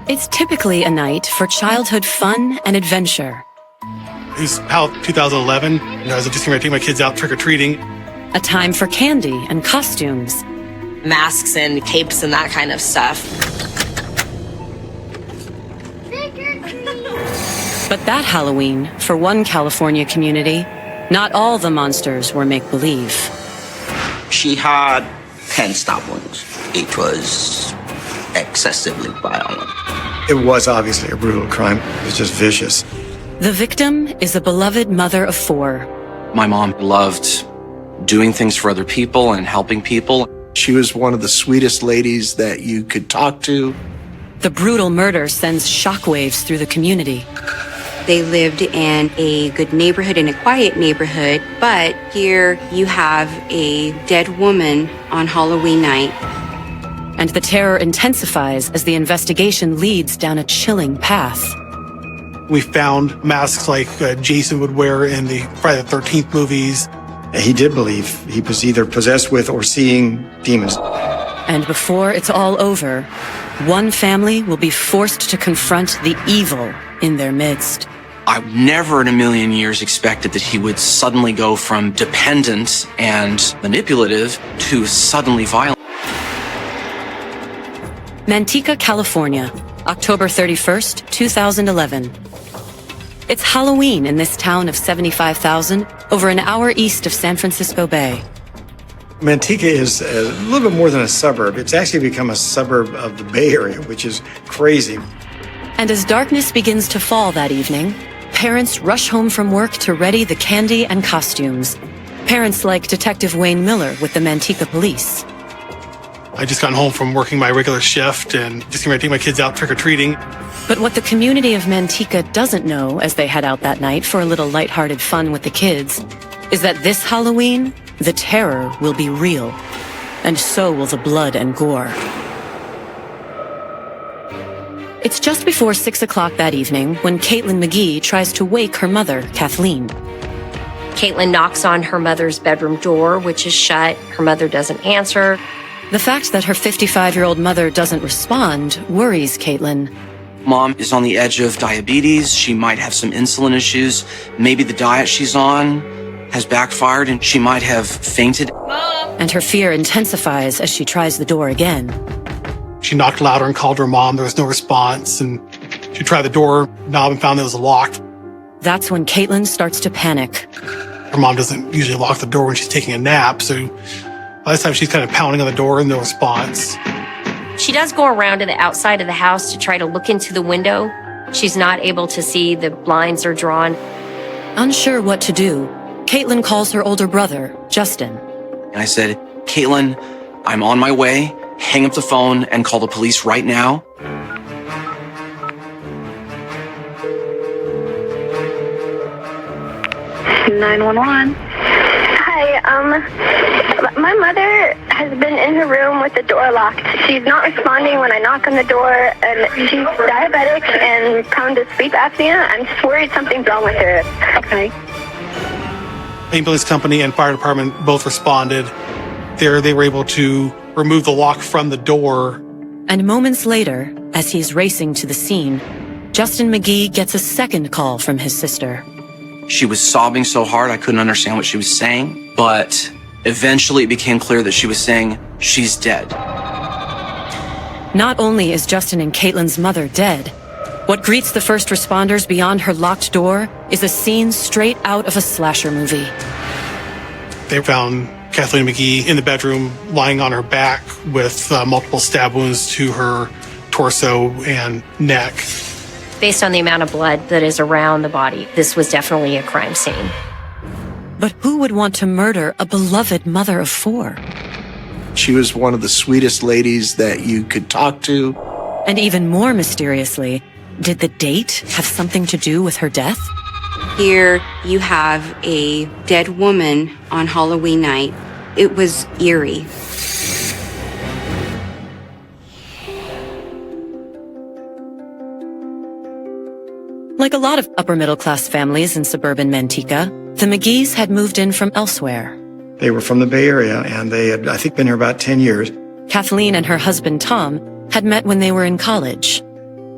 It's typically a night for childhood fun and adventure. It's about 2011. I was just going to take my kids out trick-or-treating. A time for candy and costumes. Masks and capes and that kind of stuff. But that Halloween, for one California community, not all the monsters were make-believe. She had 10 stab wounds. It was excessively violent. It was obviously a brutal crime. It was just vicious. The victim is a beloved mother of 4. My mom loved doing things for other people and helping people. She was one of the sweetest ladies that you could talk to. The brutal murder sends shockwaves through the community. They lived in a good neighborhood, in a quiet neighborhood, but here you have a dead woman on Halloween night. And the terror intensifies as the investigation leads down a chilling path. We found masks like Jason would wear in the Friday the 13th movies. He did believe he was either possessed with or seeing demons. And before it's all over, one family will be forced to confront the evil in their midst. I never in a million years expected that he would suddenly go from dependent and manipulative to suddenly violent. Manteca, California, October 31st, 2011. It's Halloween in this town of 75,000, over an hour east of San Francisco Bay. Manteca is a little bit more than a suburb. It's actually become a suburb of the Bay Area, which is crazy. And as darkness begins to fall that evening, parents rush home from work to ready the candy and costumes. Parents like Detective Wayne Miller with the Manteca Police. I just got home from working my regular shift and just going to take my kids out trick-or-treating. But what the community of Manteca doesn't know as they head out that night for a little lighthearted fun with the kids is that this Halloween, the terror will be real. And so will the blood and gore. It's just before 6 o'clock that evening when Caitlin McGee tries to wake her mother, Kathleen. Caitlin knocks on her mother's bedroom door, which is shut. Her mother doesn't answer. The fact that her 55-year-old mother doesn't respond worries Caitlin. Mom is on the edge of diabetes. She might have some insulin issues. Maybe the diet she's on has backfired and she might have fainted. And her fear intensifies as she tries the door again. She knocked louder and called her mom. There was no response. And she tried the door knob and found that it was locked. That's when Caitlin starts to panic. Her mom doesn't usually lock the door when she's taking a nap, so by this time she's kind of pounding on the door and no response. She does go around to the outside of the house to try to look into the window. She's not able to see. The blinds are drawn. Unsure what to do, Caitlin calls her older brother, Justin. And I said, Caitlin, I'm on my way. Hang up the phone and call the police right now. 911. Hi, my mother has been in her room with the door locked. She's not responding when I knock on the door, and she's diabetic and prone to sleep apnea. I'm just worried something's wrong with her. Okay. Ambulance company and fire department both responded. There, they were able to remove the lock from the door. And moments later, as he's racing to the scene, Justin McGee gets a second call from his sister. She was sobbing so hard I couldn't understand what she was saying, but eventually it became clear that she was saying, she's dead. Not only is Justin and Caitlin's mother dead, what greets the first responders beyond her locked door is a scene straight out of a slasher movie. They found Kathleen McGee in the bedroom, lying on her back with multiple stab wounds to her torso and neck. Based on the amount of blood that is around the body, this was definitely a crime scene. But who would want to murder a beloved mother of 4? She was one of the sweetest ladies that you could talk to. And even more mysteriously, did the date have something to do with her death? Here you have a dead woman on Halloween night. It was eerie. Like a lot of upper-middle-class families in suburban Manteca, the McGees had moved in from elsewhere. They were from the Bay Area, and they had, I think, been here about 10 years. Kathleen and her husband, Tom, had met when they were in college.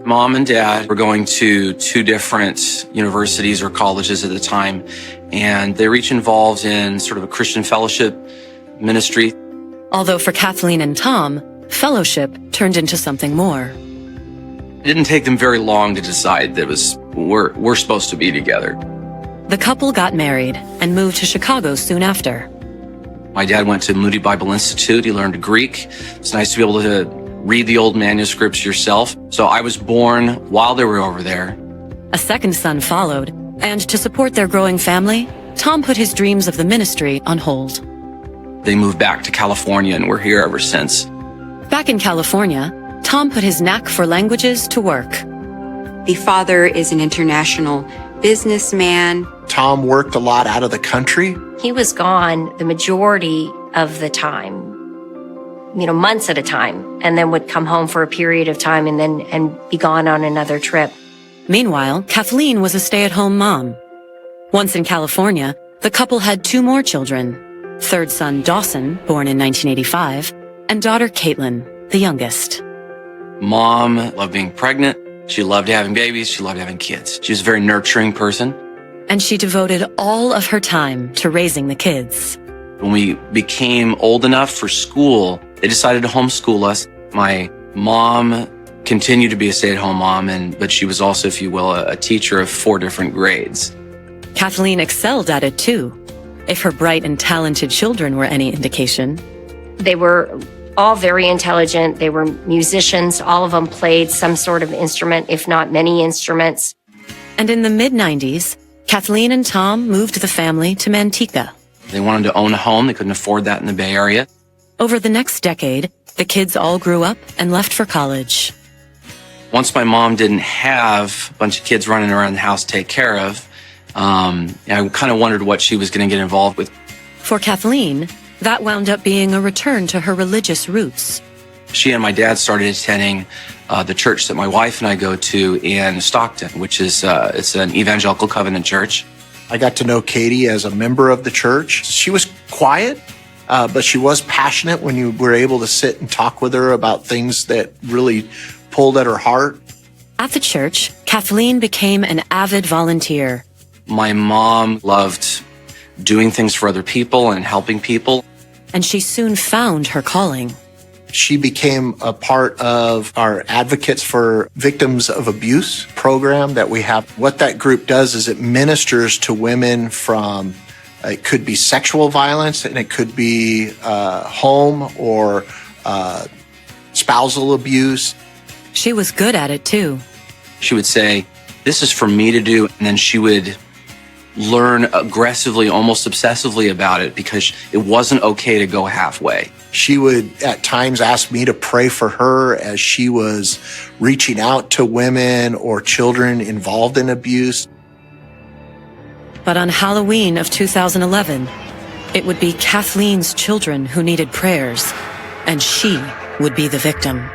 Mom and Dad were going to two different universities or colleges at the time, and they were each involved in sort of a Christian fellowship ministry. Although for Kathleen and Tom, fellowship turned into something more. It didn't take them very long to decide that we're supposed to be together. The couple got married and moved to Chicago soon after. My dad went to Moody Bible Institute. He learned Greek. It's nice to be able to read the old manuscripts yourself. So I was born while they were over there. A second son followed, and to support their growing family, Tom put his dreams of the ministry on hold. They moved back to California, and we're here ever since. Back in California, Tom put his knack for languages to work. The father is an international businessman. Tom worked a lot out of the country. He was gone the majority of the time, months at a time, and then would come home for a period of time and be gone on another trip. Meanwhile, Kathleen was a stay-at-home mom. Once in California, the couple had two more children. Third son Dawson, born in 1985, and daughter Caitlin, the youngest. Mom loved being pregnant. She loved having babies. She loved having kids. She was a very nurturing person. And she devoted all of her time to raising the kids. When we became old enough for school, they decided to homeschool us. My mom continued to be a stay-at-home mom, but she was also, if you will, a teacher of 4 different grades. Kathleen excelled at it too, if her bright and talented children were any indication. They were all very intelligent. They were musicians. All of them played some sort of instrument, if not many instruments. And in the mid-90s, Kathleen and Tom moved the family to Manteca. They wanted to own a home. They couldn't afford that in the Bay Area. Over the next decade, the kids all grew up and left for college. Once my mom didn't have a bunch of kids running around the house to take care of, I kind of wondered what she was going to get involved with. For Kathleen, that wound up being a return to her religious roots. She and my dad started attending the church that my wife and I go to in Stockton, which is it's an evangelical covenant church. I got to know Katie as a member of the church. She was quiet, but she was passionate when you were able to sit and talk with her about things that really pulled at her heart. At the church, Kathleen became an avid volunteer. My mom loved doing things for other people and helping people. And she soon found her calling. She became a part of our Advocates for Victims of Abuse program that we have. What that group does is it ministers to women from, it could be sexual violence, and it could be home or spousal abuse. She was good at it too. She would say, "This is for me to do," and then she would learn aggressively, almost obsessively about it because it wasn't okay to go halfway. She would at times ask me to pray for her as she was reaching out to women or children involved in abuse. But on Halloween of 2011, it would be Kathleen's children who needed prayers, and she would be the victim.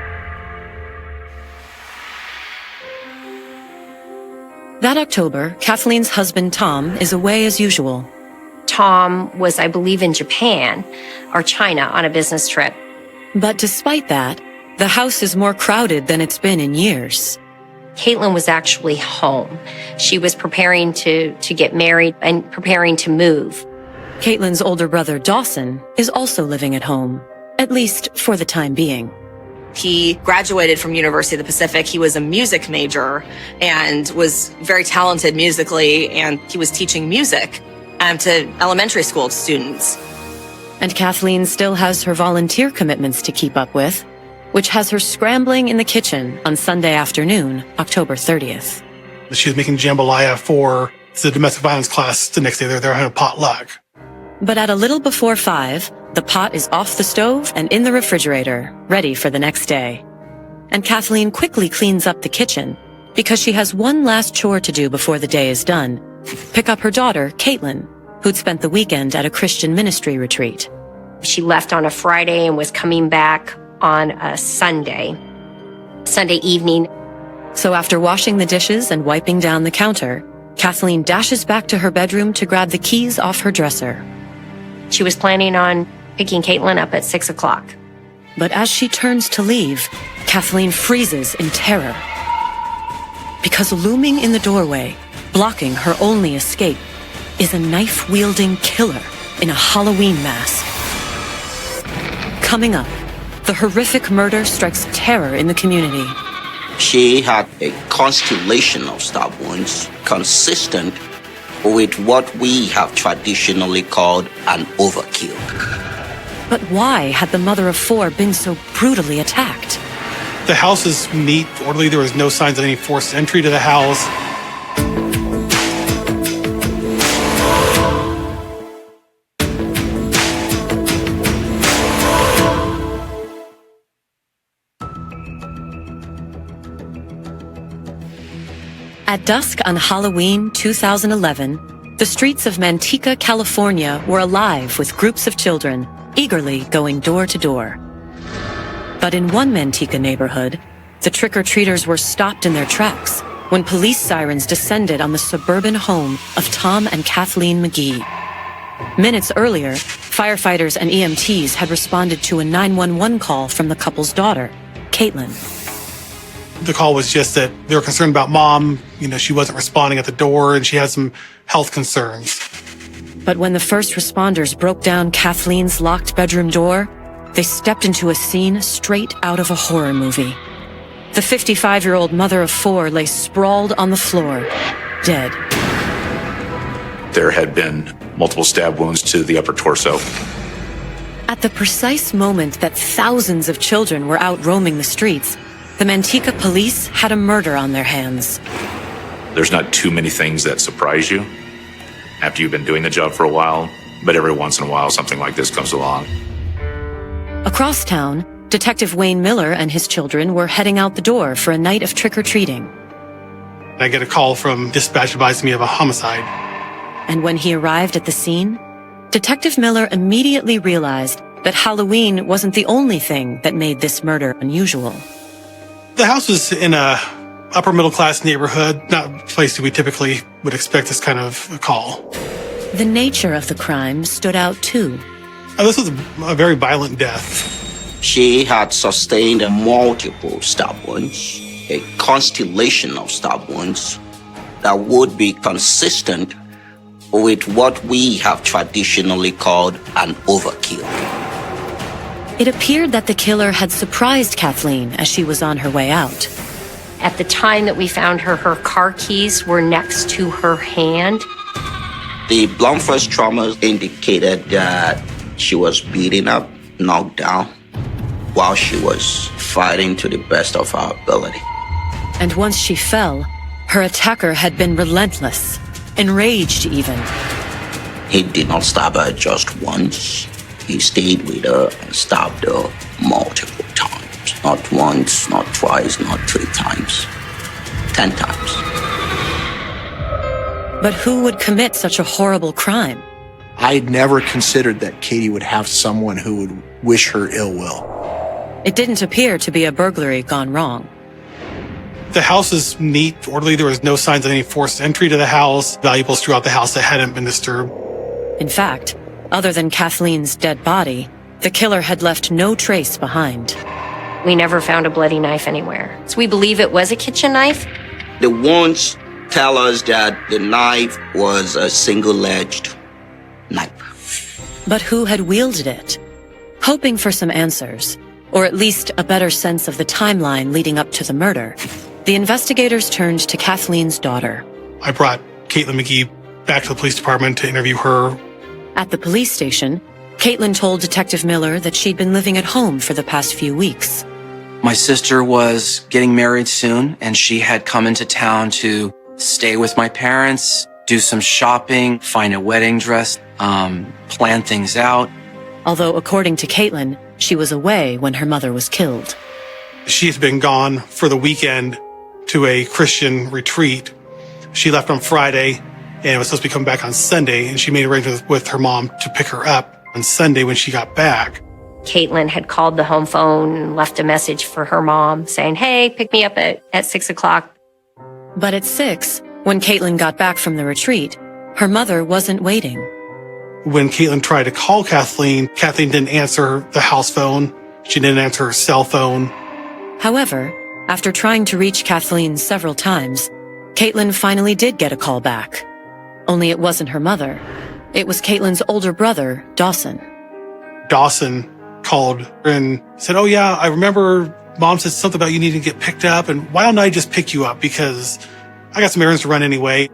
That October, Kathleen's husband, Tom, is away as usual. Tom was, I believe, in Japan or China on a business trip. But despite that, the house is more crowded than it's been in years. Caitlin was actually home. She was preparing to get married and preparing to move. Caitlin's older brother, Dawson, is also living at home, at least for the time being. He graduated from University of the Pacific. He was a music major and was very talented musically, and he was teaching music to elementary school students. And Kathleen still has her volunteer commitments to keep up with, which has her scrambling in the kitchen on Sunday afternoon, October 30th. She was making jambalaya for the domestic violence class the next day. They're having a potluck. But at a little before 5, the pot is off the stove and in the refrigerator, ready for the next day. And Kathleen quickly cleans up the kitchen because she has one last chore to do before the day is done. Pick up her daughter, Caitlin, who'd spent the weekend at a Christian ministry retreat. She left on a Friday and was coming back on a Sunday evening. So after washing the dishes and wiping down the counter, Kathleen dashes back to her bedroom to grab the keys off her dresser. She was planning on picking Caitlin up at 6 o'clock. But as she turns to leave, Kathleen freezes in terror. Because looming in the doorway, blocking her only escape, is a knife-wielding killer in a Halloween mask. Coming up, the horrific murder strikes terror in the community. She had a constellation of stab wounds consistent with what we have traditionally called an overkill. But why had the mother of four been so brutally attacked? The house is neat, orderly. There was no signs of any forced entry to the house. At dusk on Halloween 2011, the streets of Manteca, California were alive with groups of children eagerly going door to door. But in one Manteca neighborhood, the trick-or-treaters were stopped in their tracks when police sirens descended on the suburban home of Tom and Kathleen McGee. Minutes earlier, firefighters and EMTs had responded to a 911 call from the couple's daughter, Caitlin. The call was just that they were concerned about mom. She wasn't responding at the door and she had some health concerns. But when the first responders broke down Kathleen's locked bedroom door, they stepped into a scene straight out of a horror movie. The 55-year-old mother of four lay sprawled on the floor, dead. There had been multiple stab wounds to the upper torso. At the precise moment that thousands of children were out roaming the streets, the Manteca police had a murder on their hands. There's not too many things that surprise you after you've been doing the job for a while, but every once in a while something like this comes along. Across town, Detective Wayne Miller and his children were heading out the door for a night of trick-or-treating. I get a call from dispatch advising me of a homicide. And when he arrived at the scene, Detective Miller immediately realized that Halloween wasn't the only thing that made this murder unusual. The house was in a upper middle class neighborhood, not a place that we typically would expect this kind of a call. The nature of the crime stood out too. This was a very violent death. She had sustained multiple stab wounds, a constellation of stab wounds that would be consistent with what we have traditionally called an overkill. It appeared that the killer had surprised Kathleen as she was on her way out. At the time that we found her, her car keys were next to her hand. The blunt force trauma indicated that she was beaten up, knocked down, while she was fighting to the best of her ability. And once she fell, her attacker had been relentless, enraged even. He did not stab her just once. He stayed with her and stabbed her multiple times. Not once, not twice, not 3 times. 10 times. But who would commit such a horrible crime? I'd never considered that Katie would have someone who would wish her ill will. It didn't appear to be a burglary gone wrong. The house is neat, orderly. There was no signs of any forced entry to the house, valuables throughout the house that hadn't been disturbed. In fact, other than Kathleen's dead body, the killer had left no trace behind. We never found a bloody knife anywhere. So we believe it was a kitchen knife. The wounds tell us that the knife was a single-edged knife. But who had wielded it? Hoping for some answers, or at least a better sense of the timeline leading up to the murder, the investigators turned to Kathleen's daughter. I brought Caitlin McGee back to the police department to interview her. At the police station, Caitlin told Detective Miller that she'd been living at home for the past few weeks. My sister was getting married soon, and she had come into town to stay with my parents, do some shopping, find a wedding dress, plan things out. Although, according to Caitlin, she was away when her mother was killed. She's been gone for the weekend to a Christian retreat. She left on Friday and was supposed to be coming back on Sunday, and she made arrangements with her mom to pick her up on Sunday when she got back. Caitlin had called the home phone and left a message for her mom saying, hey, pick me up at 6 o'clock. But at 6, when Caitlin got back from the retreat, her mother wasn't waiting. When Caitlin tried to call Kathleen didn't answer the house phone. She didn't answer her cell phone. However, After trying to reach Kathleen several times, Caitlin finally did get a call back. Only it wasn't her mother. It was Caitlin's older brother, Dawson. Dawson called and said, "Oh yeah, I remember Mom said something about you needing to get picked up, and why don't I just pick you up because I got some errands to run anyway."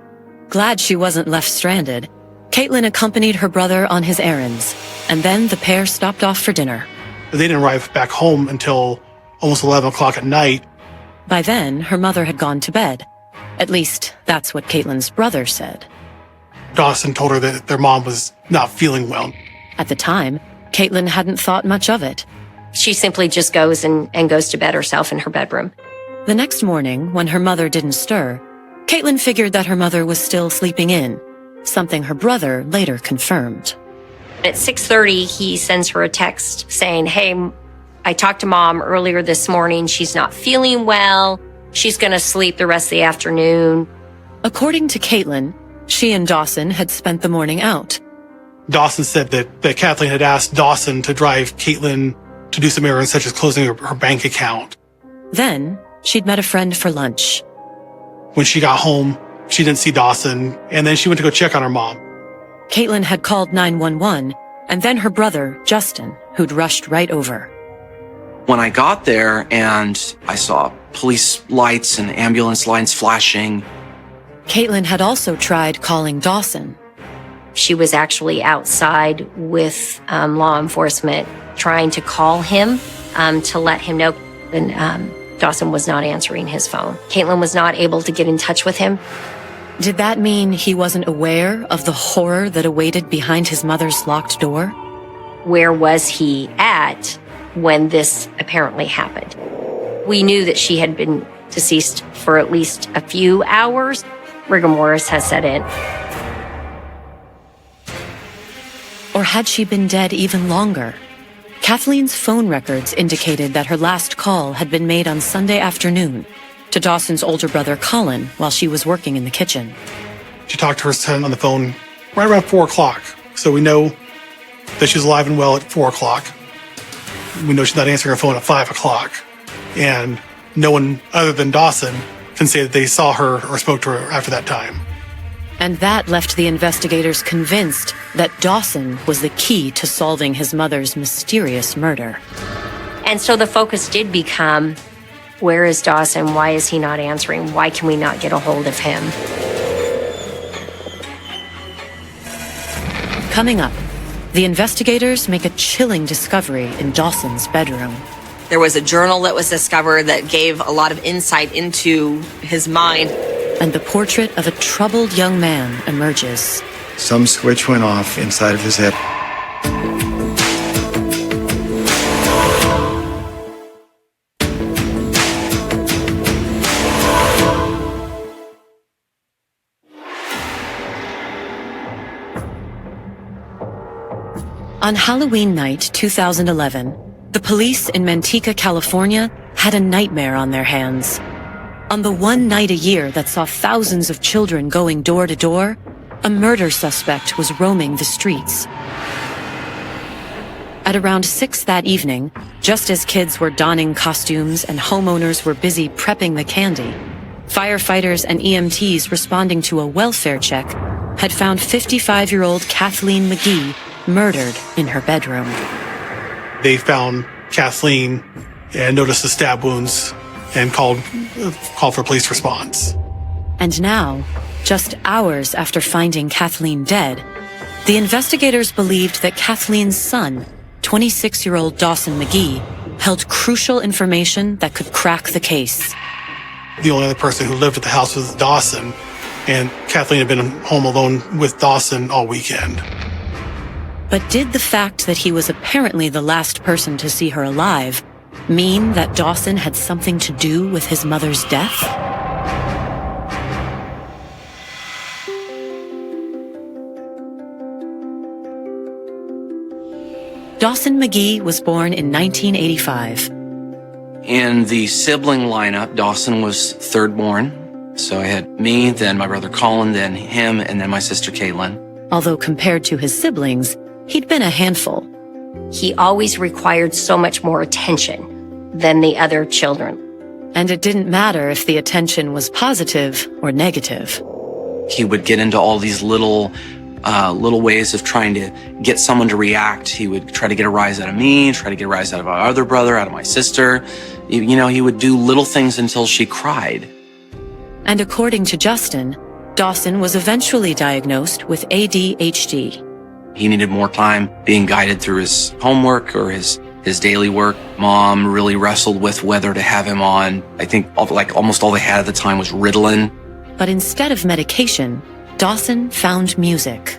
Glad she wasn't left stranded, Caitlin accompanied her brother on his errands, and then the pair stopped off for dinner. They didn't arrive back home until almost 11 o'clock at night. By then, her mother had gone to bed. At least, that's what Caitlin's brother said. Dawson told her that their mom was not feeling well. At the time, Caitlin hadn't thought much of it. She simply just goes and goes to bed herself in her bedroom. The next morning, when her mother didn't stir, Caitlin figured that her mother was still sleeping in, something her brother later confirmed. At 6:30, he sends her a text saying, "Hey, I talked to Mom earlier this morning. She's not feeling well. She's going to sleep the rest of the afternoon." According to Caitlin, she and Dawson had spent the morning out. Dawson said that Kathleen had asked Dawson to drive Caitlin to do some errands such as closing her bank account. Then, she'd met a friend for lunch. When she got home, she didn't see Dawson, and then she went to go check on her mom. Caitlin had called 911, and then her brother, Justin, who'd rushed right over. When I got there and I saw police lights and ambulance lines flashing. Caitlin had also tried calling Dawson. She was actually outside with law enforcement trying to call him to let him know. And Dawson was not answering his phone. Caitlin was not able to get in touch with him. Did that mean he wasn't aware of the horror that awaited behind his mother's locked door? Where was he at when this apparently happened? We knew that she had been deceased for at least a few hours. Rigor mortis has set in. Or had she been dead even longer? Kathleen's phone records indicated that her last call had been made on Sunday afternoon to Dawson's older brother, Colin, while she was working in the kitchen. She talked to her son on the phone right around 4 o'clock. So we know that she's alive and well at 4 o'clock. We know she's not answering her phone at 5 o'clock. And no one other than Dawson can say that they saw her or spoke to her after that time. And that left the investigators convinced that Dawson was the key to solving his mother's mysterious murder. And so the focus did become, where is Dawson? Why is he not answering? Why can we not get a hold of him? Coming up, the investigators make a chilling discovery in Dawson's bedroom. There was a journal that was discovered that gave a lot of insight into his mind. And the portrait of a troubled young man emerges. Some switch went off inside of his head. On Halloween night 2011, the police in Manteca, California, had a nightmare on their hands. On the one night a year that saw thousands of children going door to door, a murder suspect was roaming the streets. At around 6 that evening, just as kids were donning costumes and homeowners were busy prepping the candy, firefighters and EMTs responding to a welfare check had found 55-year-old Kathleen McGee murdered in her bedroom. They found Kathleen and noticed the stab wounds and called for police response. And now, just hours after finding Kathleen dead, the investigators believed that Kathleen's son, 26-year-old Dawson McGee, held crucial information that could crack the case. The only other person who lived at the house was Dawson, and Kathleen had been home alone with Dawson all weekend. But did the fact that he was apparently the last person to see her alive mean that Dawson had something to do with his mother's death? Dawson McGee was born in 1985. In the sibling lineup, Dawson was third born. So I had me, then my brother Colin, then him, and then my sister Caitlin. Although compared to his siblings, he'd been a handful. He always required so much more attention than the other children. And it didn't matter if the attention was positive or negative. He would get into all these little ways of trying to get someone to react. He would try to get a rise out of me, try to get a rise out of our other brother, out of my sister. You know, he would do little things until she cried. And according to Justin, Dawson was eventually diagnosed with ADHD. He needed more time being guided through his homework or his daily work. Mom really wrestled with whether to have him on. I think almost all they had at the time was Ritalin. But instead of medication, Dawson found music.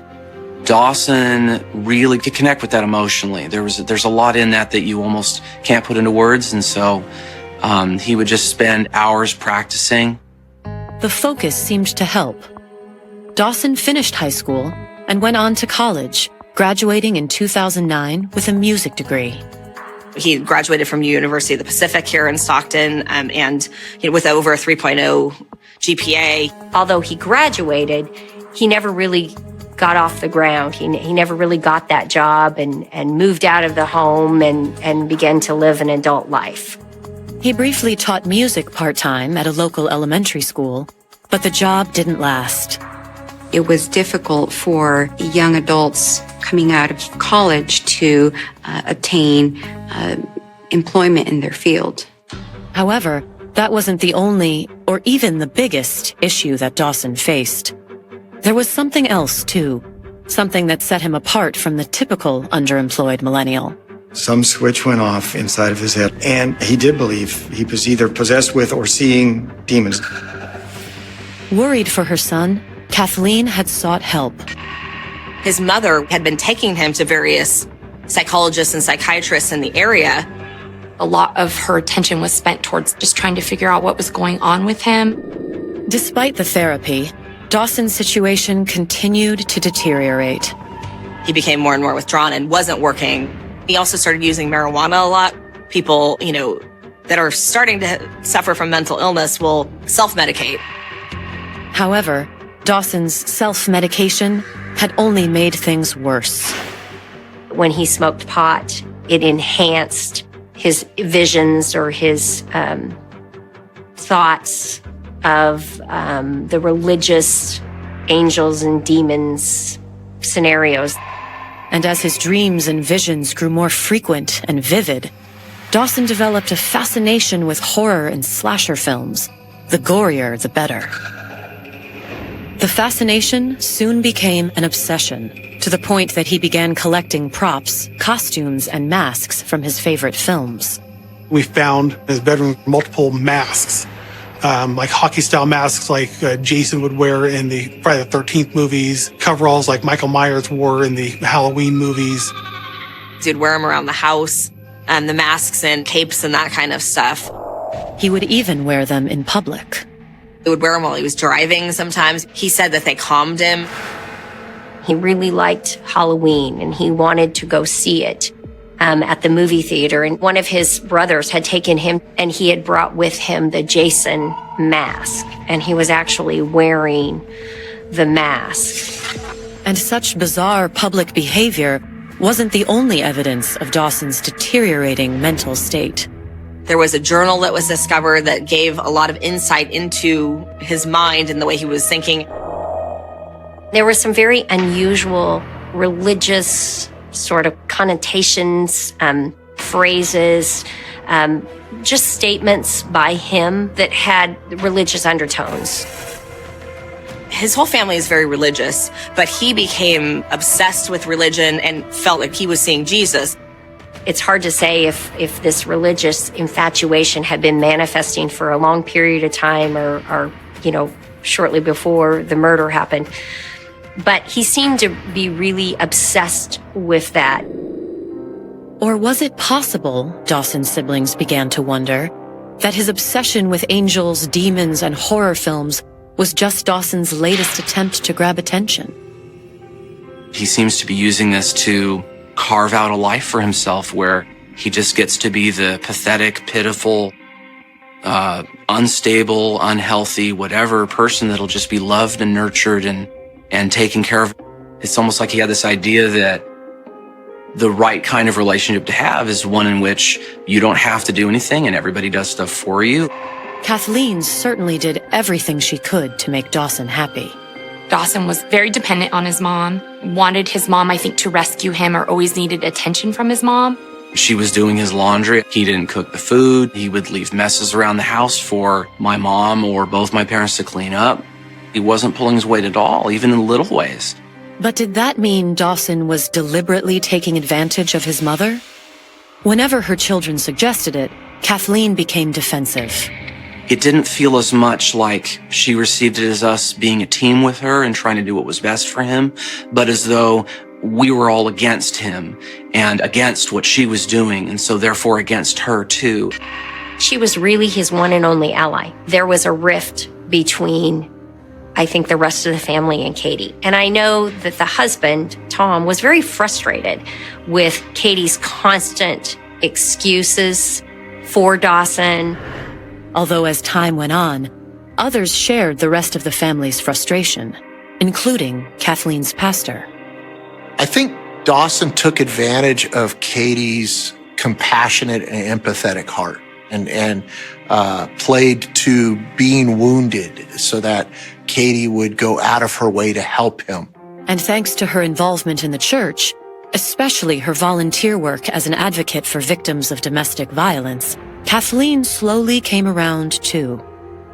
Dawson really could connect with that emotionally. There's a lot in that you almost can't put into words. And so he would just spend hours practicing. The focus seemed to help. Dawson finished high school and went on to college, graduating in 2009 with a music degree. He graduated from University of the Pacific here in Stockton, and with over a 3.0 GPA. Although he graduated, he never really got off the ground. He never really got that job and moved out of the home and began to live an adult life. He briefly taught music part-time at a local elementary school, but the job didn't last. It was difficult for young adults coming out of college to obtain employment in their field. However, that wasn't the only or even the biggest issue that Dawson faced. There was something else, too. Something that set him apart from the typical underemployed millennial. Some switch went off inside of his head, and he did believe he was either possessed with or seeing demons. Worried for her son, Kathleen had sought help. His mother had been taking him to various psychologists and psychiatrists in the area. A lot of her attention was spent towards just trying to figure out what was going on with him. Despite the therapy, Dawson's situation continued to deteriorate. He became more and more withdrawn and wasn't working. He also started using marijuana a lot. People, that are starting to suffer from mental illness will self-medicate. However, Dawson's self-medication had only made things worse. When he smoked pot, it enhanced his visions or his thoughts of the religious angels and demons scenarios. And as his dreams and visions grew more frequent and vivid, Dawson developed a fascination with horror and slasher films. The gorier, the better. The fascination soon became an obsession, to the point that he began collecting props, costumes, and masks from his favorite films. We found in his bedroom multiple masks, like hockey-style masks like Jason would wear in the Friday the 13th movies, coveralls like Michael Myers wore in the Halloween movies. He'd wear them around the house, the masks and capes and that kind of stuff. He would even wear them in public. He would wear them while he was driving sometimes. He said that they calmed him. He really liked Halloween, and he wanted to go see it at the movie theater. And one of his brothers had taken him, and he had brought with him the Jason mask, and he was actually wearing the mask. And such bizarre public behavior wasn't the only evidence of Dawson's deteriorating mental state. There was a journal that was discovered that gave a lot of insight into his mind and the way he was thinking. There were some very unusual religious sort of connotations, phrases, just statements by him that had religious undertones. His whole family is very religious, but he became obsessed with religion and felt like he was seeing Jesus. It's hard to say if this religious infatuation had been manifesting for a long period of time or shortly before the murder happened. But he seemed to be really obsessed with that. Or was it possible, Dawson's siblings began to wonder, that his obsession with angels, demons, and horror films was just Dawson's latest attempt to grab attention? He seems to be using this to carve out a life for himself where he just gets to be the pathetic, pitiful, unstable, unhealthy, whatever person that'll just be loved and nurtured and taken care of. It's almost like he had this idea that the right kind of relationship to have is one in which you don't have to do anything and everybody does stuff for you. Kathleen certainly did everything she could to make Dawson happy. Dawson was very dependent on his mom, wanted his mom, I think, to rescue him or always needed attention from his mom. She was doing his laundry. He didn't cook the food. He would leave messes around the house for my mom or both my parents to clean up. He wasn't pulling his weight at all, even in little ways. But did that mean Dawson was deliberately taking advantage of his mother? Whenever her children suggested it, Kathleen became defensive. It didn't feel as much like she received it as us being a team with her and trying to do what was best for him, but as though we were all against him and against what she was doing, and so therefore against her too. She was really his one and only ally. There was a rift between, I think, the rest of the family and Katie. And I know that the husband, Tom, was very frustrated with Katie's constant excuses for Dawson. Although as time went on, others shared the rest of the family's frustration, including Kathleen's pastor. I think Dawson took advantage of Katie's compassionate and empathetic heart and played to being wounded so that Katie would go out of her way to help him. And thanks to her involvement in the church, especially her volunteer work as an advocate for victims of domestic violence, Kathleen slowly came around too.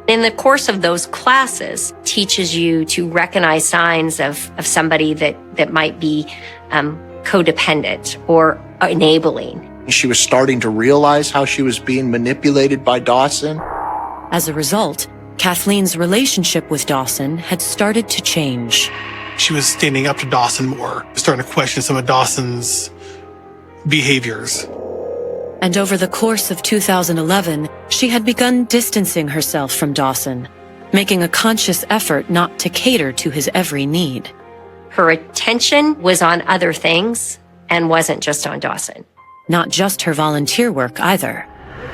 In the course of those classes, teaches you to recognize signs of somebody that might be codependent or enabling. She was starting to realize how she was being manipulated by Dawson. As a result, Kathleen's relationship with Dawson had started to change. She was standing up to Dawson more, starting to question some of Dawson's behaviors. And over the course of 2011, she had begun distancing herself from Dawson, making a conscious effort not to cater to his every need. Her attention was on other things and wasn't just on Dawson. Not just her volunteer work either.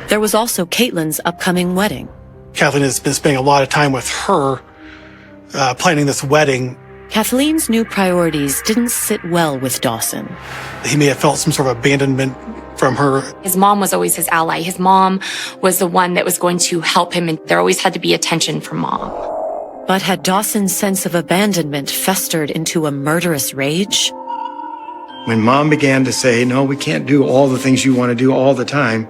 There was also Caitlin's upcoming wedding. Kathleen has been spending a lot of time with her, planning this wedding. Kathleen's new priorities didn't sit well with Dawson. He may have felt some sort of abandonment from her. His mom was always his ally. His mom was the one that was going to help him, and there always had to be attention from mom. But had Dawson's sense of abandonment festered into a murderous rage? When Mom began to say, no, we can't do all the things you want to do all the time,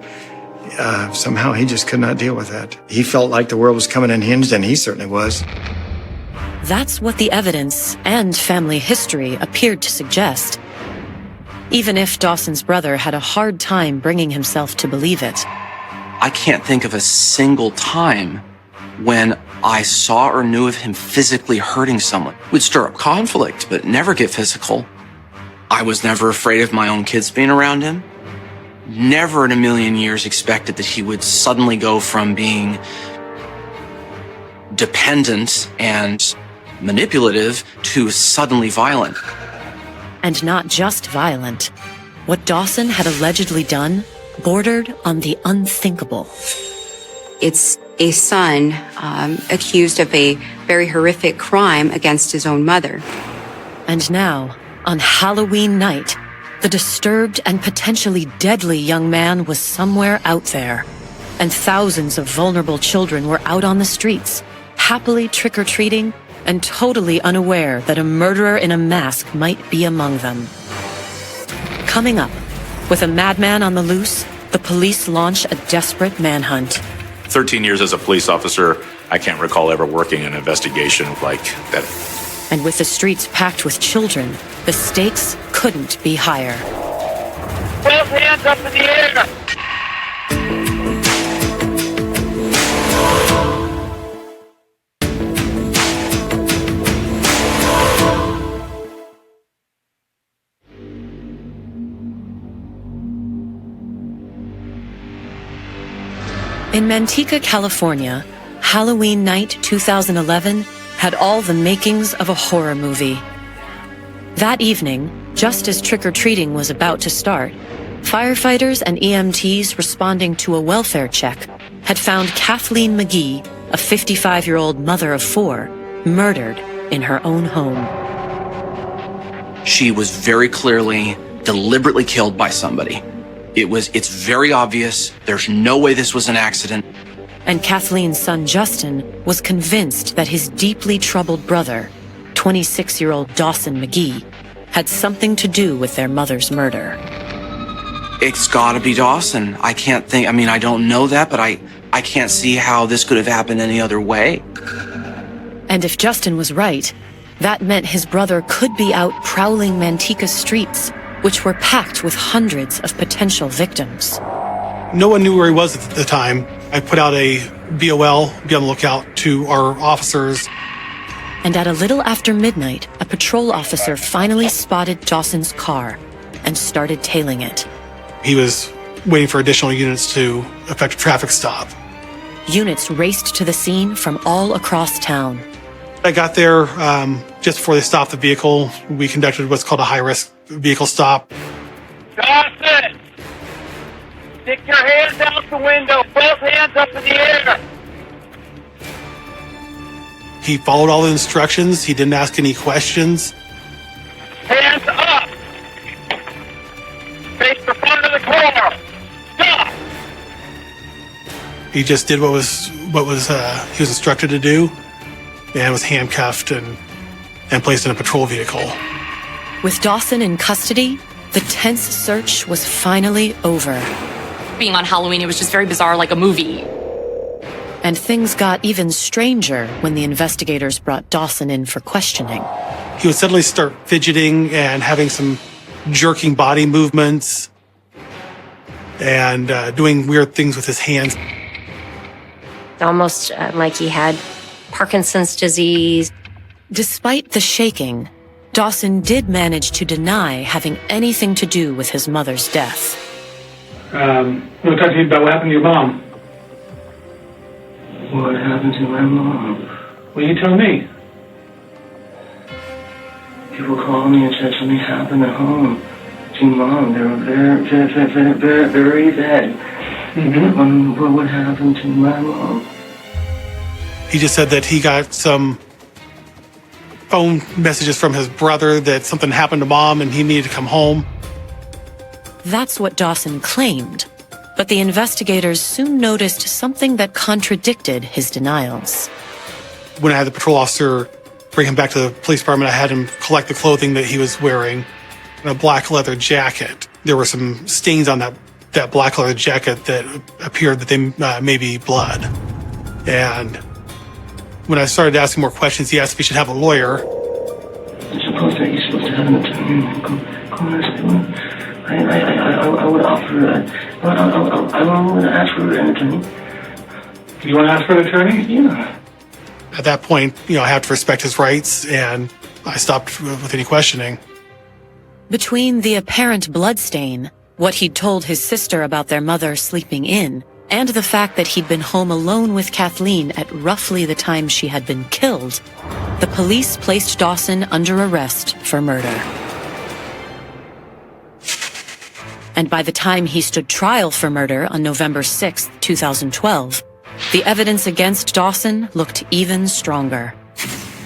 somehow he just could not deal with that. He felt like the world was coming unhinged, and he certainly was. That's what the evidence and family history appeared to suggest. Even if Dawson's brother had a hard time bringing himself to believe it. I can't think of a single time when I saw or knew of him physically hurting someone. We'd stir up conflict, but never get physical. I was never afraid of my own kids being around him. Never in a million years expected that he would suddenly go from being dependent and manipulative to suddenly violent. And not just violent. What Dawson had allegedly done bordered on the unthinkable. It's a son accused of a very horrific crime against his own mother. And now, on Halloween night, the disturbed and potentially deadly young man was somewhere out there. And thousands of vulnerable children were out on the streets, happily trick-or-treating and totally unaware that a murderer in a mask might be among them. Coming up, with a madman on the loose, the police launch a desperate manhunt. 13 years as a police officer, I can't recall ever working an investigation like that. And with the streets packed with children, the stakes couldn't be higher. Both hands up in the air! In Manteca, California, Halloween night 2011 had all the makings of a horror movie. That evening, just as trick-or-treating was about to start, firefighters and EMTs responding to a welfare check had found Kathleen McGee, a 55-year-old mother of 4, murdered in her own home. She was very clearly, deliberately killed by somebody. It's very obvious. There's no way this was an accident. And Kathleen's son Justin was convinced that his deeply troubled brother, 26-year-old Dawson McGee, had something to do with their mother's murder. It's gotta be Dawson. I don't know that, but I can't see how this could have happened any other way. And if Justin was right, that meant his brother could be out prowling Manteca's streets, which were packed with hundreds of potential victims. No one knew where he was at the time. I put out a BOL, be on the lookout, to our officers. And at a little after midnight, a patrol officer finally spotted Dawson's car and started tailing it. He was waiting for additional units to effect a traffic stop. Units raced to the scene from all across town. I got there just before they stopped the vehicle. We conducted what's called a high-risk vehicle stop. Dawson! Stick your hands out the window, both hands up in the air! He followed all the instructions. He didn't ask any questions. Hands up! Face the front of the car! Stop! He just did what he was instructed to do, and was handcuffed and placed in a patrol vehicle. With Dawson in custody, the tense search was finally over. Being on Halloween, it was just very bizarre, like a movie. And things got even stranger when the investigators brought Dawson in for questioning. He would suddenly start fidgeting and having some jerking body movements and doing weird things with his hands. Almost like he had Parkinson's disease. Despite the shaking, Dawson did manage to deny having anything to do with his mother's death. I want to talk to you about what happened to your mom. What happened to my mom? Well, you tell me. People call me and said something happened at home to Mom. They were very bad. Mm-hmm. What happened to my mom? He just said that he got some phone messages from his brother that something happened to Mom and he needed to come home. That's what Dawson claimed. But the investigators soon noticed something that contradicted his denials. When I had the patrol officer bring him back to the police department, I had him collect the clothing that he was wearing and a black leather jacket. There were some stains on that black leather jacket that appeared that they may be blood. And when I started asking more questions, he asked if he should have a lawyer. You're supposed to have an attorney. Come on, I would offer that. I would ask for an attorney. You want to ask for an attorney? Yeah. At that point, I have to respect his rights, and I stopped with any questioning. Between the apparent bloodstain, what he'd told his sister about their mother sleeping in, and the fact that he'd been home alone with Kathleen at roughly the time she had been killed, the police placed Dawson under arrest for murder. And by the time he stood trial for murder on November 6, 2012, the evidence against Dawson looked even stronger.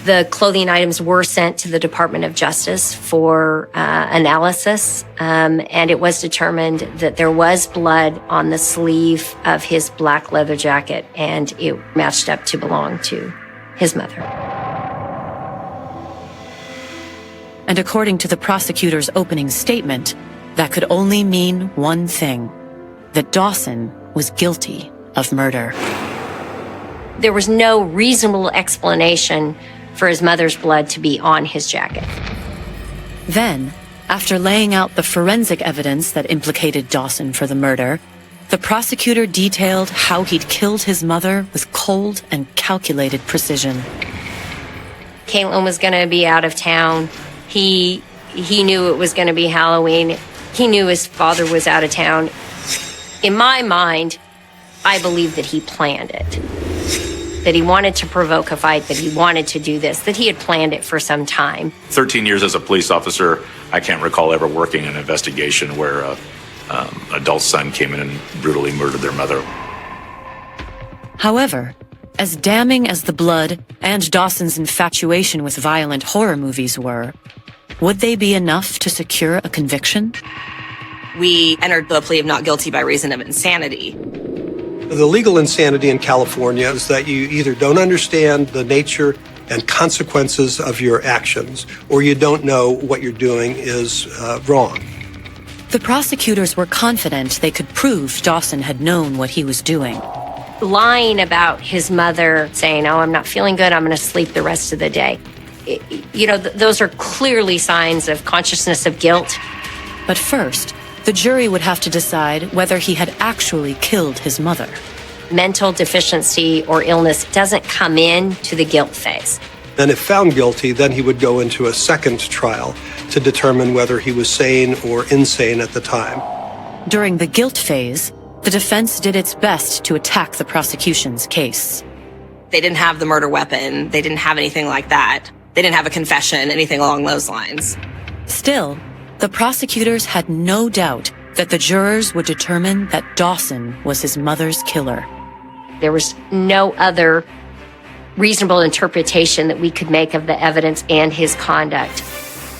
The clothing items were sent to the Department of Justice for analysis, and it was determined that there was blood on the sleeve of his black leather jacket, and it matched up to belong to his mother. And according to the prosecutor's opening statement, that could only mean one thing: that Dawson was guilty of murder. There was no reasonable explanation for his mother's blood to be on his jacket. Then, after laying out the forensic evidence that implicated Dawson for the murder, the prosecutor detailed how he'd killed his mother with cold and calculated precision. Caitlin was going to be out of town. He knew it was going to be Halloween. He knew his father was out of town. In my mind, I believe that he planned it. That he wanted to provoke a fight, that he wanted to do this, that he had planned it for some time. 13 years as a police officer, I can't recall ever working an investigation where an adult son came in and brutally murdered their mother. However, as damning as the blood and Dawson's infatuation with violent horror movies were, would they be enough to secure a conviction? We entered the plea of not guilty by reason of insanity. The legal insanity in California is that you either don't understand the nature and consequences of your actions, or you don't know what you're doing is wrong. The prosecutors were confident they could prove Dawson had known what he was doing. Lying about his mother, saying, "Oh, I'm not feeling good, I'm going to sleep the rest of the day." Those are clearly signs of consciousness of guilt. But first, the jury would have to decide whether he had actually killed his mother. Mental deficiency or illness doesn't come in to the guilt phase. And if found guilty, then he would go into a second trial to determine whether he was sane or insane at the time. During the guilt phase, the defense did its best to attack the prosecution's case. They didn't have the murder weapon. They didn't have anything like that. They didn't have a confession, anything along those lines. Still, the prosecutors had no doubt that the jurors would determine that Dawson was his mother's killer. There was no other reasonable interpretation that we could make of the evidence and his conduct.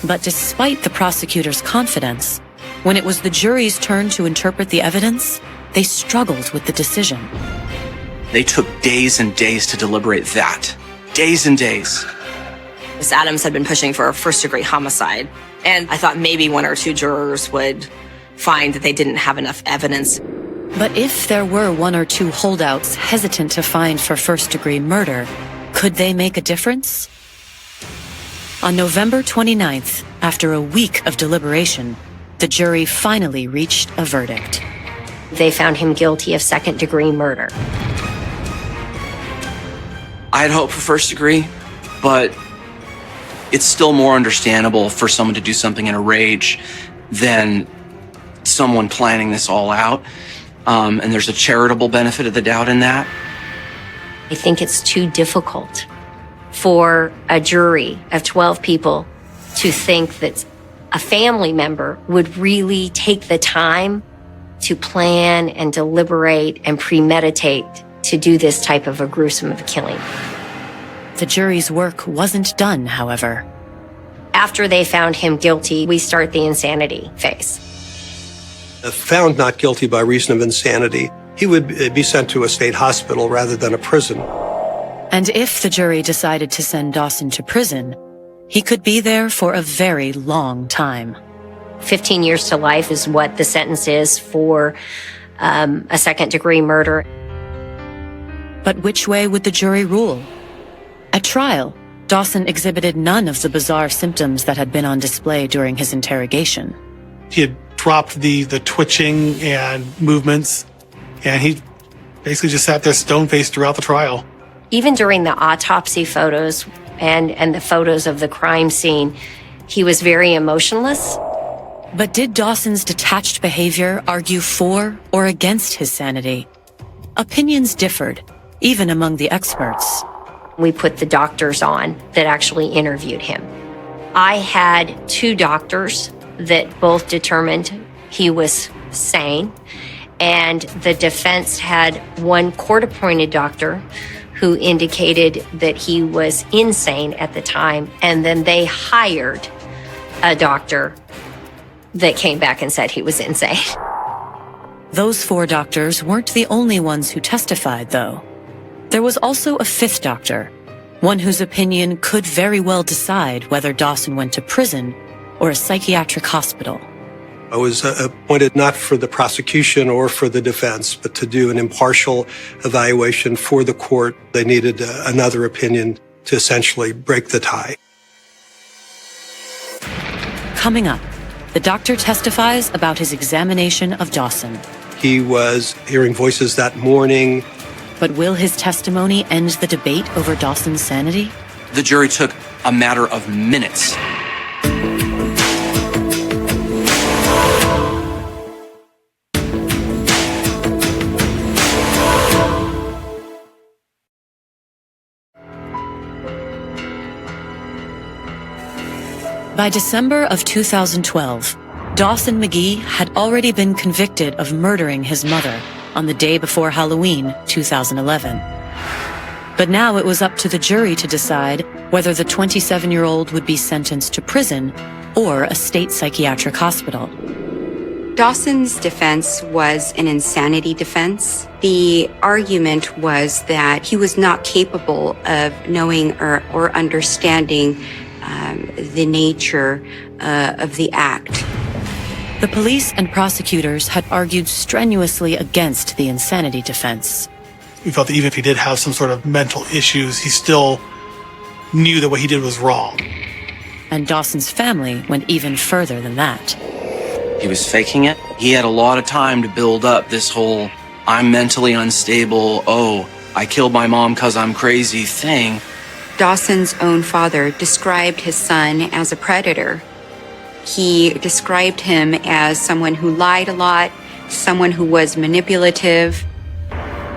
But despite the prosecutor's confidence, when it was the jury's turn to interpret the evidence, they struggled with the decision. They took days and days to deliberate that. Days and days. Miss Adams had been pushing for a first-degree homicide, and I thought maybe one or two jurors would find that they didn't have enough evidence. But if there were one or two holdouts hesitant to find for first-degree murder, could they make a difference? On November 29th, after a week of deliberation, the jury finally reached a verdict. They found him guilty of second-degree murder. I had hoped for first degree, but it's still more understandable for someone to do something in a rage than someone planning this all out. And there's a charitable benefit of the doubt in that. I think it's too difficult for a jury of 12 people to think that a family member would really take the time to plan and deliberate and premeditate to do this type of a gruesome killing. The jury's work wasn't done, however. After they found him guilty, we start the insanity phase. If found not guilty by reason of insanity, he would be sent to a state hospital rather than a prison. And if the jury decided to send Dawson to prison, he could be there for a very long time. 15 years to life is what the sentence is for a second-degree murder. But which way would the jury rule? At trial, Dawson exhibited none of the bizarre symptoms that had been on display during his interrogation. He had dropped the twitching and movements, and he basically just sat there stone-faced throughout the trial. Even during the autopsy photos and the photos of the crime scene, he was very emotionless. But did Dawson's detached behavior argue for or against his sanity? Opinions differed, even among the experts. We put the doctors on that actually interviewed him. I had two doctors that both determined he was sane, and the defense had one court-appointed doctor who indicated that he was insane at the time, and then they hired a doctor that came back and said he was insane. Those four doctors weren't the only ones who testified, though. There was also a fifth doctor, one whose opinion could very well decide whether Dawson went to prison or a psychiatric hospital. I was appointed not for the prosecution or for the defense, but to do an impartial evaluation for the court. They needed another opinion to essentially break the tie. Coming up, the doctor testifies about his examination of Dawson. He was hearing voices that morning. But will his testimony end the debate over Dawson's sanity? The jury took a matter of minutes. By December of 2012, Dawson McGee had already been convicted of murdering his mother on the day before Halloween 2011. But now it was up to the jury to decide whether the 27-year-old would be sentenced to prison or a state psychiatric hospital. Dawson's defense was an insanity defense. The argument was that he was not capable of knowing or understanding the nature of the act. The police and prosecutors had argued strenuously against the insanity defense. We felt that even if he did have some sort of mental issues, he still knew that what he did was wrong. And Dawson's family went even further than that. He was faking it. He had a lot of time to build up this whole I'm mentally unstable, oh, I killed my mom because I'm crazy thing. Dawson's own father described his son as a predator. He described him as someone who lied a lot, someone who was manipulative.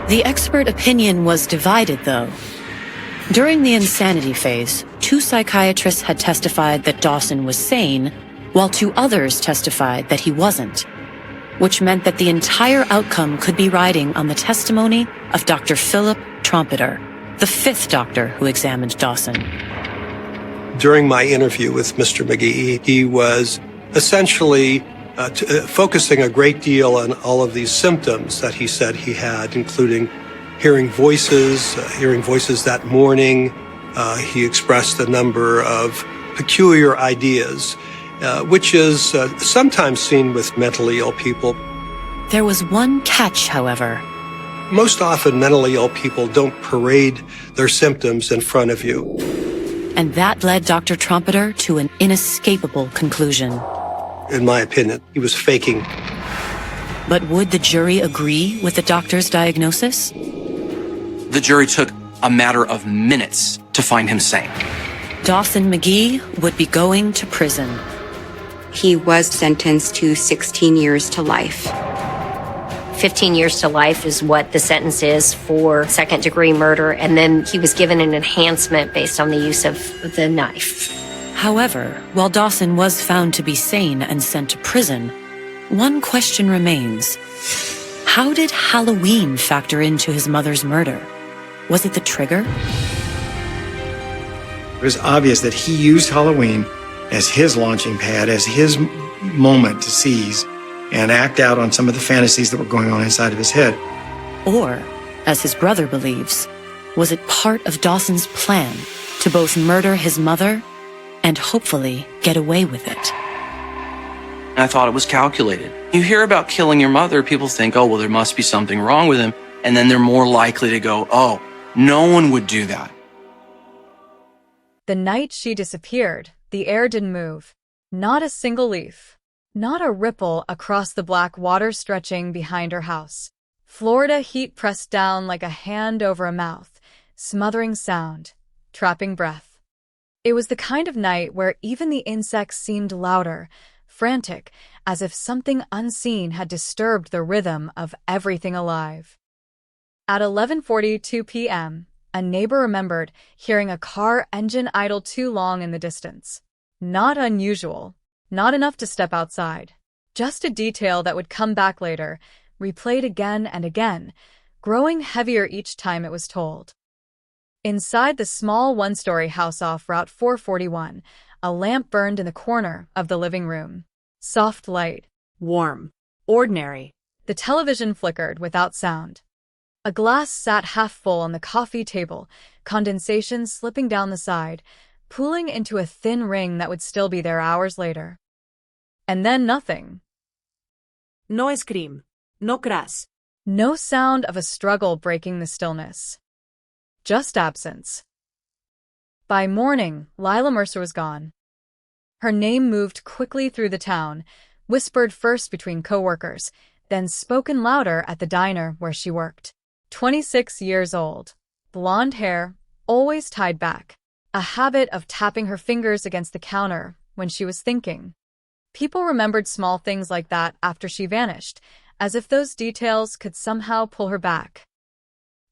The expert opinion was divided, though. During the insanity phase, 2 psychiatrists had testified that Dawson was sane, while 2 others testified that he wasn't, which meant that the entire outcome could be riding on the testimony of Dr. Philip Trompeter, the 5th doctor who examined Dawson. During my interview with Mr. McGee, he was essentially focusing a great deal on all of these symptoms that he said he had, including hearing voices that morning. He expressed a number of peculiar ideas, which is sometimes seen with mentally ill people. There was one catch, however. Most often, mentally ill people don't parade their symptoms in front of you. And that led Dr. Trompeter to an inescapable conclusion. In my opinion, he was faking. But would the jury agree with the doctor's diagnosis? The jury took a matter of minutes to find him sane. Dawson McGee would be going to prison. He was sentenced to 16 years to life. 15 years to life is what the sentence is for second-degree murder, and then he was given an enhancement based on the use of the knife. However, while Dawson was found to be sane and sent to prison, one question remains. How did Halloween factor into his mother's murder? Was it the trigger? It was obvious that he used Halloween as his launching pad, as his moment to seize and act out on some of the fantasies that were going on inside of his head. Or, as his brother believes, was it part of Dawson's plan to both murder his mother and hopefully get away with it? I thought it was calculated. You hear about killing your mother, people think, oh, well, there must be something wrong with him. And then they're more likely to go, oh, no one would do that. The night she disappeared, the air didn't move. Not a single leaf. Not a ripple across the black water stretching behind her house. Florida heat pressed down like a hand over a mouth, smothering sound, trapping breath. It was the kind of night where even the insects seemed louder, frantic, as if something unseen had disturbed the rhythm of everything alive. At 11:42 p.m., a neighbor remembered hearing a car engine idle too long in the distance. Not unusual. Not enough to step outside. Just a detail that would come back later, replayed again and again, growing heavier each time it was told. Inside the small one-story house off Route 441, a lamp burned in the corner of the living room. Soft light. Warm. Ordinary. The television flickered without sound. A glass sat half full on the coffee table, condensation slipping down the side, pooling into a thin ring that would still be there hours later. And then nothing. No scream. No crash. No sound of a struggle breaking the stillness. Just absence. By morning, Lila Mercer was gone. Her name moved quickly through the town, whispered first between coworkers, then spoken louder at the diner where she worked. 26 years old. Blonde hair, always tied back. A habit of tapping her fingers against the counter when she was thinking. People remembered small things like that after she vanished, as if those details could somehow pull her back.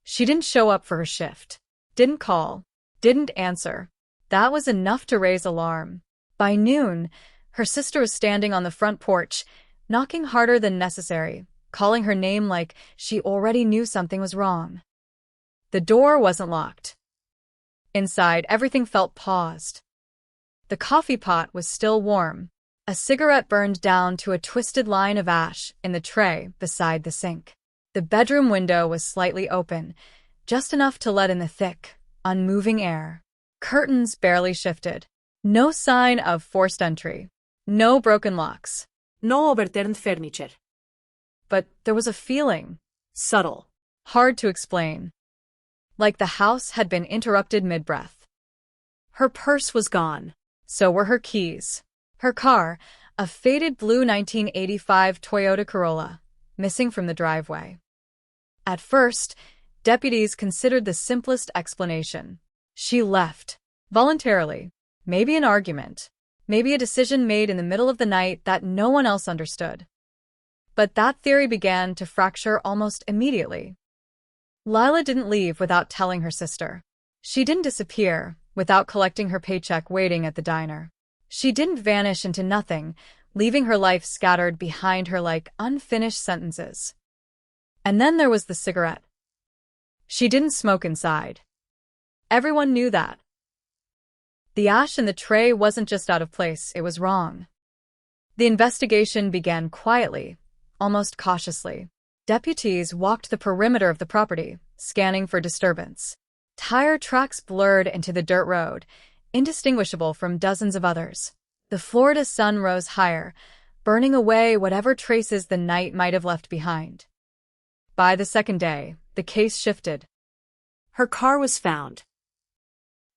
She didn't show up for her shift, didn't call, didn't answer. That was enough to raise alarm. By noon, her sister was standing on the front porch, knocking harder than necessary, calling her name like she already knew something was wrong. The door wasn't locked. Inside, everything felt paused. The coffee pot was still warm, A cigarette burned down to a twisted line of ash in the tray beside the sink. The bedroom window was slightly open, just enough to let in the thick, unmoving air. Curtains barely shifted. No sign of forced entry. No broken locks. No overturned furniture. But there was a feeling. Subtle. Hard to explain. Like the house had been interrupted mid-breath. Her purse was gone. So were her keys. Her car, a faded blue 1985 Toyota Corolla, missing from the driveway. At first, deputies considered the simplest explanation. She left. Voluntarily. Maybe an argument. Maybe a decision made in the middle of the night that no one else understood. But that theory began to fracture almost immediately. Lila didn't leave without telling her sister. She didn't disappear without collecting her paycheck waiting at the diner. She didn't vanish into nothing, leaving her life scattered behind her like unfinished sentences. And then there was the cigarette. She didn't smoke inside. Everyone knew that. The ash in the tray wasn't just out of place, it was wrong. The investigation began quietly, almost cautiously. Deputies walked the perimeter of the property, scanning for disturbance. Tire tracks blurred into the dirt road, indistinguishable from dozens of others. The Florida sun rose higher, burning away whatever traces the night might have left behind. By the second day, the case shifted. Her car was found.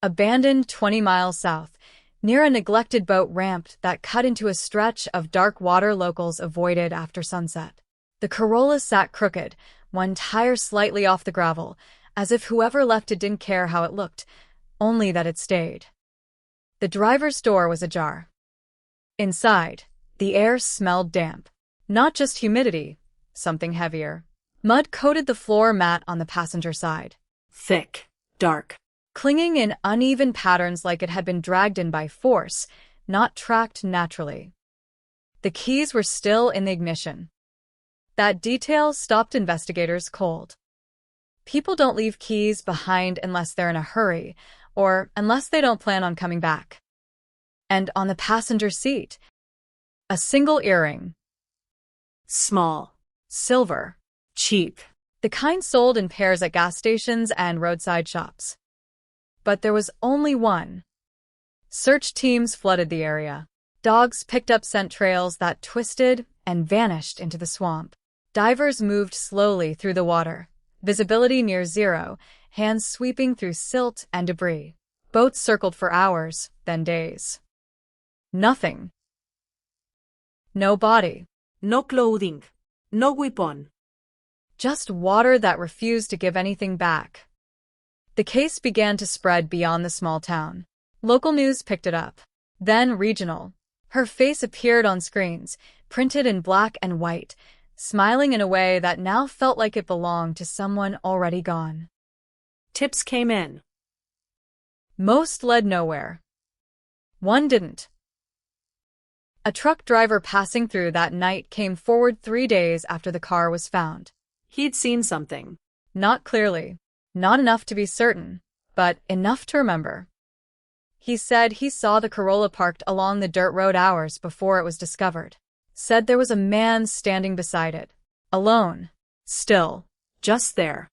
Abandoned 20 miles south, near a neglected boat ramp that cut into a stretch of dark water locals avoided after sunset. The Corolla sat crooked, one tire slightly off the gravel, as if whoever left it didn't care how it looked, only that it stayed. The driver's door was ajar. Inside, the air smelled damp. Not just humidity, something heavier. Mud coated the floor mat on the passenger side. Thick, dark. Clinging in uneven patterns like it had been dragged in by force, not tracked naturally. The keys were still in the ignition. That detail stopped investigators cold. People don't leave keys behind unless they're in a hurry, or unless they don't plan on coming back. And on the passenger seat, a single earring. Small. Silver. Cheap. The kind sold in pairs at gas stations and roadside shops. But there was only one. Search teams flooded the area. Dogs picked up scent trails that twisted and vanished into the swamp. Divers moved slowly through the water, visibility near zero, hands sweeping through silt and debris. Boats circled for hours, then days. Nothing. No body. No clothing. No weapon. Just water that refused to give anything back. The case began to spread beyond the small town. Local news picked it up. Then regional. Her face appeared on screens, printed in black and white, smiling in a way that now felt like it belonged to someone already gone. Tips came in. Most led nowhere. One didn't. A truck driver passing through that night came forward 3 days after the car was found. He'd seen something. Not clearly. Not enough to be certain, but enough to remember. He said he saw the Corolla parked along the dirt road hours before it was discovered. Said there was a man standing beside it. Alone. Still. Just there.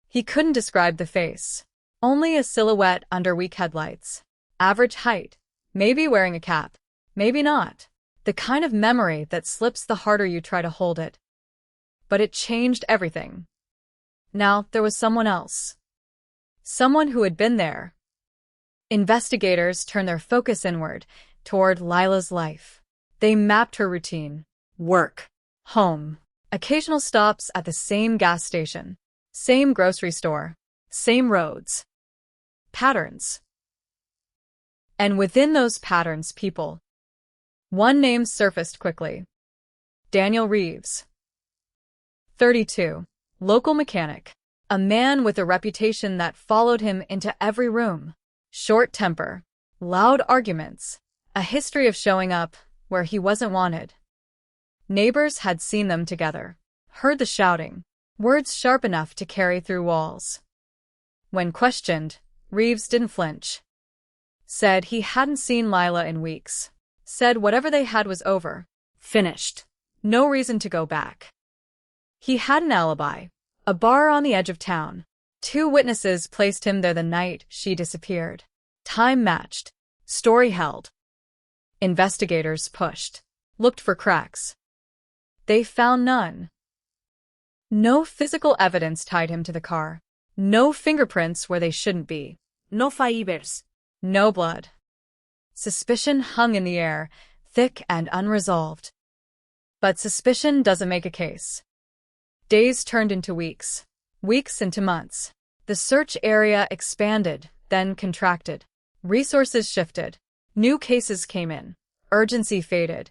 He couldn't describe the face. Only a silhouette under weak headlights. Average height. Maybe wearing a cap. Maybe not. The kind of memory that slips the harder you try to hold it. But it changed everything. Now there was someone else. Someone who had been there. Investigators turned their focus inward, toward Lila's life. They mapped her routine. Work. Home. Occasional stops at the same gas station. Same grocery store. Same roads. Patterns. And within those patterns, people. One name surfaced quickly. Daniel Reeves. 32. Local mechanic. A man with a reputation that followed him into every room. Short temper. Loud arguments. A history of showing up where he wasn't wanted. Neighbors had seen them together. Heard the shouting. Words sharp enough to carry through walls. When questioned, Reeves didn't flinch. Said he hadn't seen Lila in weeks. said whatever they had was over. Finished. No reason to go back. He had an alibi. A bar on the edge of town. 2 witnesses placed him there the night she disappeared. Time matched. Story held. Investigators pushed. Looked for cracks. They found none. No physical evidence tied him to the car. No fingerprints where they shouldn't be. No fibers. No blood. Suspicion hung in the air, thick and unresolved. But suspicion doesn't make a case. Days turned into weeks. Weeks into months. The search area expanded, then contracted. Resources shifted. New cases came in. Urgency faded.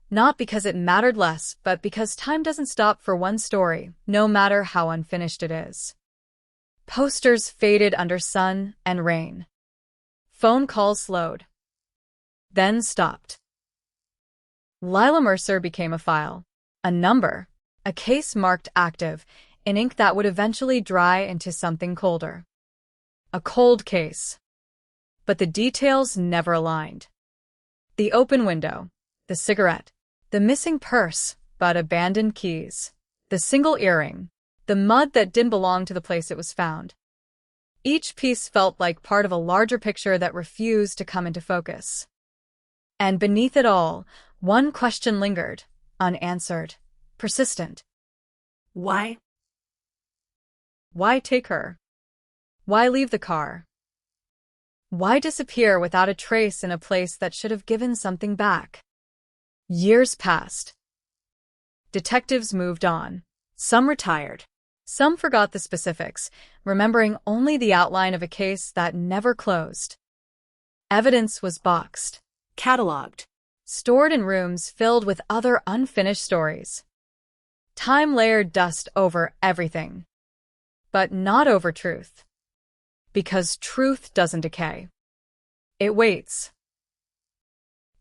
Not because it mattered less, but because time doesn't stop for one story, no matter how unfinished it is. Posters faded under sun and rain. Phone calls slowed. Then stopped. Lila Mercer became a file. A number. A case marked active, in ink that would eventually dry into something colder. A cold case. But the details never aligned. The open window. The cigarette. The missing purse, but abandoned keys. The single earring. The mud that didn't belong to the place it was found. Each piece felt like part of a larger picture that refused to come into focus. And beneath it all, one question lingered, unanswered, persistent. Why? Why take her? Why leave the car? Why disappear without a trace in a place that should have given something back? Years passed. Detectives moved on. Some retired. Some forgot the specifics, remembering only the outline of a case that never closed. Evidence was boxed, Cataloged. stored in rooms filled with other unfinished stories. Time layered dust over everything. But not over truth. Because truth doesn't decay. It waits.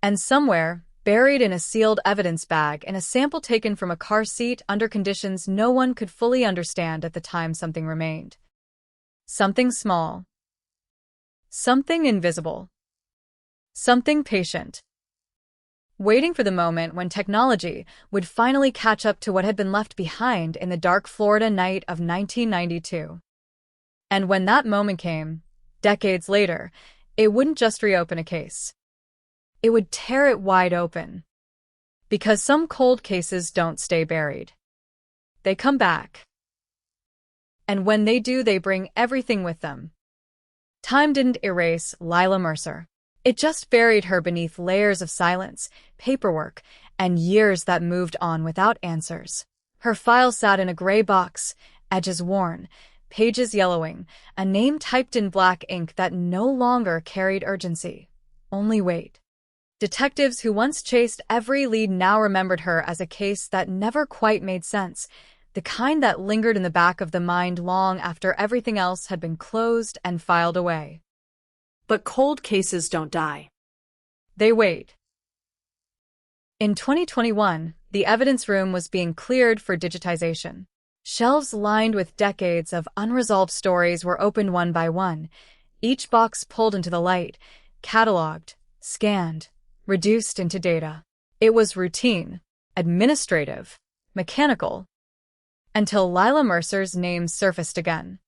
And somewhere, buried in a sealed evidence bag in a sample taken from a car seat under conditions no one could fully understand at the time, something remained. Something small. Something invisible. Something patient. Waiting for the moment when technology would finally catch up to what had been left behind in the dark Florida night of 1992. And when that moment came, decades later, it wouldn't just reopen a case. It would tear it wide open. Because some cold cases don't stay buried. They come back. And when they do, they bring everything with them. Time didn't erase Lila Mercer. It just buried her beneath layers of silence, paperwork, and years that moved on without answers. Her file sat in a gray box, edges worn, pages yellowing, a name typed in black ink that no longer carried urgency. Only weight. Detectives who once chased every lead now remembered her as a case that never quite made sense, the kind that lingered in the back of the mind long after everything else had been closed and filed away. But cold cases don't die. They wait. In 2021, the evidence room was being cleared for digitization. Shelves lined with decades of unresolved stories were opened one by one, each box pulled into the light, cataloged, scanned, reduced into data. It was routine, administrative, mechanical, until Lila Mercer's name surfaced again.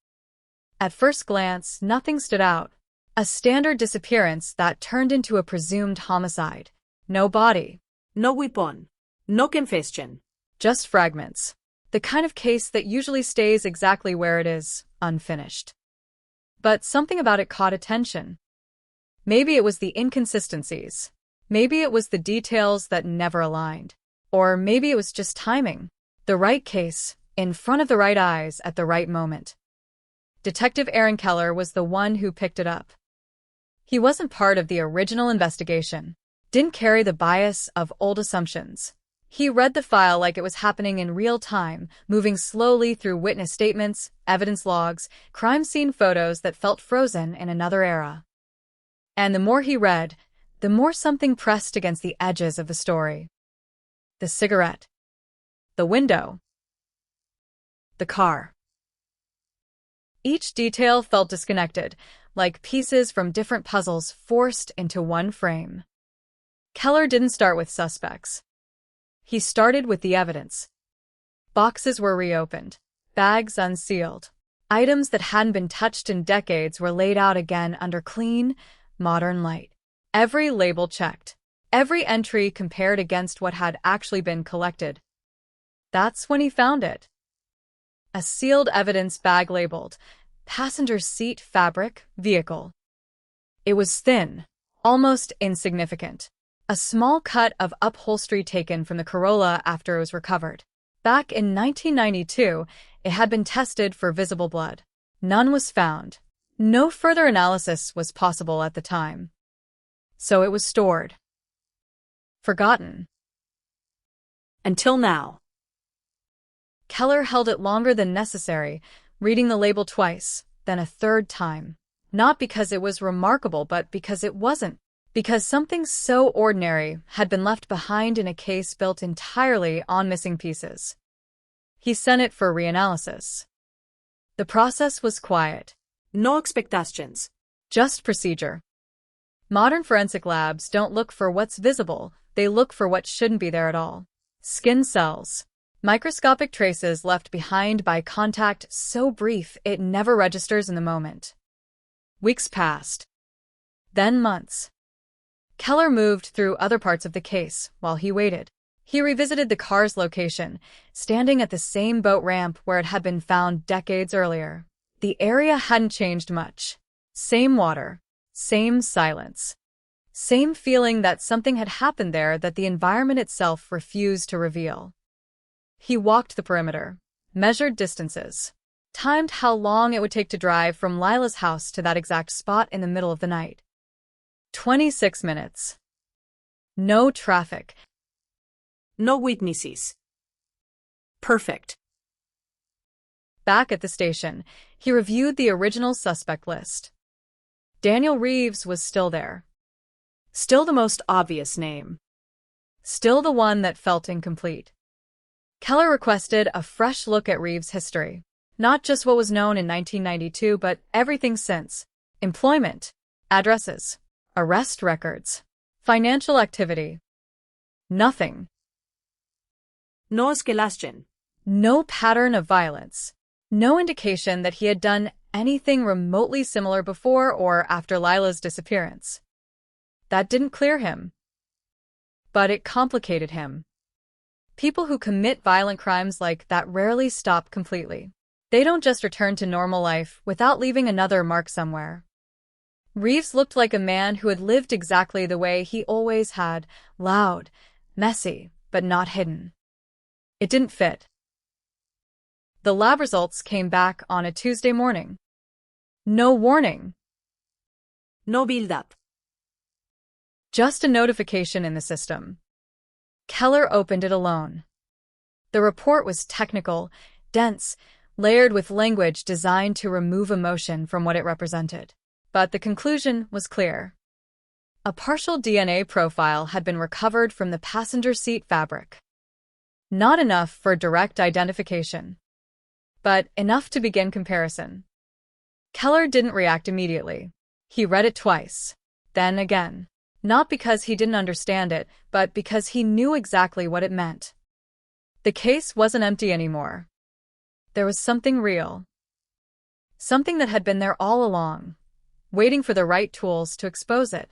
At first glance, nothing stood out. A standard disappearance that turned into a presumed homicide. No body. No weapon. No confession. Just fragments. The kind of case that usually stays exactly where it is, unfinished. But something about it caught attention. Maybe it was the inconsistencies. Maybe it was the details that never aligned. Or maybe it was just timing. The right case, in front of the right eyes at the right moment. Detective Aaron Keller was the one who picked it up. He wasn't part of the original investigation. Didn't carry the bias of old assumptions. He read the file like it was happening in real time, moving slowly through witness statements, evidence logs, crime scene photos that felt frozen in another era. And the more he read, the more something pressed against the edges of the story. The cigarette. The window. The car. Each detail felt disconnected, like pieces from different puzzles forced into one frame. Keller didn't start with suspects. He started with the evidence. Boxes were reopened, bags unsealed. Items that hadn't been touched in decades were laid out again under clean, modern light. Every label checked. Every entry compared against what had actually been collected. That's when he found it. A sealed evidence bag labeled, passenger seat fabric, vehicle. It was thin, almost insignificant. A small cut of upholstery taken from the Corolla after it was recovered. Back in 1992, it had been tested for visible blood. None was found. No further analysis was possible at the time. So it was stored. Forgotten. Until now. Keller held it longer than necessary, reading the label twice, then a third time. Not because it was remarkable, but because it wasn't. Because something so ordinary had been left behind in a case built entirely on missing pieces. He sent it for reanalysis. The process was quiet. No expectations. Just procedure. Modern forensic labs don't look for what's visible, they look for what shouldn't be there at all. Skin cells. Microscopic traces left behind by contact so brief it never registers in the moment. Weeks passed. Then months. Keller moved through other parts of the case while he waited. He revisited the car's location, standing at the same boat ramp where it had been found decades earlier. The area hadn't changed much. Same water, same silence. Same feeling that something had happened there that the environment itself refused to reveal. He walked the perimeter, measured distances, timed how long it would take to drive from Lila's house to that exact spot in the middle of the night. 26 minutes. No traffic. No witnesses. Perfect. Back at the station, he reviewed the original suspect list. Daniel Reeves was still there. Still the most obvious name. Still the one that felt incomplete. Keller requested a fresh look at Reeves' history. Not just what was known in 1992, but everything since. Employment, addresses, arrest records, financial activity. Nothing. No escalation. No pattern of violence. No indication that he had done anything remotely similar before or after Lila's disappearance. That didn't clear him. But it complicated him. People who commit violent crimes like that rarely stop completely. They don't just return to normal life without leaving another mark somewhere. Reeves looked like a man who had lived exactly the way he always had, loud, messy, but not hidden. It didn't fit. The lab results came back on a Tuesday morning. No warning. No build-up. Just a notification in the system. Keller opened it alone. The report was technical, dense, layered with language designed to remove emotion from what it represented. But the conclusion was clear. A partial DNA profile had been recovered from the passenger seat fabric. Not enough for direct identification, but enough to begin comparison. Keller didn't react immediately. He read it twice, then again. Not because he didn't understand it, but because he knew exactly what it meant. The case wasn't empty anymore. There was something real. Something that had been there all along, waiting for the right tools to expose it.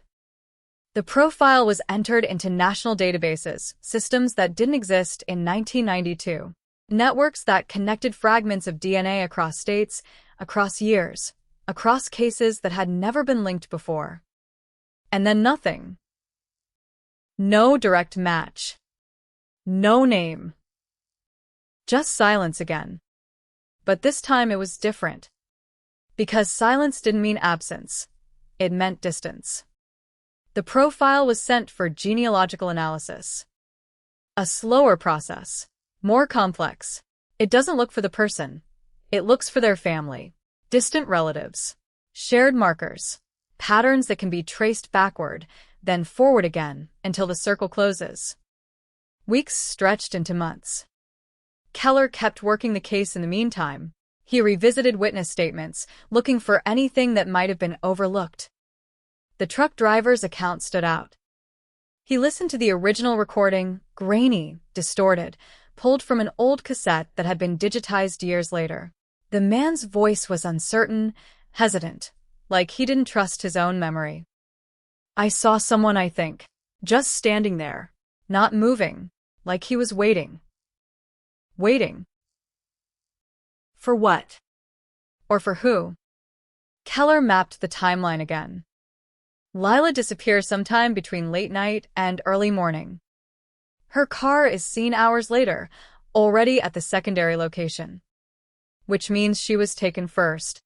The profile was entered into national databases, systems that didn't exist in 1992. Networks that connected fragments of DNA across states, across years, across cases that had never been linked before. And then nothing. No direct match. No name. Just silence again. But this time it was different. Because silence didn't mean absence. It meant distance. The profile was sent for genealogical analysis. A slower process. More complex. It doesn't look for the person. It looks for their family. Distant relatives. Shared markers. Patterns that can be traced backward, then forward again, until the circle closes. Weeks stretched into months. Keller kept working the case in the meantime. He revisited witness statements, looking for anything that might have been overlooked. The truck driver's account stood out. He listened to the original recording, grainy, distorted, pulled from an old cassette that had been digitized years later. The man's voice was uncertain, hesitant, like he didn't trust his own memory. I saw someone, I think, just standing there, not moving, like he was waiting. Waiting. For what? Or for who? Keller mapped the timeline again. Lila disappears sometime between late night and early morning. Her car is seen hours later, already at the secondary location, which means she was taken first,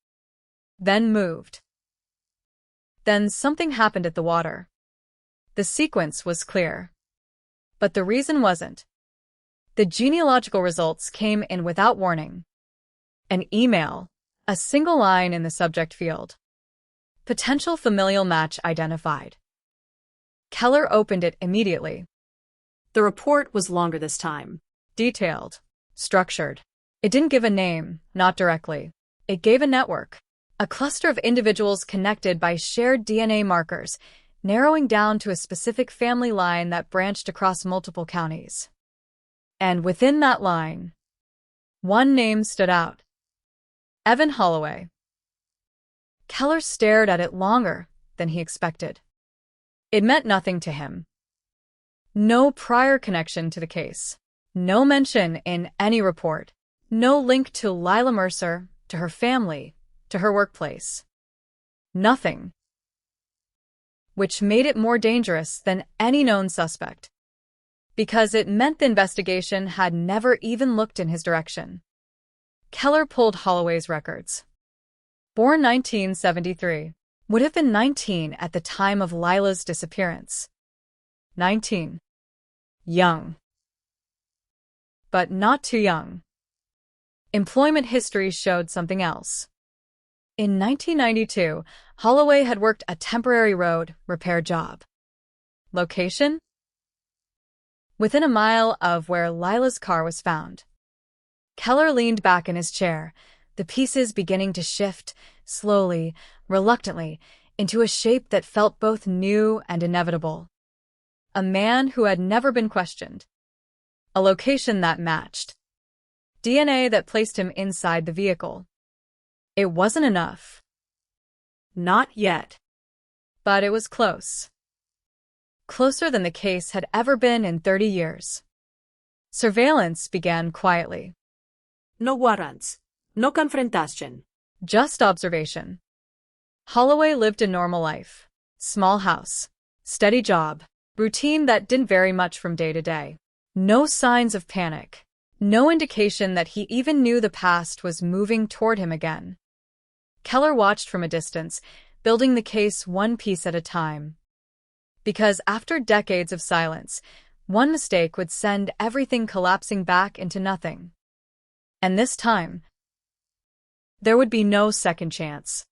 then moved. Then something happened at the water. The sequence was clear. But the reason wasn't. The genealogical results came in without warning. An email, a single line in the subject field. Potential familial match identified. Keller opened it immediately. The report was longer this time. Detailed. Structured. It didn't give a name, not directly. It gave a network. A cluster of individuals connected by shared DNA markers, narrowing down to a specific family line that branched across multiple counties. And within that line, one name stood out. Evan Holloway. Keller stared at it longer than he expected. It meant nothing to him. No prior connection to the case. No mention in any report. No link to Lila Mercer, to her family, to her workplace. Nothing. Which made it more dangerous than any known suspect. Because it meant the investigation had never even looked in his direction. Keller pulled Holloway's records. Born 1973, would have been 19 at the time of Lila's disappearance. 19. Young. But not too young. Employment history showed something else. In 1992, Holloway had worked a temporary road repair job. Location? Within a mile of where Lila's car was found. Keller leaned back in his chair, the pieces beginning to shift, slowly, reluctantly, into a shape that felt both new and inevitable. A man who had never been questioned. A location that matched. DNA that placed him inside the vehicle. It wasn't enough. Not yet. But it was close. Closer than the case had ever been in 30 years. Surveillance began quietly. No warrants. No confrontation. Just observation. Holloway lived a normal life. Small house. Steady job. Routine that didn't vary much from day to day. No signs of panic. No indication that he even knew the past was moving toward him again. Keller watched from a distance, building the case one piece at a time. Because after decades of silence, one mistake would send everything collapsing back into nothing. And this time, there would be no second chance.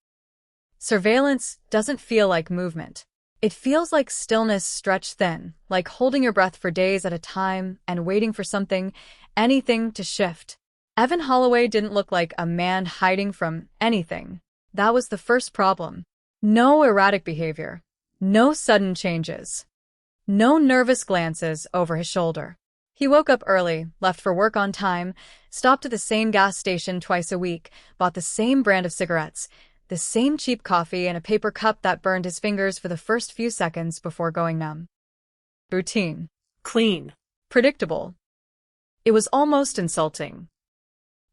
Surveillance doesn't feel like movement. It feels like stillness stretched thin, like holding your breath for days at a time and waiting for something, anything to shift. Evan Holloway didn't look like a man hiding from anything. That was the first problem. No erratic behavior. No sudden changes. No nervous glances over his shoulder. He woke up early, left for work on time, stopped at the same gas station twice a week, bought the same brand of cigarettes, the same cheap coffee in a paper cup that burned his fingers for the first few seconds before going numb. Routine. Clean. Predictable. It was almost insulting.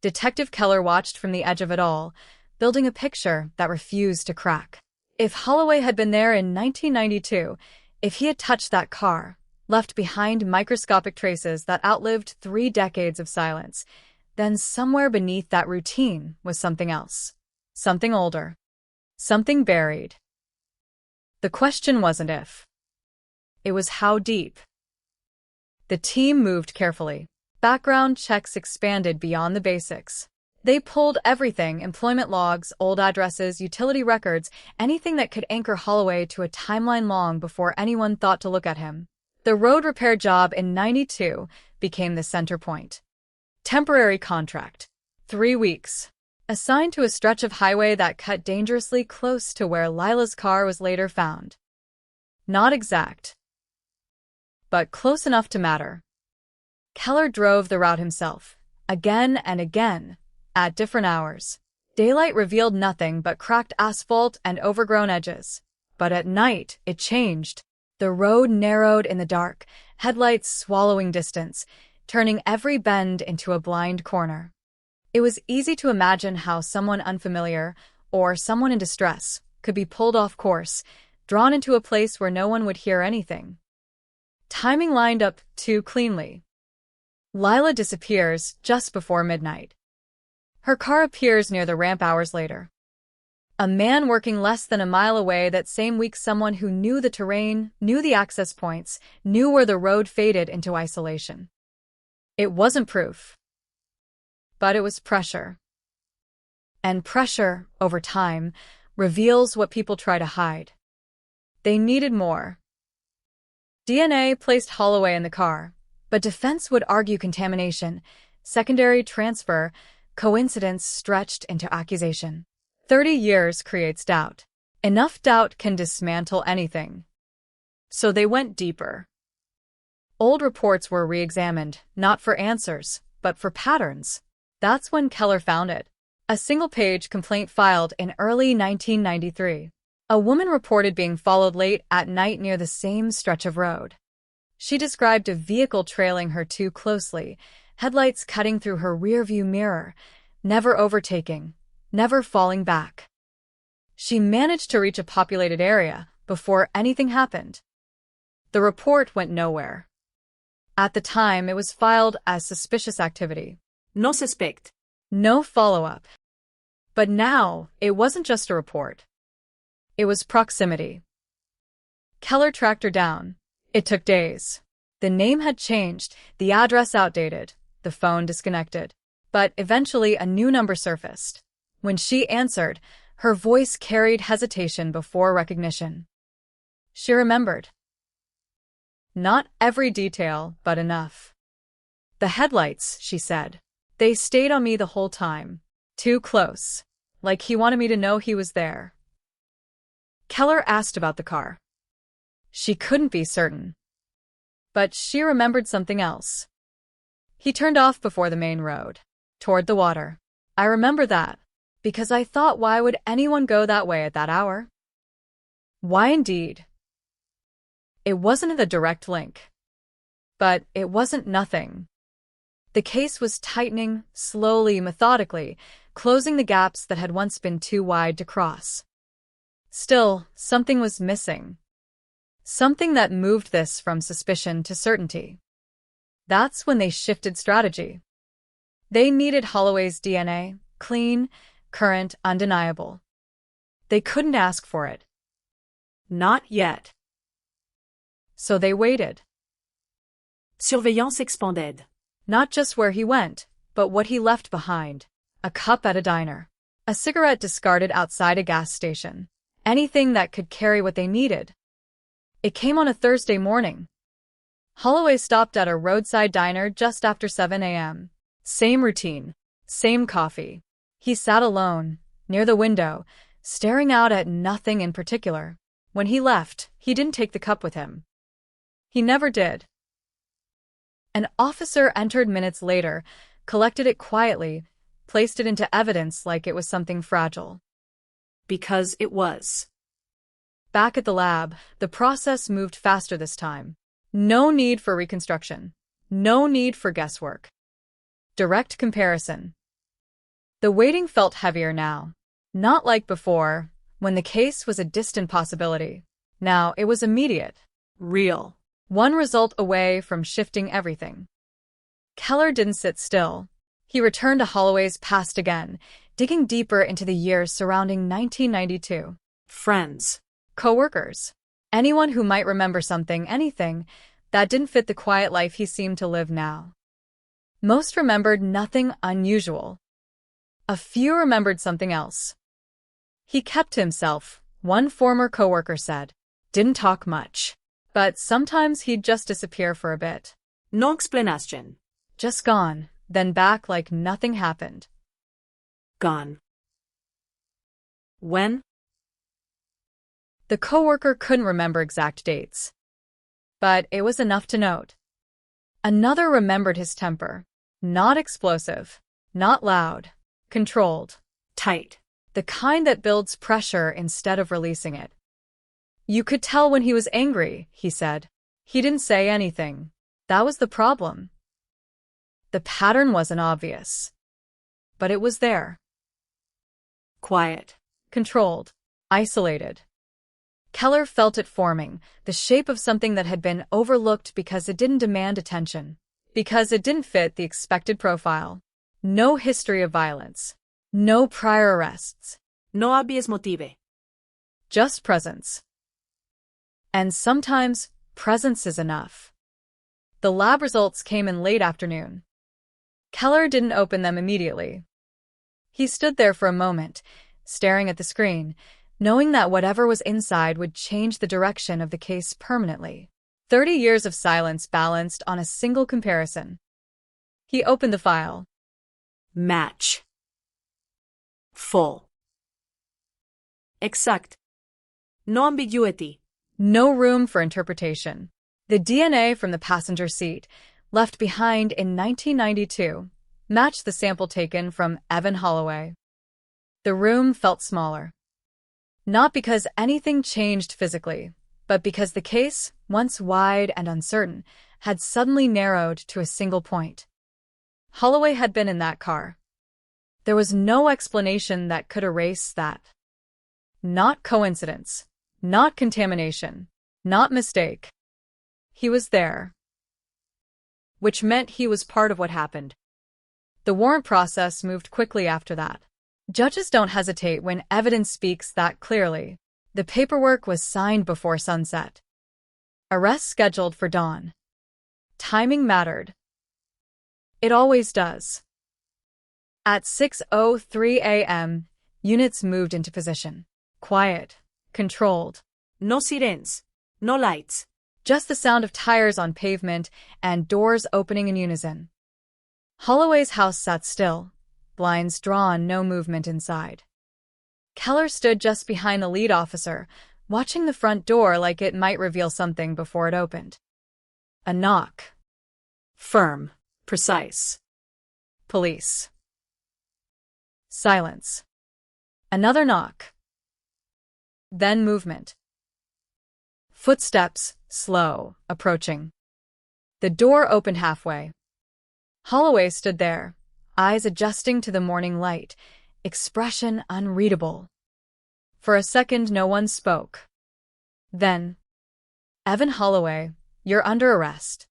Detective Keller watched from the edge of it all, building a picture that refused to crack. If Holloway had been there in 1992, if he had touched that car, left behind microscopic traces that outlived 3 decades of silence, then somewhere beneath that routine was something else. Something older. Something buried. The question wasn't if. It was how deep. The team moved carefully. Background checks expanded beyond the basics. They pulled everything: employment logs, old addresses, utility records, anything that could anchor Holloway to a timeline long before anyone thought to look at him. The road repair job in '92 became the center point. Temporary contract. 3 weeks. Assigned to a stretch of highway that cut dangerously close to where Lila's car was later found. Not exact. but close enough to matter. Keller drove the route himself, again and again, at different hours. Daylight revealed nothing but cracked asphalt and overgrown edges. But at night, it changed. The road narrowed in the dark, headlights swallowing distance, turning every bend into a blind corner. It was easy to imagine how someone unfamiliar, or someone in distress, could be pulled off course, drawn into a place where no one would hear anything. Timing lined up too cleanly. Lila disappears just before midnight. Her car appears near the ramp hours later. A man working less than a mile away that same week, someone who knew the terrain, knew the access points, knew where the road faded into isolation. It wasn't proof, but it was pressure. And pressure, over time, reveals what people try to hide. They needed more. DNA placed Holloway in the car, but defense would argue contamination, secondary transfer, coincidence stretched into accusation. 30 years creates doubt. Enough doubt can dismantle anything. So they went deeper. Old reports were re-examined, not for answers, but for patterns. That's when Keller found it. A single-page complaint filed in early 1993. A woman reported being followed late at night near the same stretch of road. She described a vehicle trailing her too closely, headlights cutting through her rearview mirror, never overtaking, never falling back. She managed to reach a populated area before anything happened. The report went nowhere. At the time, it was filed as suspicious activity. No suspect. No follow-up. But now, it wasn't just a report. It was proximity. Keller tracked her down. It took days. The name had changed, the address outdated, the phone disconnected. But eventually a new number surfaced. When she answered, her voice carried hesitation before recognition. She remembered. Not every detail, but enough. The headlights, she said. They stayed on me the whole time. Too close. Like he wanted me to know he was there. Keller asked about the car. She couldn't be certain. But she remembered something else. He turned off before the main road, toward the water. I remember that, because I thought, why would anyone go that way at that hour? Why indeed? It wasn't a direct link. But it wasn't nothing. The case was tightening, slowly, methodically, closing the gaps that had once been too wide to cross. Still, something was missing. Something that moved this from suspicion to certainty. That's when they shifted strategy. They needed Holloway's DNA, clean, current, undeniable. They couldn't ask for it. Not yet. So they waited. Surveillance expanded. Not just where he went, but what he left behind. A cup at a diner. A cigarette discarded outside a gas station. Anything that could carry what they needed. It came on a Thursday morning. Holloway stopped at a roadside diner just after 7 a.m. Same routine. Same coffee. He sat alone, near the window, staring out at nothing in particular. When he left, he didn't take the cup with him. He never did. An officer entered minutes later, collected it quietly, placed it into evidence like it was something fragile. Because it was. Back at the lab, the process moved faster this time. No need for reconstruction. No need for guesswork. Direct comparison. The waiting felt heavier now. Not like before, when the case was a distant possibility. Now it was immediate. Real. One result away from shifting everything. Keller didn't sit still. He returned to Holloway's past again, digging deeper into the years surrounding 1992. Friends. Co-workers. Anyone who might remember something, anything, that didn't fit the quiet life he seemed to live now. Most remembered nothing unusual. A few remembered something else. He kept to himself, one former coworker said. Didn't talk much. But sometimes he'd just disappear for a bit. No explanation. Just gone, then back like nothing happened. Gone. When? The coworker couldn't remember exact dates. but it was enough to note. Another remembered his temper. Not explosive, not loud, controlled, tight. The kind that builds pressure instead of releasing it. You could tell when he was angry, he said. He didn't say anything. That was the problem. The pattern wasn't obvious, but it was there. Quiet. Controlled. Isolated. Keller felt it forming, the shape of something that had been overlooked because it didn't demand attention, because it didn't fit the expected profile. No history of violence. No prior arrests. No obvious motive. Just presence. And sometimes, presence is enough. The lab results came in late afternoon. Keller didn't open them immediately. He stood there for a moment, staring at the screen, knowing that whatever was inside would change the direction of the case permanently. 30 years of silence balanced on a single comparison. He opened the file. Match. Full. Exact. No ambiguity. No room for interpretation. The DNA from the passenger seat, left behind in 1992, matched the sample taken from Evan Holloway. The room felt smaller. Not because anything changed physically, but because the case, once wide and uncertain, had suddenly narrowed to a single point. Holloway had been in that car. There was no explanation that could erase that. Not coincidence. Not contamination. Not mistake. He was there. Which meant he was part of what happened. The warrant process moved quickly after that. Judges don't hesitate when evidence speaks that clearly. The paperwork was signed before sunset. Arrest scheduled for dawn. Timing mattered. It always does. At 6:03 a.m., units moved into position. Quiet. Controlled. No sirens. No lights. Just the sound of tires on pavement and doors opening in unison. Holloway's house sat still, blinds drawn, no movement inside. Keller stood just behind the lead officer, watching the front door like it might reveal something before it opened. A knock. Firm. Precise. Police. Silence. Another knock. Then movement. Footsteps, slow, approaching. The door opened halfway. Holloway stood there, eyes adjusting to the morning light, expression unreadable. For a second, no one spoke. Then, Evan Holloway, you're under arrest.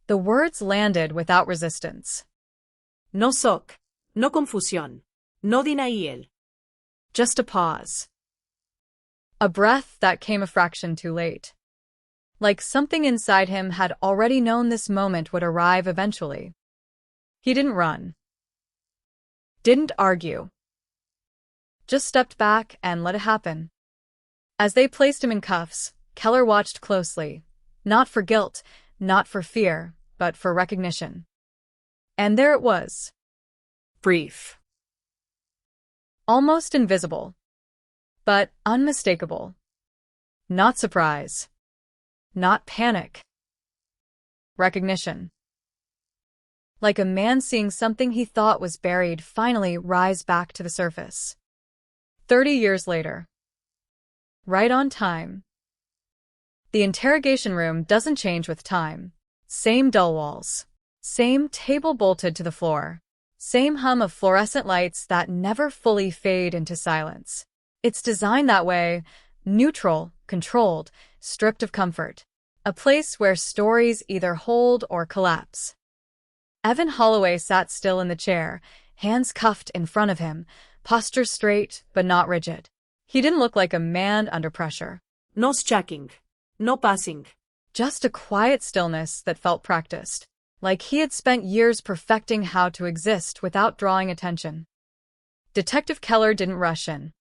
The words landed without resistance. No shock. No confusión. No denial. Just a pause. A breath that came a fraction too late. Like something inside him had already known this moment would arrive eventually. He didn't run. Didn't argue. Just stepped back and let it happen. As they placed him in cuffs, Keller watched closely. Not for guilt, not for fear, but for recognition. And there it was. Brief. Almost invisible. But unmistakable. Not surprise. Not panic. Recognition. Like a man seeing something he thought was buried finally rise back to the surface. 30 years later. Right on time. The interrogation room doesn't change with time. Same dull walls. Same table bolted to the floor. Same hum of fluorescent lights that never fully fade into silence. It's designed that way, neutral, controlled, stripped of comfort. A place where stories either hold or collapse. Evan Holloway sat still in the chair, hands cuffed in front of him, posture straight but not rigid. He didn't look like a man under pressure. No checking. No passing. Just a quiet stillness that felt practiced, like he had spent years perfecting how to exist without drawing attention. Detective Keller didn't rush in.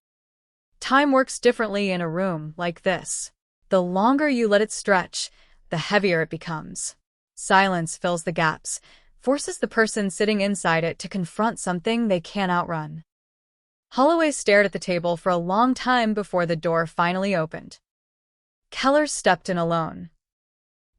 Time works differently in a room like this. The longer you let it stretch, the heavier it becomes. Silence fills the gaps, forces the person sitting inside it to confront something they can't outrun. Holloway stared at the table for a long time before the door finally opened. Keller stepped in alone.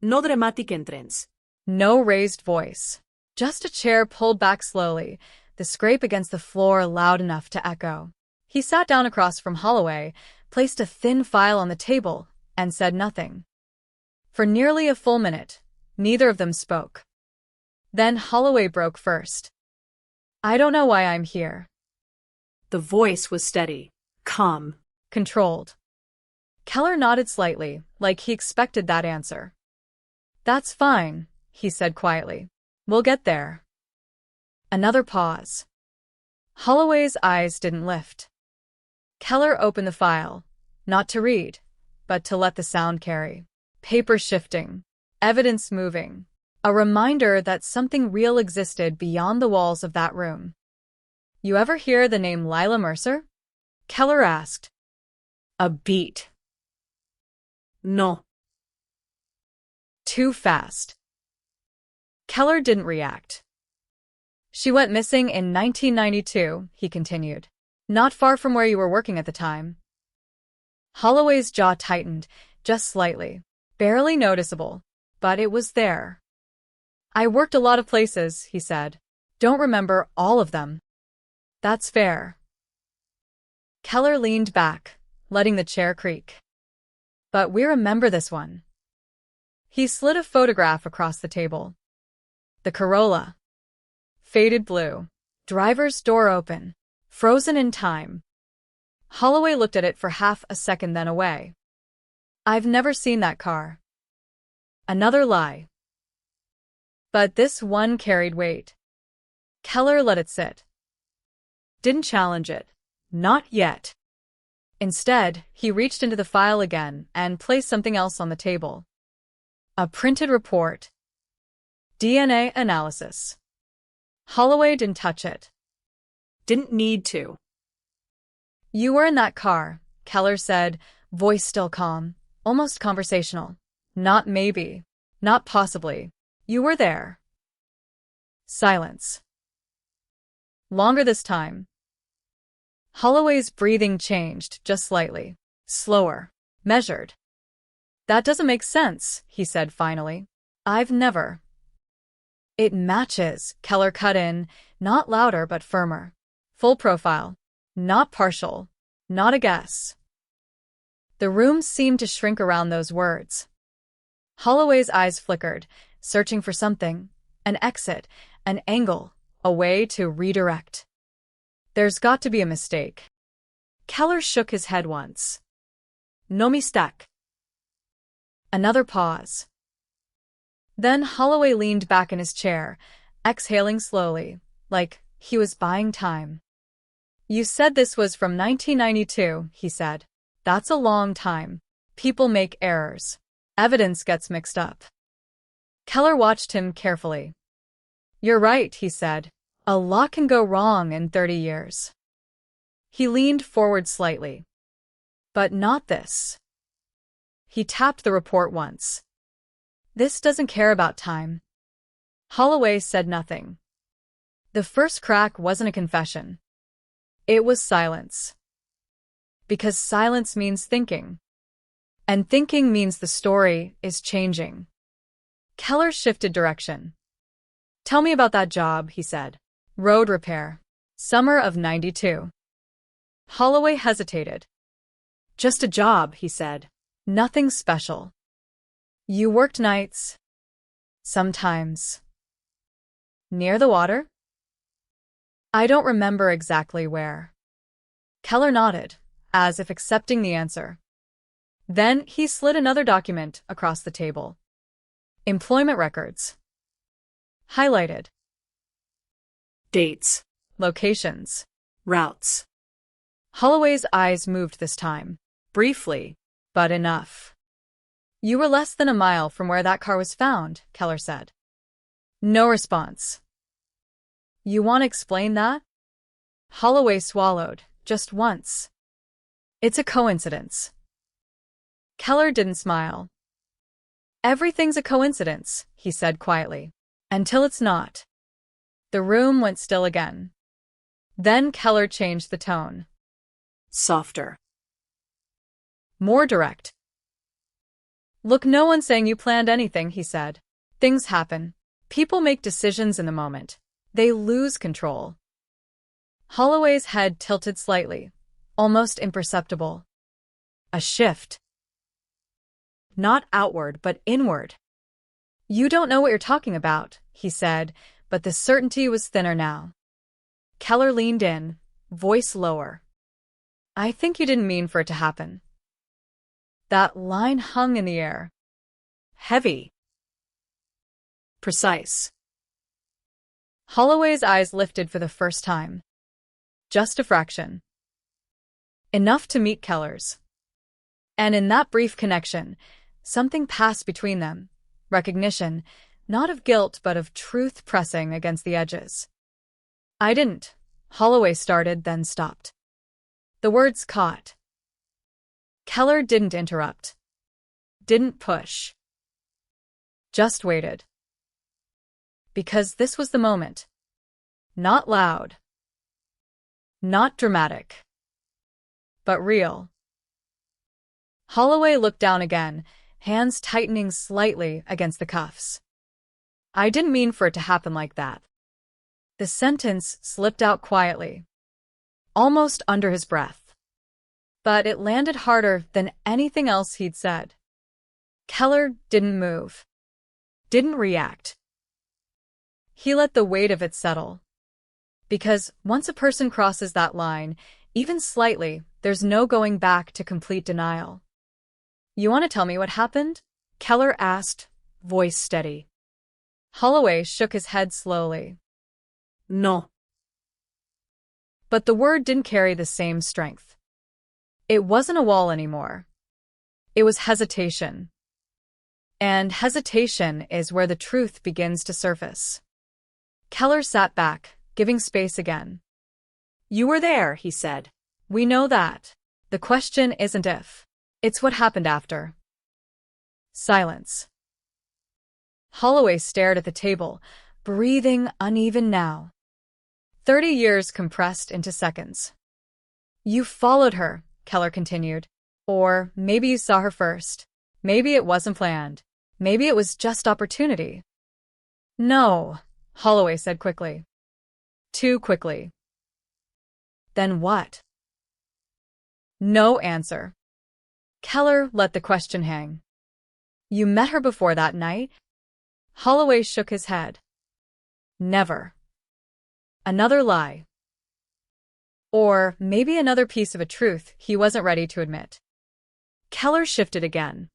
No dramatic entrance. No raised voice. Just a chair pulled back slowly, the scrape against the floor loud enough to echo. He sat down across from Holloway, placed a thin file on the table, and said nothing. For nearly a full minute, neither of them spoke. Then Holloway broke first. I don't know why I'm here. The voice was steady, calm, controlled. Keller nodded slightly, like he expected that answer. That's fine, he said quietly. We'll get there. Another pause. Holloway's eyes didn't lift. Keller opened the file, not to read, but to let the sound carry. Paper shifting, evidence moving, a reminder that something real existed beyond the walls of that room. You ever hear the name Lila Mercer? Keller asked. A beat. No. Too fast. Keller didn't react. She went missing in 1992, he continued. Not far from where you were working at the time. Holloway's jaw tightened, just slightly. Barely noticeable, but it was there. I worked a lot of places, he said. Don't remember all of them. That's fair. Keller leaned back, letting the chair creak. But we remember this one. He slid a photograph across the table. The Corolla. Faded blue. Driver's door open. Frozen in time. Holloway looked at it for half a second, then away. I've never seen that car. Another lie. But this one carried weight. Keller let it sit. Didn't challenge it. Not yet. Instead, he reached into the file again and placed something else on the table. A printed report. DNA analysis. Holloway didn't touch it. Didn't need to. You were in that car, Keller said, voice still calm, almost conversational. Not maybe. Not possibly. You were there. Silence. Longer this time. Holloway's breathing changed just slightly. Slower. Measured. That doesn't make sense, he said finally. I've never. It matches, Keller cut in, not louder but firmer. Full profile. Not partial. Not a guess. The room seemed to shrink around those words. Holloway's eyes flickered, searching for something, an exit, an angle, a way to redirect. There's got to be a mistake. Keller shook his head once. No mistake. Another pause. Then Holloway leaned back in his chair, exhaling slowly, like he was buying time. You said this was from 1992, he said. That's a long time. People make errors. Evidence gets mixed up. Keller watched him carefully. You're right, he said. A lot can go wrong in 30 years. He leaned forward slightly. But not this. He tapped the report once. This doesn't care about time. Holloway said nothing. The first crack wasn't a confession. It was silence. Because silence means thinking. And thinking means the story is changing. Keller shifted direction. Tell me about that job, he said. Road repair. Summer of '92. Holloway hesitated. Just a job, he said. Nothing special. You worked nights? Sometimes. Near the water? I don't remember exactly where. Keller nodded, as if accepting the answer. Then he slid another document across the table. Employment records. Highlighted. Dates. Locations. Routes. Holloway's eyes moved this time. Briefly, but enough. You were less than a mile from where that car was found, Keller said. No response. You want to explain that? Holloway swallowed, just once. It's a coincidence. Keller didn't smile. Everything's a coincidence, he said quietly. Until it's not. The room went still again. Then Keller changed the tone. Softer. More direct. Look, no one's saying you planned anything, he said. Things happen. People make decisions in the moment. They lose control. Holloway's head tilted slightly, almost imperceptible. A shift. Not outward, but inward. You don't know what you're talking about, he said, but the certainty was thinner now. Keller leaned in, voice lower. I think you didn't mean for it to happen. That line hung in the air. Heavy. Precise. Holloway's eyes lifted for the first time. Just a fraction. Enough to meet Keller's. And in that brief connection, something passed between them. Recognition, not of guilt but of truth pressing against the edges. I didn't. Holloway started, then stopped. The words caught. Keller didn't interrupt. Didn't push. Just waited. Because this was the moment. Not loud. Not dramatic. But real. Holloway looked down again, hands tightening slightly against the cuffs. I didn't mean for it to happen like that. The sentence slipped out quietly, almost under his breath. But it landed harder than anything else he'd said. Keller didn't move. Didn't react. He let the weight of it settle. Because once a person crosses that line, even slightly, there's no going back to complete denial. You want to tell me what happened? Keller asked, voice steady. Holloway shook his head slowly. No. But the word didn't carry the same strength. It wasn't a wall anymore. It was hesitation. And hesitation is where the truth begins to surface. Keller sat back, giving space again. You were there, he said. We know that. The question isn't if. It's what happened after. Silence. Holloway stared at the table, breathing uneven now. 30 years compressed into seconds. You followed her, Keller continued. Or maybe you saw her first. Maybe it wasn't planned. Maybe it was just opportunity. No, Holloway said quickly. Too quickly. Then what? No answer. Keller let the question hang. You met her before that night? Holloway shook his head. Never. Another lie. Or maybe another piece of a truth he wasn't ready to admit. Keller shifted again.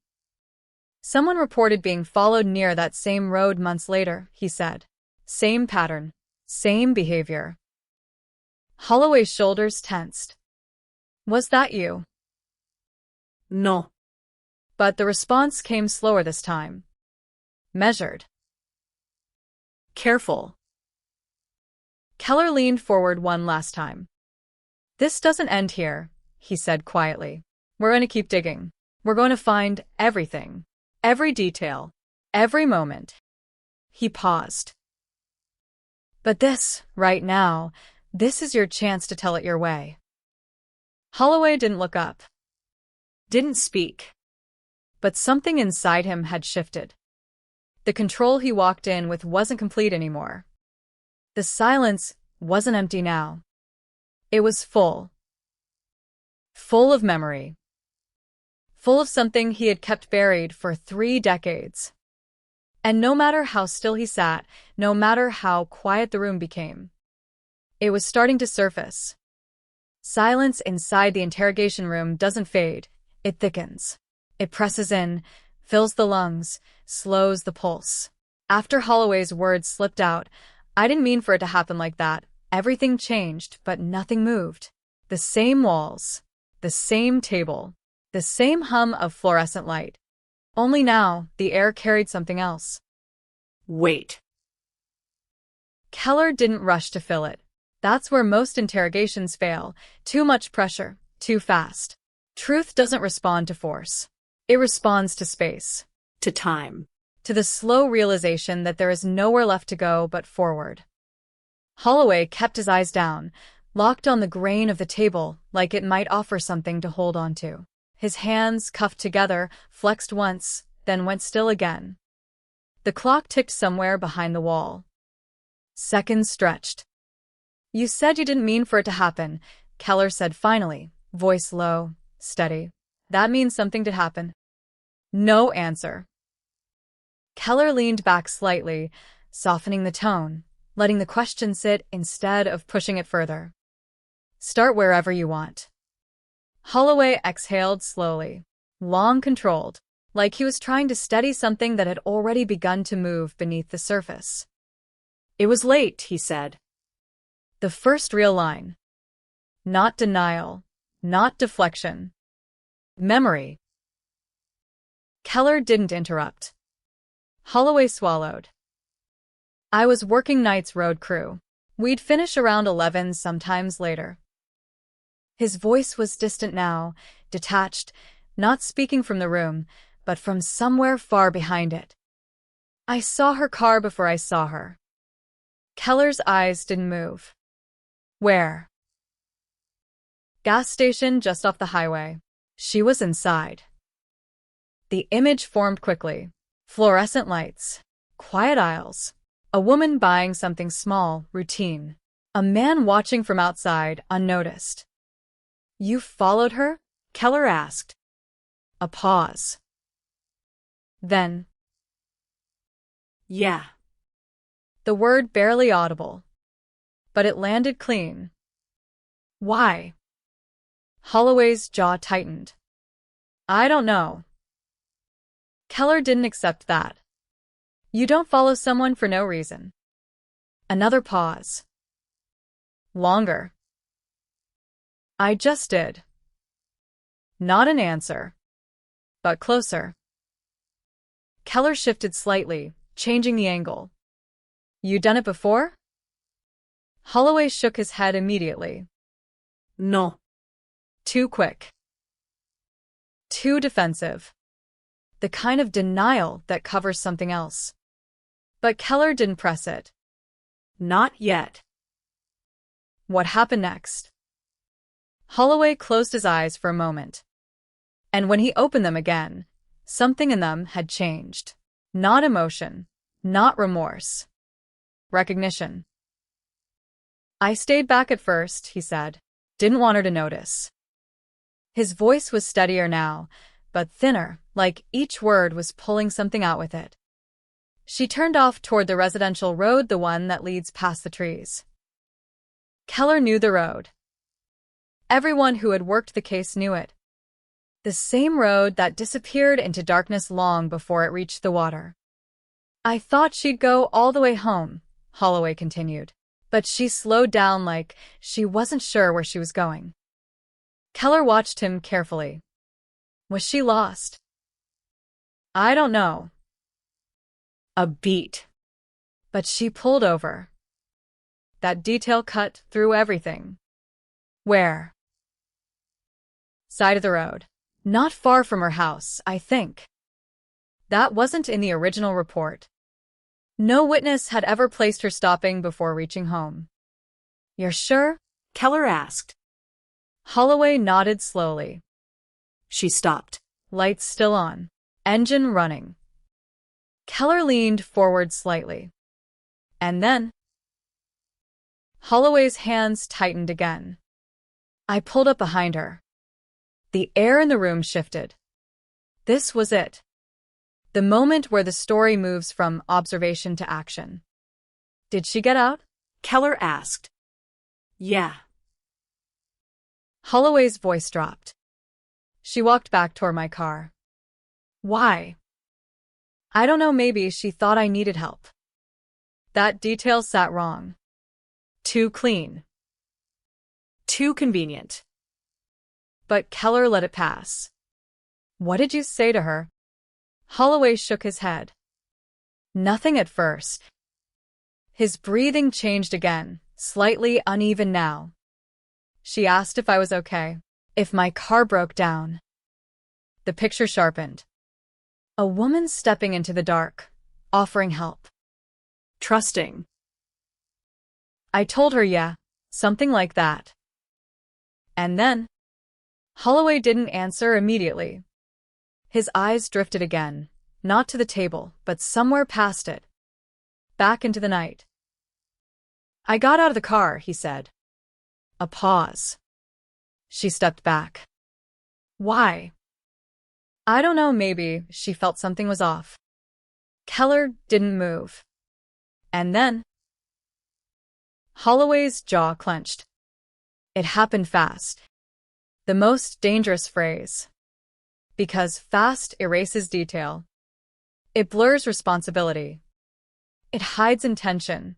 Someone reported being followed near that same road months later, he said. Same pattern. Same behavior. Holloway's shoulders tensed. Was that you? No. But the response came slower this time. Measured. Careful. Keller leaned forward one last time. This doesn't end here, he said quietly. We're going to keep digging. We're going to find everything. Every detail. Every moment. He paused. But this, right now, this is your chance to tell it your way. Holloway didn't look up. Didn't speak. But something inside him had shifted. The control he walked in with wasn't complete anymore. The silence wasn't empty now. It was full. Full of memory. Full of something he had kept buried for 3 decades. And no matter how still he sat, no matter how quiet the room became, it was starting to surface. Silence inside the interrogation room doesn't fade, it thickens. It presses in, fills the lungs, slows the pulse. After Holloway's words slipped out, I didn't mean for it to happen like that. Everything changed, but nothing moved. The same walls, the same table, the same hum of fluorescent light. Only now, the air carried something else. Wait. Keller didn't rush to fill it. That's where most interrogations fail. Too much pressure, too fast. Truth doesn't respond to force. It responds to space. To time. To the slow realization that there is nowhere left to go but forward. Holloway kept his eyes down, locked on the grain of the table like it might offer something to hold on to. His hands, cuffed together, flexed once, then went still again. The clock ticked somewhere behind the wall. Seconds stretched. You said you didn't mean for it to happen, Keller said finally, voice low, steady. That means something did happen. No answer. Keller leaned back slightly, softening the tone, letting the question sit instead of pushing it further. Start wherever you want. Holloway exhaled slowly, long controlled, like he was trying to steady something that had already begun to move beneath the surface. It was late, he said. The first real line. Not denial, not deflection. Memory. Keller didn't interrupt. Holloway swallowed. I was working nights road crew. We'd finish around 11 sometimes later. His voice was distant now, detached, not speaking from the room, but from somewhere far behind it. I saw her car before I saw her. Keller's eyes didn't move. Where? Gas station just off the highway. She was inside. The image formed quickly. Fluorescent lights. Quiet aisles. A woman buying something small, routine. A man watching from outside, unnoticed. You followed her? Keller asked. A pause. Then. Yeah. The word barely audible. But it landed clean. Why? Holloway's jaw tightened. I don't know. Keller didn't accept that. You don't follow someone for no reason. Another pause. Longer. I just did. Not an answer. But closer. Keller shifted slightly, changing the angle. You done it before? Holloway shook his head immediately. No. Too quick. Too defensive. The kind of denial that covers something else. But Keller didn't press it. Not yet. What happened next? Holloway closed his eyes for a moment. And when he opened them again, something in them had changed. Not emotion. Not remorse. Recognition. I stayed back at first, he said. Didn't want her to notice. His voice was steadier now, but thinner, like each word was pulling something out with it. She turned off toward the residential road, the one that leads past the trees. Keller knew the road. Everyone who had worked the case knew it. The same road that disappeared into darkness long before it reached the water. I thought she'd go all the way home, Holloway continued, but she slowed down like she wasn't sure where she was going. Keller watched him carefully. Was she lost? I don't know. A beat. But she pulled over. That detail cut through everything. Where? Side of the road. Not far from her house, I think. That wasn't in the original report. No witness had ever placed her stopping before reaching home. You're sure? Keller asked. Holloway nodded slowly. She stopped. Lights still on. Engine running. Keller leaned forward slightly. And then... Holloway's hands tightened again. I pulled up behind her. The air in the room shifted. This was it. The moment where the story moves from observation to action. Did she get out? Keller asked. Yeah. Holloway's voice dropped. She walked back toward my car. Why? I don't know, maybe she thought I needed help. That detail sat wrong. Too clean. Too convenient. But Keller let it pass. What did you say to her? Holloway shook his head. Nothing at first. His breathing changed again, slightly uneven now. She asked if I was okay, if my car broke down. The picture sharpened. A woman stepping into the dark, offering help. Trusting. I told her yeah, something like that. And then, Holloway didn't answer immediately. His eyes drifted again, not to the table, but somewhere past it. Back into the night. I got out of the car, he said. A pause. She stepped back. Why? I don't know, maybe she felt something was off. Keller didn't move. And then Holloway's jaw clenched. It happened fast. The most dangerous phrase. Because fast erases detail. It blurs responsibility. It hides intention.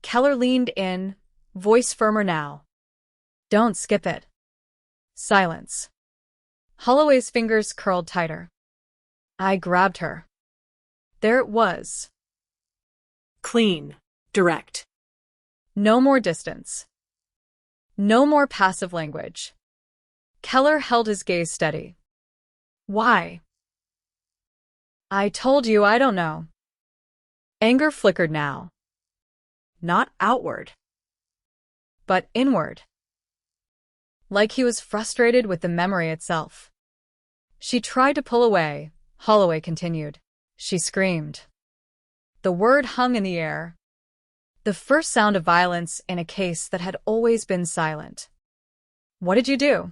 Keller leaned in, voice firmer now. Don't skip it. Silence. Holloway's fingers curled tighter. I grabbed her. There it was. Clean. Direct. No more distance. No more passive language. Keller held his gaze steady. Why? I told you I don't know. Anger flickered now. Not outward. But inward. Like he was frustrated with the memory itself. She tried to pull away. Holloway continued. She screamed. The word hung in the air. The first sound of violence in a case that had always been silent. What did you do?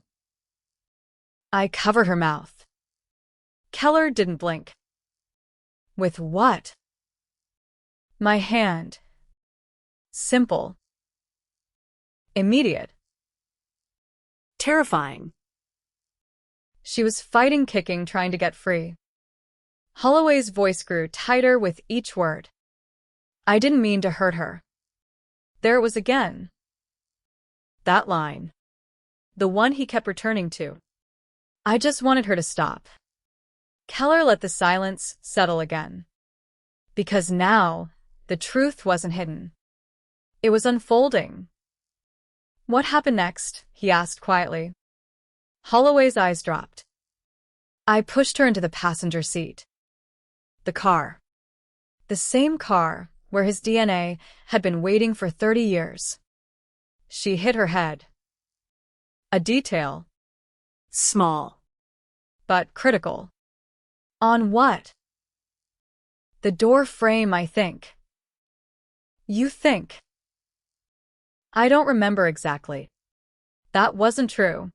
I covered her mouth. Keller didn't blink. With what? My hand. Simple. Immediate. Terrifying. She was fighting, kicking, trying to get free. Holloway's voice grew tighter with each word. I didn't mean to hurt her. There it was again. That line. The one he kept returning to. I just wanted her to stop. Keller let the silence settle again. Because now, the truth wasn't hidden. It was unfolding. What happened next? He asked quietly. Holloway's eyes dropped. I pushed her into the passenger seat. The car. The same car where his DNA had been waiting for 30 years. She hit her head. A detail. Small. But critical. On what? The door frame, I think. You think? I don't remember exactly. That wasn't true.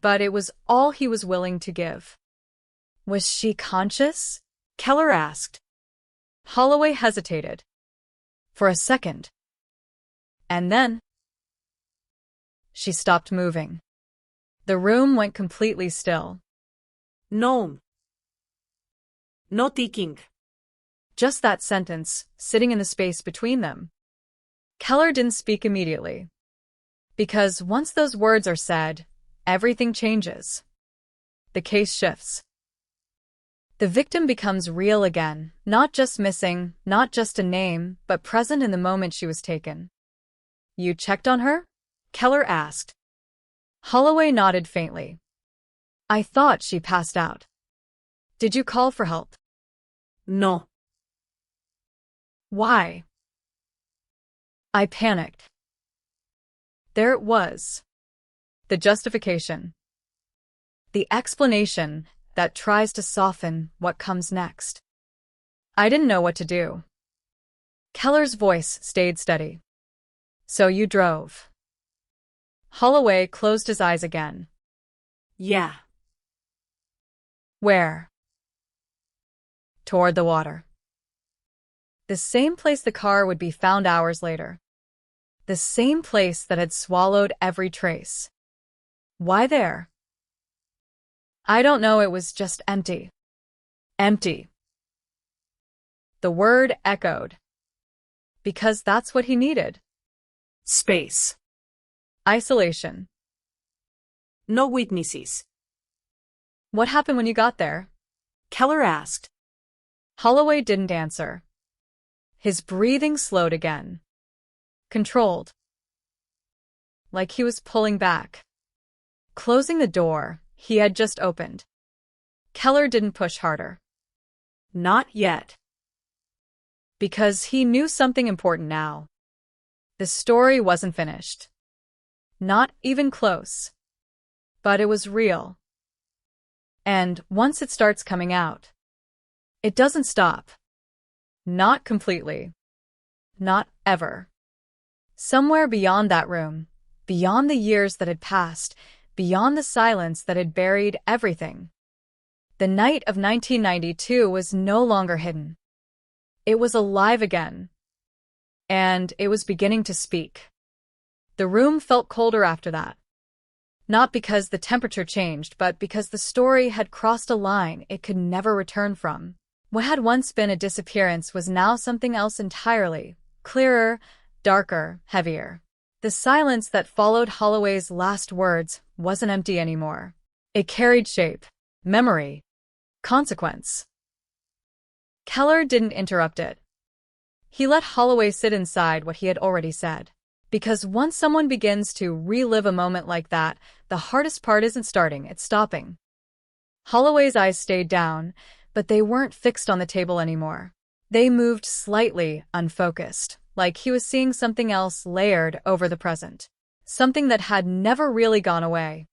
But it was all he was willing to give. Was she conscious? Keller asked. Holloway hesitated. For a second. And then she stopped moving. The room went completely still. No. No ticking. Just that sentence, sitting in the space between them. Keller didn't speak immediately. Because once those words are said, everything changes. The case shifts. The victim becomes real again, not just missing, not just a name, but present in the moment she was taken. You checked on her? Keller asked. Holloway nodded faintly. I thought she passed out. Did you call for help? No. Why? I panicked. There it was. The justification. The explanation that tries to soften what comes next. I didn't know what to do. Keller's voice stayed steady. So you drove. Holloway closed his eyes again. Yeah. Where? Toward the water. The same place the car would be found hours later. The same place that had swallowed every trace. Why there? I don't know, it was just empty. Empty. The word echoed. Because that's what he needed. Space. Isolation. No witnesses. What happened when you got there? Keller asked. Holloway didn't answer. His breathing slowed again. Controlled. Like he was pulling back. Closing the door he had just opened. Keller didn't push harder. Not yet. Because he knew something important now. The story wasn't finished. Not even close. But it was real. And once it starts coming out, It doesn't stop. Not completely. Not ever. Somewhere beyond that room, beyond the years that had passed, beyond the silence that had buried everything, the night of 1992 was no longer hidden. It was alive again. And it was beginning to speak. The room felt colder after that. Not because the temperature changed, but because the story had crossed a line it could never return from. What had once been a disappearance was now something else entirely, clearer, darker, heavier. The silence that followed Holloway's last words wasn't empty anymore. It carried shape, memory, consequence. Keller didn't interrupt it. He let Holloway sit inside what he had already said. Because once someone begins to relive a moment like that, the hardest part isn't starting, it's stopping. Holloway's eyes stayed down, but they weren't fixed on the table anymore. They moved slightly, unfocused, like he was seeing something else layered over the present. Something that had never really gone away.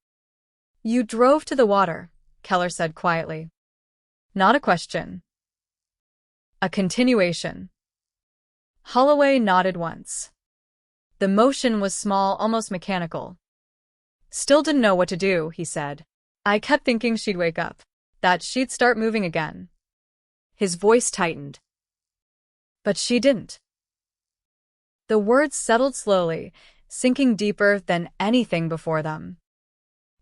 You drove to the water, Keller said quietly. Not a question. A continuation. Holloway nodded once. The motion was small, almost mechanical. Still didn't know what to do, he said. I kept thinking she'd wake up, that she'd start moving again. His voice tightened. But she didn't. The words settled slowly, sinking deeper than anything before them.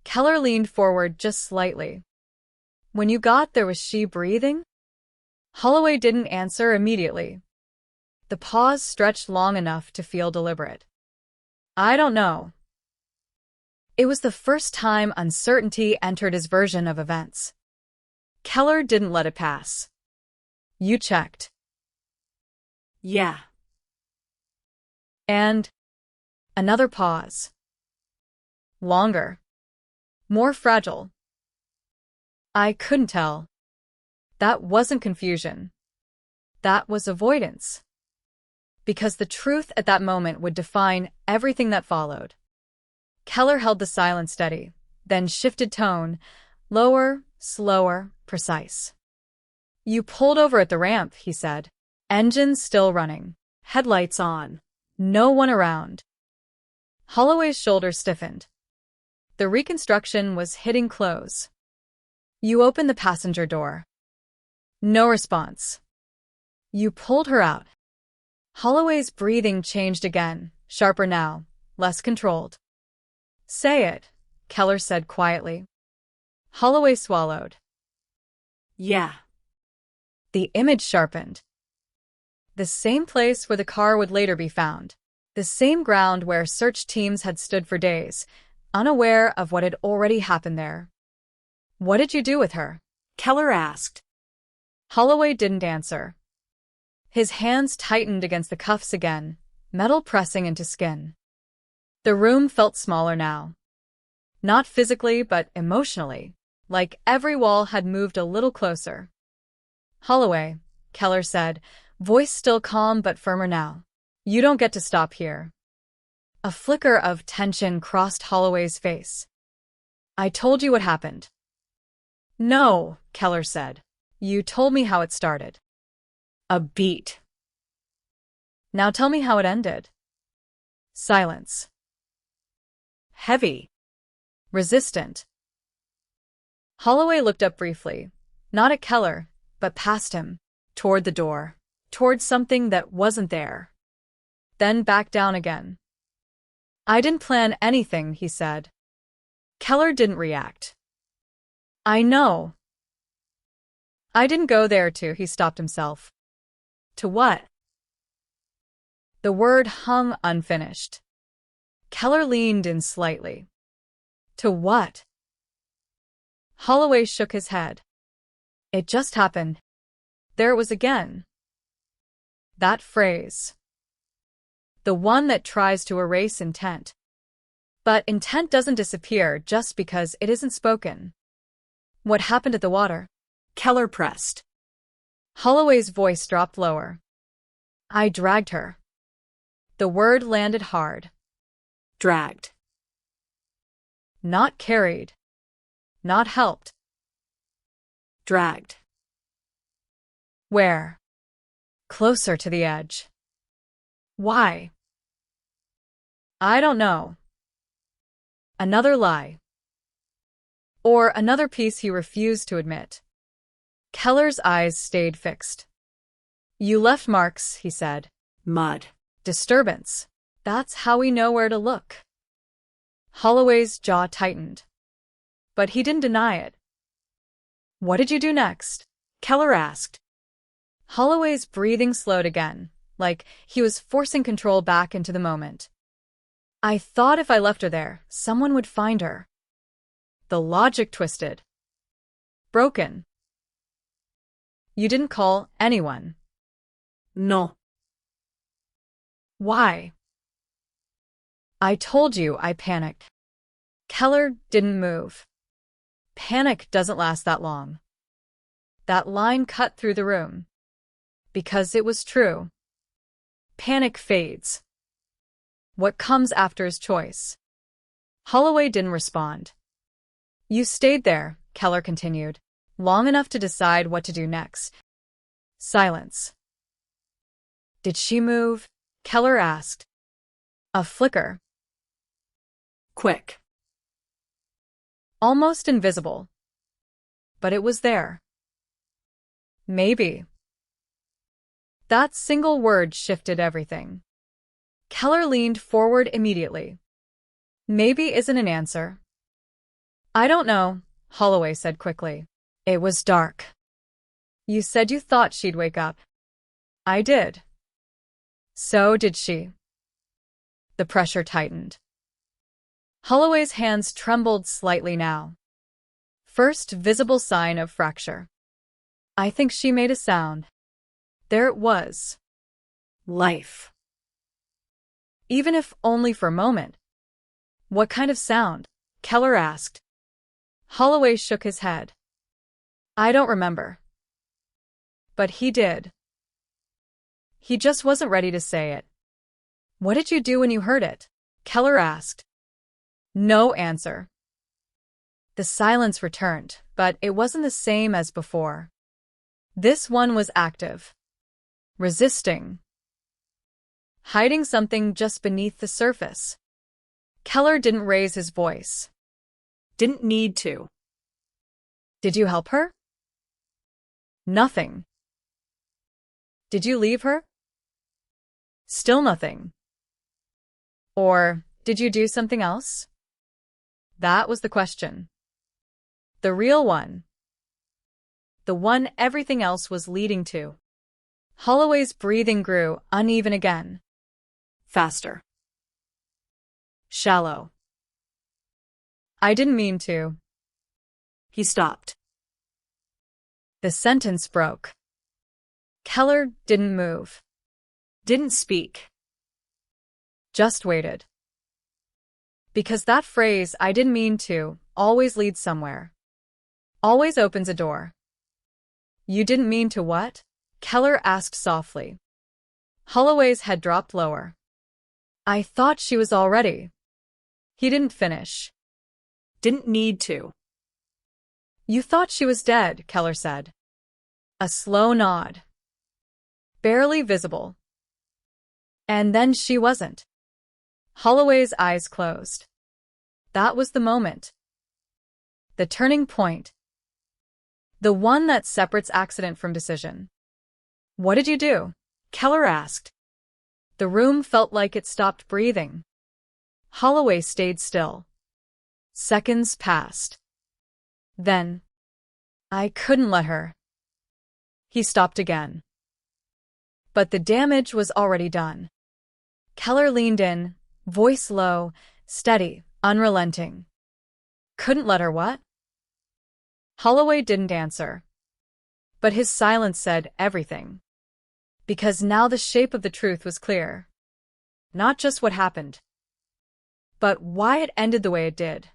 Keller leaned forward just slightly. When you got there, was she breathing? Holloway didn't answer immediately. The pause stretched long enough to feel deliberate. I don't know. It was the first time uncertainty entered his version of events. Keller didn't let it pass. You checked. Yeah. And another pause. Longer. More fragile. I couldn't tell. That wasn't confusion. That was avoidance. Because the truth at that moment would define everything that followed. Keller held the silence steady, then shifted tone, lower, slower, precise. You pulled over at the ramp, he said. Engines still running. Headlights on. No one around. Holloway's shoulders stiffened. The reconstruction was hitting close. You opened the passenger door. No response. You pulled her out. Holloway's breathing changed again, sharper now, less controlled. Say it, Keller said quietly. Holloway swallowed. Yeah. The image sharpened. The same place where the car would later be found. The same ground where search teams had stood for days, unaware of what had already happened there. What did you do with her? Keller asked. Holloway didn't answer. His hands tightened against the cuffs again, metal pressing into skin. The room felt smaller now. Not physically, but emotionally, like every wall had moved a little closer. Holloway, Keller said, voice still calm but firmer now. You don't get to stop here. A flicker of tension crossed Holloway's face. I told you what happened. No, Keller said. You told me how it started. A beat. Now tell me how it ended. Silence. Heavy. Resistant. Holloway looked up briefly, not at Keller, but past him, toward the door, toward something that wasn't there. Then back down again. I didn't plan anything, he said. Keller didn't react. I know. I didn't go there to, he stopped himself. To what? The word hung unfinished. Keller leaned in slightly. To what? Holloway shook his head. It just happened. There it was again. That phrase. The one that tries to erase intent. But intent doesn't disappear just because it isn't spoken. What happened at the water? Keller pressed. Holloway's voice dropped lower. I dragged her. The word landed hard. Dragged. Not carried. Not helped. Dragged. Where? Closer to the edge. Why? I don't know. Another lie. Or another piece he refused to admit. Keller's eyes stayed fixed. You left marks, he said. Mud. Disturbance. That's how we know where to look. Holloway's jaw tightened. But he didn't deny it. What did you do next? Keller asked. Holloway's breathing slowed again, like he was forcing control back into the moment. I thought if I left her there, someone would find her. The logic twisted. Broken. You didn't call anyone. No. Why? I told you I panicked. Keller didn't move. Panic doesn't last that long. That line cut through the room. Because it was true. Panic fades. What comes after is choice. Holloway didn't respond. You stayed there, Keller continued, long enough to decide what to do next. Silence. Did she move? Keller asked. A flicker. Quick. Almost invisible. But it was there. Maybe. That single word shifted everything. Keller leaned forward immediately. Maybe isn't an answer. I don't know, Holloway said quickly. It was dark. You said you thought she'd wake up. I did. So did she. The pressure tightened. Holloway's hands trembled slightly now. First visible sign of fracture. I think she made a sound. There it was. Life. Even if only for a moment. What kind of sound? Keller asked. Holloway shook his head. I don't remember. But he did. He just wasn't ready to say it. What did you do when you heard it? Keller asked. No answer. The silence returned, but it wasn't the same as before. This one was active. Resisting. Hiding something just beneath the surface. Keller didn't raise his voice. Didn't need to. Did you help her? Nothing. Did you leave her? Still nothing. Or did you do something else? That was the question. The real one. The one everything else was leading to. Holloway's breathing grew uneven again. Faster. Shallow. I didn't mean to. He stopped. The sentence broke. Keller didn't move. Didn't speak. Just waited. Because that phrase, I didn't mean to, always leads somewhere. Always opens a door. You didn't mean to what? Keller asked softly. Holloway's head dropped lower. I thought she was all ready. He didn't finish. Didn't need to. You thought she was dead, Keller said. A slow nod. Barely visible. And then she wasn't. Holloway's eyes closed. That was the moment. The turning point. The one that separates accident from decision. What did you do? Keller asked. The room felt like it stopped breathing. Holloway stayed still. Seconds passed. Then, I couldn't let her. He stopped again. But the damage was already done. Keller leaned in, voice low, steady, unrelenting. Couldn't let her what? Holloway didn't answer. But his silence said everything. Because now the shape of the truth was clear. Not just what happened, but why it ended the way it did.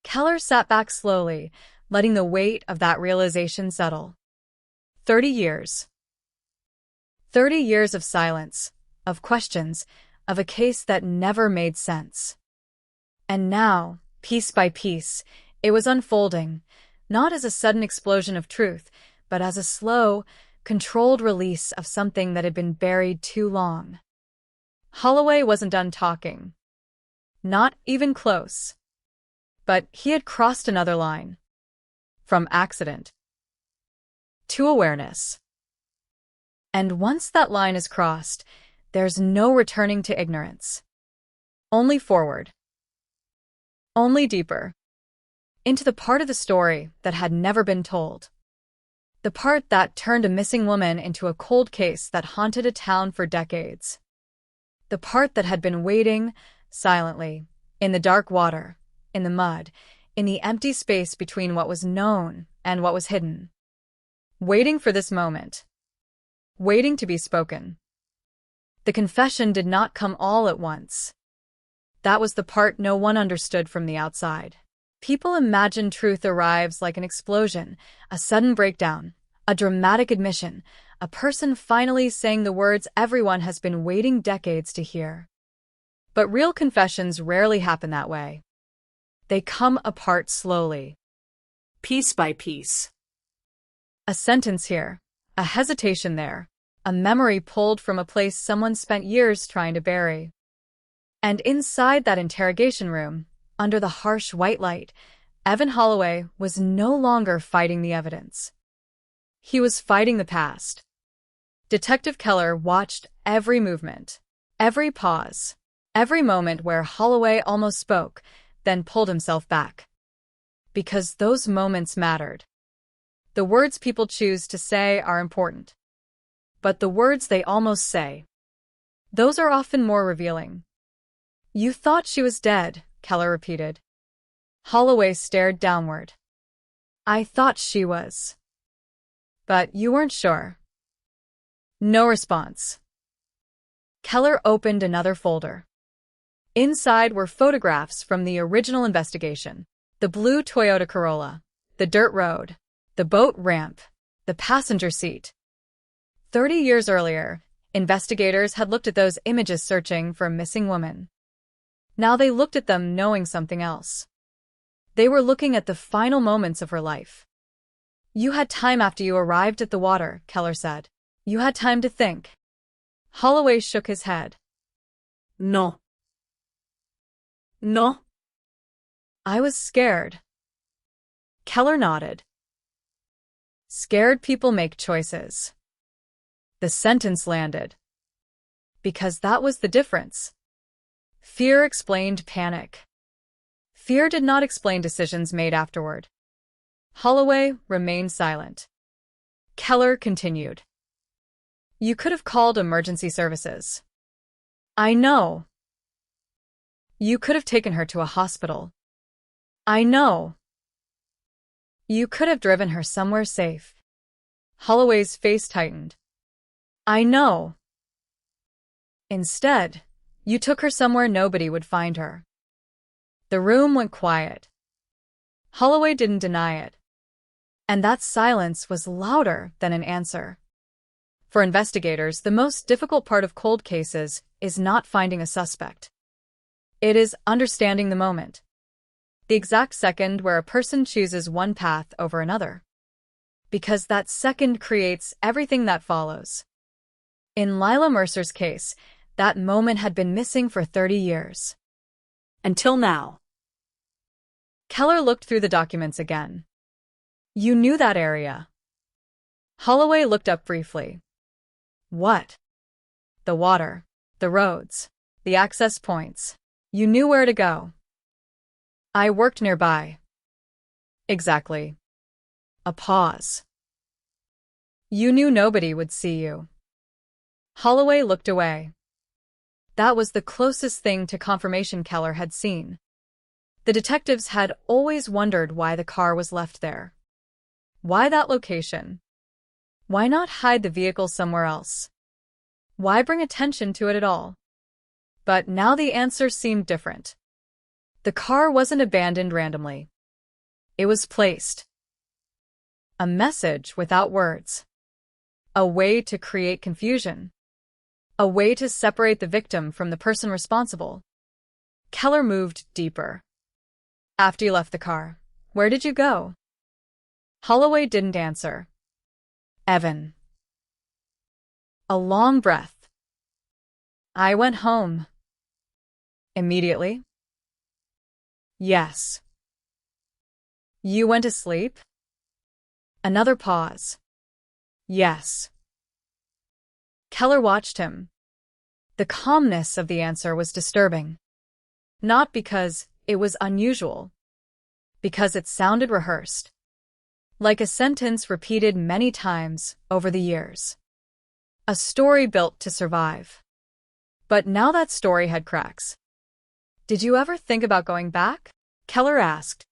Keller sat back slowly, letting the weight of that realization settle. 30 years. 30 years of silence, of questions, of a case that never made sense. And now, piece by piece, it was unfolding, not as a sudden explosion of truth, but as a slow, controlled release of something that had been buried too long. Holloway wasn't done talking. Not even close. But he had crossed another line. From accident to awareness. And once that line is crossed, there's no returning to ignorance. Only forward. Only deeper. Into the part of the story that had never been told. The part that turned a missing woman into a cold case that haunted a town for decades. The part that had been waiting, silently, in the dark water, in the mud, in the empty space between what was known and what was hidden. Waiting for this moment. Waiting to be spoken. The confession did not come all at once. That was the part no one understood from the outside. People imagine truth arrives like an explosion, a sudden breakdown, a dramatic admission, a person finally saying the words everyone has been waiting decades to hear. But real confessions rarely happen that way. They come apart slowly. Piece by piece. A sentence here, a hesitation there, a memory pulled from a place someone spent years trying to bury. And inside that interrogation room, under the harsh white light, Evan Holloway was no longer fighting the evidence. He was fighting the past. Detective Keller watched every movement, every pause, every moment where Holloway almost spoke, then pulled himself back. Because those moments mattered. The words people choose to say are important. But the words they almost say, those are often more revealing. "You thought she was dead," Keller repeated. Holloway stared downward. "I thought she was. But you weren't sure." No response. Keller opened another folder. Inside were photographs from the original investigation. The blue Toyota Corolla, the dirt road, the boat ramp, the passenger seat. 30 years earlier, investigators had looked at those images searching for a missing woman. Now they looked at them knowing something else. They were looking at the final moments of her life. "You had time after you arrived at the water," Keller said. "You had time to think." Holloway shook his head. No. No. "I was scared." Keller nodded. Scared people make choices. The sentence landed. Because that was the difference. Fear explained panic. Fear did not explain decisions made afterward. Holloway remained silent. Keller continued. "You could have called emergency services." "I know." "You could have taken her to a hospital." "I know." "You could have driven her somewhere safe." Holloway's face tightened. "I know." "Instead, you took her somewhere nobody would find her." The room went quiet. Holloway didn't deny it. And that silence was louder than an answer. For investigators, the most difficult part of cold cases is not finding a suspect. It is understanding the moment. The exact second where a person chooses one path over another. Because that second creates everything that follows. In Lila Mercer's case, that moment had been missing for 30 years. Until now. Keller looked through the documents again. "You knew that area." Holloway looked up briefly. "What?" "The water, the roads, the access points. You knew where to go." "I worked nearby." "Exactly." A pause. "You knew nobody would see you." Holloway looked away. That was the closest thing to confirmation Keller had seen. The detectives had always wondered why the car was left there. Why that location? Why not hide the vehicle somewhere else? Why bring attention to it at all? But now the answer seemed different. The car wasn't abandoned randomly. It was placed. A message without words. A way to create confusion. A way to separate the victim from the person responsible. Keller moved deeper. "After you left the car, where did you go?" Holloway didn't answer. "Evan." A long breath. I went home. Immediately? Yes. You went to sleep? Another pause. Yes. Keller watched him. The calmness of the answer was disturbing. Not because it was unusual, because it sounded rehearsed, like a sentence repeated many times over the years. A story built to survive. But now that story had cracks. Did you ever think about going back? Keller asked.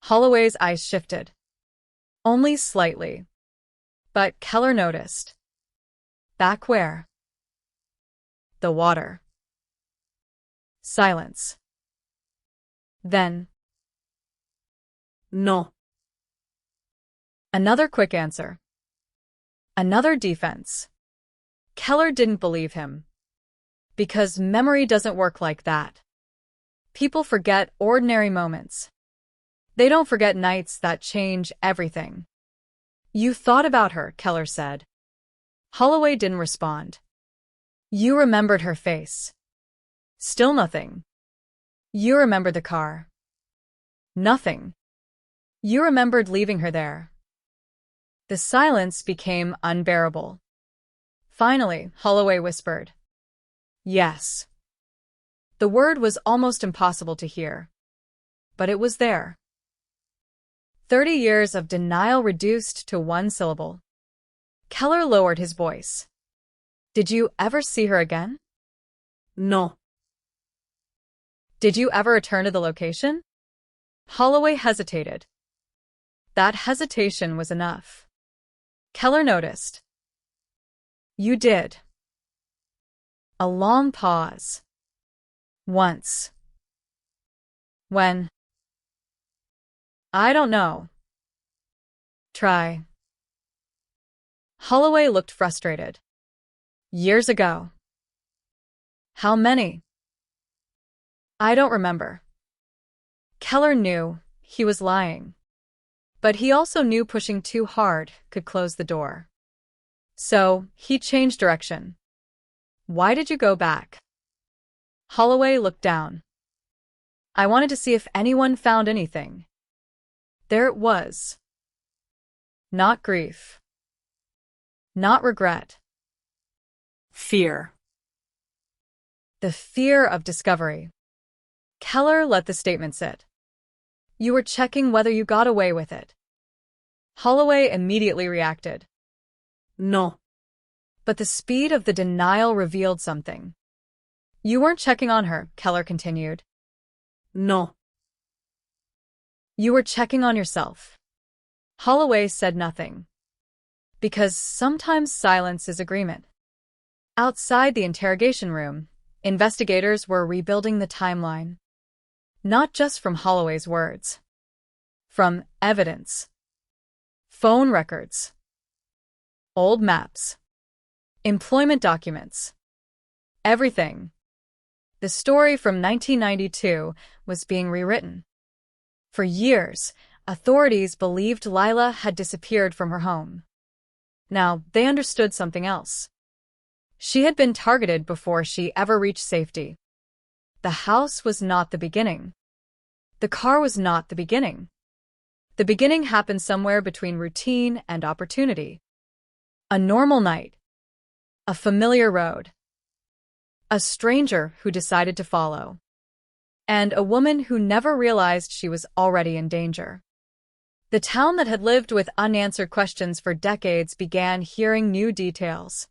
Holloway's eyes shifted. Only slightly. But Keller noticed. Back where? The water. Silence. Then. No. Another quick answer. Another defense. Keller didn't believe him. Because memory doesn't work like that. People forget ordinary moments. They don't forget nights that change everything. You thought about her, Keller said. Holloway didn't respond. You remembered her face. Still nothing. You remembered the car. Nothing. You remembered leaving her there. The silence became unbearable. Finally, Holloway whispered. Yes. The word was almost impossible to hear. But it was there. 30 years of denial reduced to one syllable. Keller lowered his voice. Did you ever see her again? No. Did you ever return to the location? Holloway hesitated. That hesitation was enough. Keller noticed. You did. A long pause. Once. When? I don't know. Try. Holloway looked frustrated. Years ago. How many? I don't remember. Keller knew he was lying. But he also knew pushing too hard could close the door. So, he changed direction. Why did you go back? Holloway looked down. I wanted to see if anyone found anything. There it was. Not grief. Not regret. Fear. The fear of discovery. Keller let the statement sit. You were checking whether you got away with it. Holloway immediately reacted. No. But the speed of the denial revealed something. You weren't checking on her, Keller continued. No. You were checking on yourself. Holloway said nothing. Because sometimes silence is agreement. Outside the interrogation room, investigators were rebuilding the timeline. Not just from Holloway's words. From evidence. Phone records. Old maps. Employment documents. Everything. The story from 1992 was being rewritten. For years, authorities believed Lila had disappeared from her home. Now, they understood something else. She had been targeted before she ever reached safety. The house was not the beginning. The car was not the beginning. The beginning happened somewhere between routine and opportunity. A normal night. A familiar road. A stranger who decided to follow. And a woman who never realized she was already in danger. The town that had lived with unanswered questions for decades began hearing new details.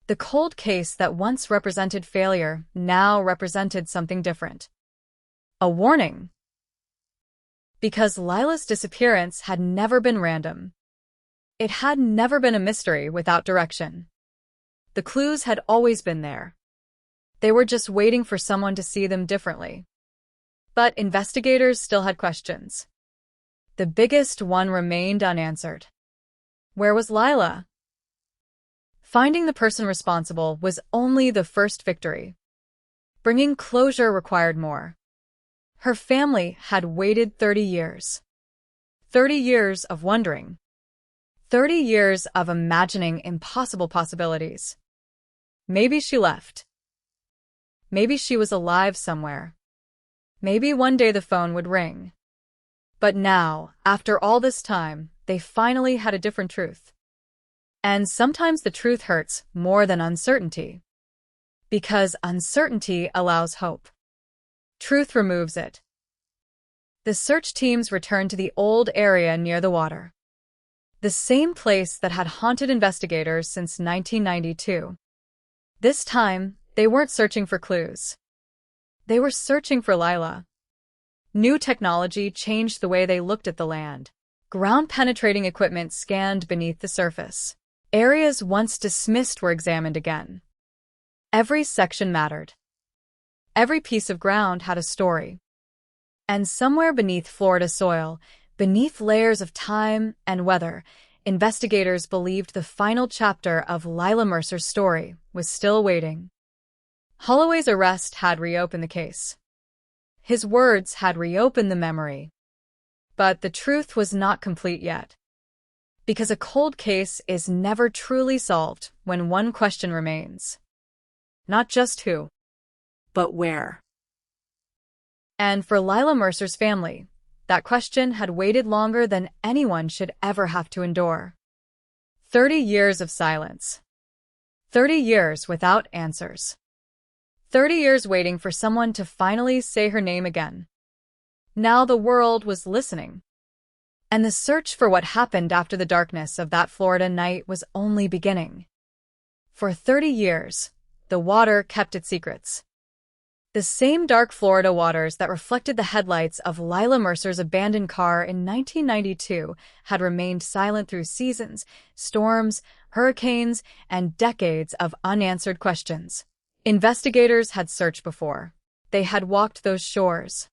The cold case that once represented failure now represented something different. A warning. Because Lila's disappearance had never been random. It had never been a mystery without direction. The clues had always been there. They were just waiting for someone to see them differently. But investigators still had questions. The biggest one remained unanswered. Where was Lila? Finding the person responsible was only the first victory. Bringing closure required more. Her family had waited 30 years. 30 years of wondering. 30 years of imagining impossible possibilities. Maybe she left. Maybe she was alive somewhere. Maybe one day the phone would ring. But now, after all this time, they finally had a different truth. And sometimes the truth hurts more than uncertainty. Because uncertainty allows hope. Truth removes it. The search teams returned to the old area near the water. The same place that had haunted investigators since 1992. This time, they weren't searching for clues. They were searching for Lila. New technology changed the way they looked at the land. Ground-penetrating equipment scanned beneath the surface. Areas once dismissed were examined again. Every section mattered. Every piece of ground had a story. And somewhere beneath Florida soil, beneath layers of time and weather, investigators believed the final chapter of Lila Mercer's story was still waiting. Holloway's arrest had reopened the case. His words had reopened the memory. But the truth was not complete yet. Because a cold case is never truly solved when one question remains. Not just who, but where. And for Lila Mercer's family, that question had waited longer than anyone should ever have to endure. 30 years of silence. 30 years without answers. 30 years waiting for someone to finally say her name again. Now the world was listening. And the search for what happened after the darkness of that Florida night was only beginning. For 30 years, the water kept its secrets. The same dark Florida waters that reflected the headlights of Lila Mercer's abandoned car in 1992 had remained silent through seasons, storms, hurricanes, and decades of unanswered questions. Investigators had searched before. They had walked those shores.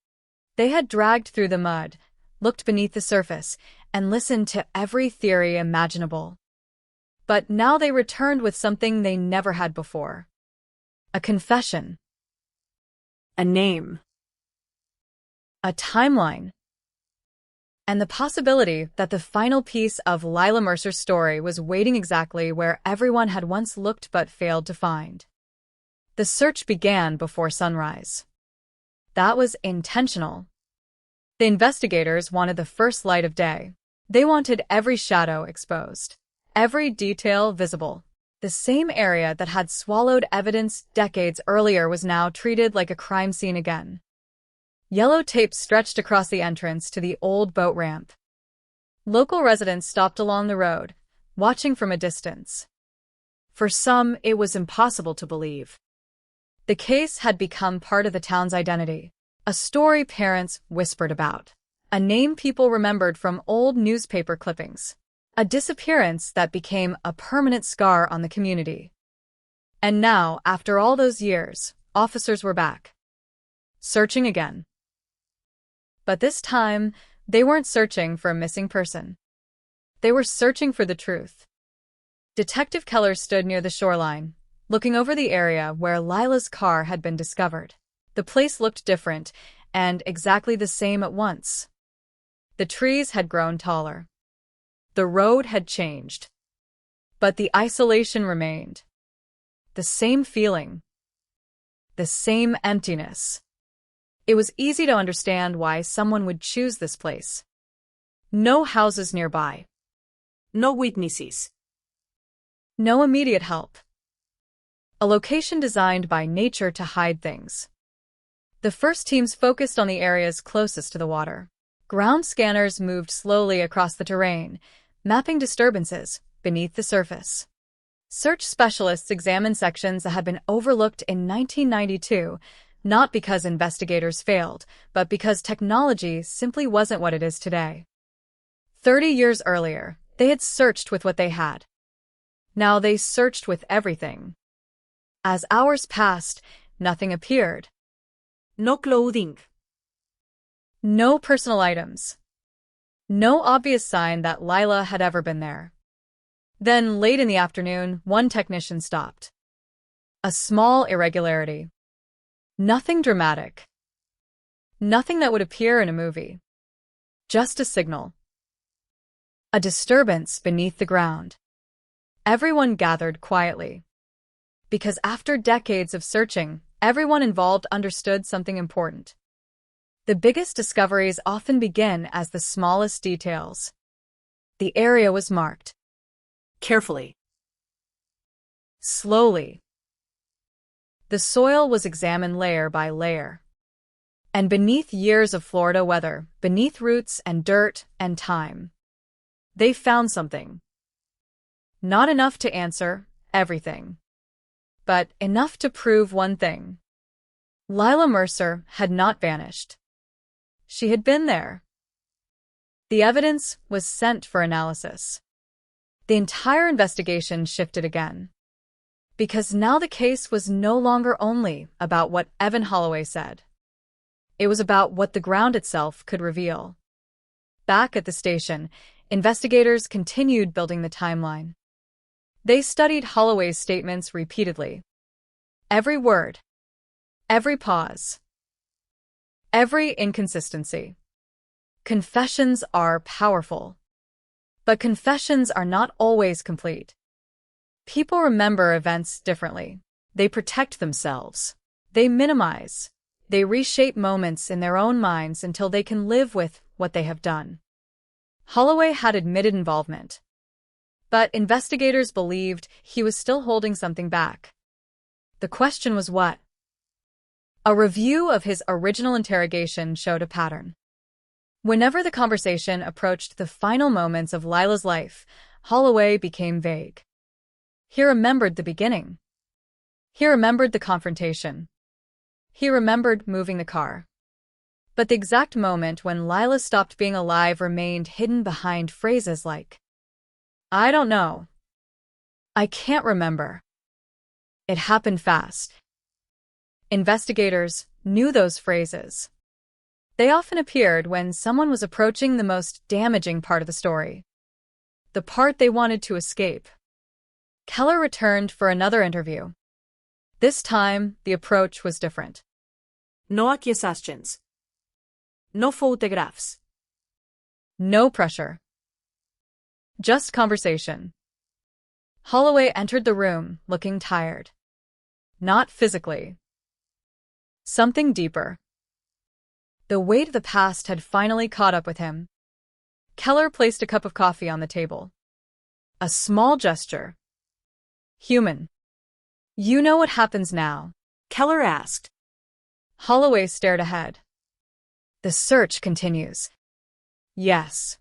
They had dragged through the mud, looked beneath the surface, and listened to every theory imaginable. But now they returned with something they never had before. A confession. A name. A timeline. And the possibility that the final piece of Lila Mercer's story was waiting exactly where everyone had once looked but failed to find. The search began before sunrise. That was intentional. The investigators wanted the first light of day. They wanted every shadow exposed, every detail visible. The same area that had swallowed evidence decades earlier was now treated like a crime scene again. Yellow tape stretched across the entrance to the old boat ramp. Local residents stopped along the road, watching from a distance. For some, it was impossible to believe. The case had become part of the town's identity, a story parents whispered about, a name people remembered from old newspaper clippings, a disappearance that became a permanent scar on the community. And now, after all those years, officers were back. Searching again. But this time, they weren't searching for a missing person. They were searching for the truth. Detective Keller stood near the shoreline, looking over the area where Lila's car had been discovered. The place looked different, and exactly the same at once. The trees had grown taller. The road had changed. But the isolation remained. The same feeling. The same emptiness. It was easy to understand why someone would choose this place. No houses nearby. No witnesses. No immediate help. A location designed by nature to hide things. The first teams focused on the areas closest to the water. Ground scanners moved slowly across the terrain, mapping disturbances beneath the surface. Search specialists examined sections that had been overlooked in 1992, not because investigators failed, but because technology simply wasn't what it is today. 30 years earlier, they had searched with what they had. Now they searched with everything. As hours passed, nothing appeared. No clothing. No personal items. No obvious sign that Lila had ever been there. Then, late in the afternoon, one technician stopped. A small irregularity. Nothing dramatic. Nothing that would appear in a movie. Just a signal. A disturbance beneath the ground. Everyone gathered quietly. Because after decades of searching, everyone involved understood something important. The biggest discoveries often begin as the smallest details. The area was marked. Carefully. Slowly. The soil was examined layer by layer. And beneath years of Florida weather, beneath roots and dirt and time, they found something. Not enough to answer everything, but enough to prove one thing. Lila Mercer had not vanished. She had been there. The evidence was sent for analysis. The entire investigation shifted again. Because now the case was no longer only about what Evan Holloway said. It was about what the ground itself could reveal. Back at the station, investigators continued building the timeline. They studied Holloway's statements repeatedly. Every word. Every pause. Every inconsistency. Confessions are powerful. But confessions are not always complete. People remember events differently. They protect themselves. They minimize. They reshape moments in their own minds until they can live with what they have done. Holloway had admitted involvement. But investigators believed he was still holding something back. The question was what? A review of his original interrogation showed a pattern. Whenever the conversation approached the final moments of Lila's life, Holloway became vague. He remembered the beginning. He remembered the confrontation. He remembered moving the car. But the exact moment when Lila stopped being alive remained hidden behind phrases like, "I don't know. I can't remember. It happened fast." Investigators knew those phrases. They often appeared when someone was approaching the most damaging part of the story. The part they wanted to escape. Keller returned for another interview. This time, the approach was different. No accusations. No photographs. No pressure. Just conversation. Holloway entered the room, looking tired. Not physically. Something deeper. The weight of the past had finally caught up with him. Keller placed a cup of coffee on the table. A small gesture. Human. "You know what happens now?" Keller asked. Holloway stared ahead. "The search continues." "Yes."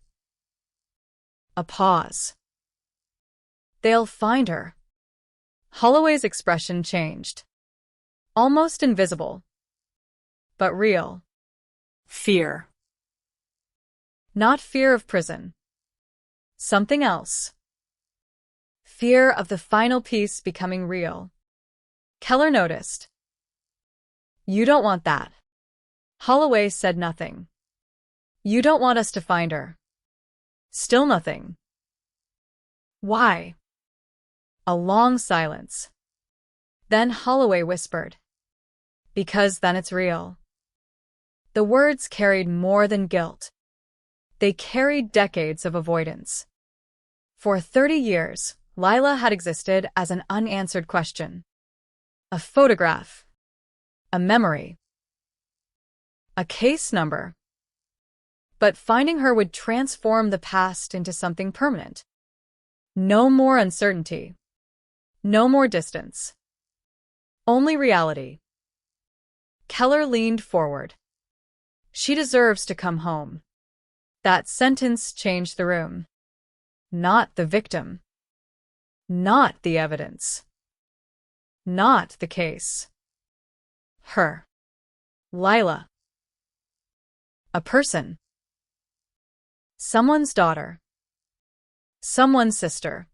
A pause. "They'll find her." Holloway's expression changed. Almost invisible. But real. Fear. Not fear of prison. Something else. Fear of the final piece becoming real. Keller noticed. "You don't want that." Holloway said nothing. "You don't want us to find her." Still nothing. "Why?" A long silence. Then Holloway whispered, "Because then it's real." The words carried more than guilt. They carried decades of avoidance. For 30 years, Lila had existed as an unanswered question. A photograph. A memory. A case number. But finding her would transform the past into something permanent. No more uncertainty. No more distance. Only reality. Keller leaned forward. "She deserves to come home." That sentence changed the room. Not the victim. Not the evidence. Not the case. Her. Lila. A person. Someone's daughter. Someone's sister.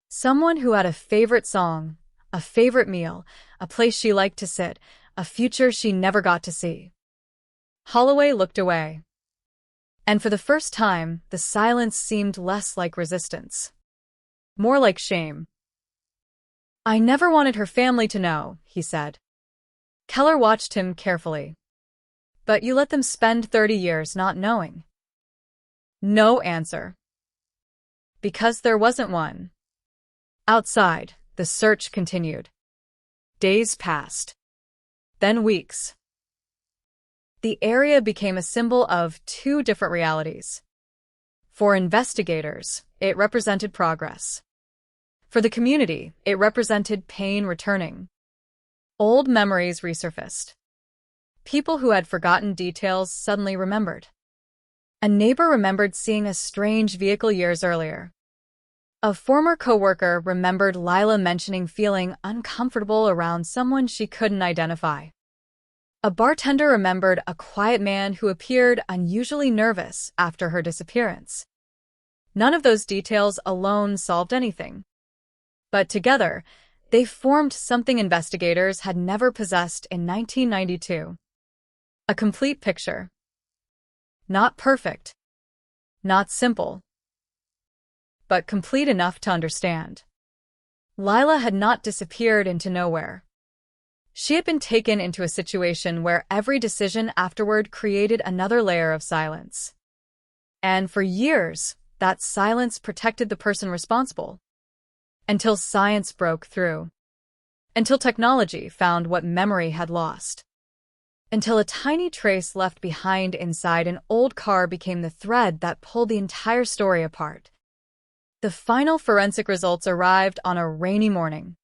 Someone who had a favorite song, a favorite meal, a place she liked to sit, a future she never got to see. Holloway looked away. And for the first time, the silence seemed less like resistance. More like shame. "I never wanted her family to know," he said. Keller watched him carefully. "But you let them spend 30 years not knowing." No answer. Because there wasn't one. Outside, the search continued. Days passed. Then weeks. The area became a symbol of two different realities. For investigators, it represented progress. For the community, it represented pain returning. Old memories resurfaced. People who had forgotten details suddenly remembered. A neighbor remembered seeing a strange vehicle years earlier. A former coworker remembered Lila mentioning feeling uncomfortable around someone she couldn't identify. A bartender remembered a quiet man who appeared unusually nervous after her disappearance. None of those details alone solved anything. But together, they formed something investigators had never possessed in 1992. A complete picture. Not perfect. Not simple. But complete enough to understand. Lila had not disappeared into nowhere. She had been taken into a situation where every decision afterward created another layer of silence. And for years, that silence protected the person responsible. Until science broke through. Until technology found what memory had lost. Until a tiny trace left behind inside an old car became the thread that pulled the entire story apart. The final forensic results arrived on a rainy morning.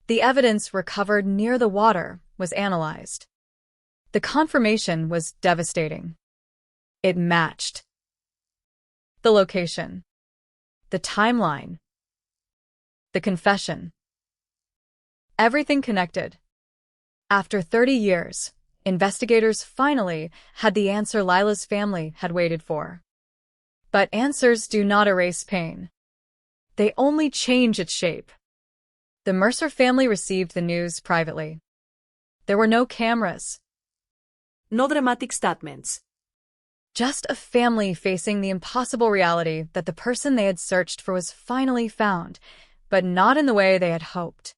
The evidence recovered near the water was analyzed. The confirmation was devastating. It matched the location, the timeline, the confession. Everything connected. After 30 years, investigators finally had the answer Lila's family had waited for. But answers do not erase pain. They only change its shape. The Mercer family received the news privately. There were no cameras. No dramatic statements. Just a family facing the impossible reality that the person they had searched for was finally found, but not in the way they had hoped.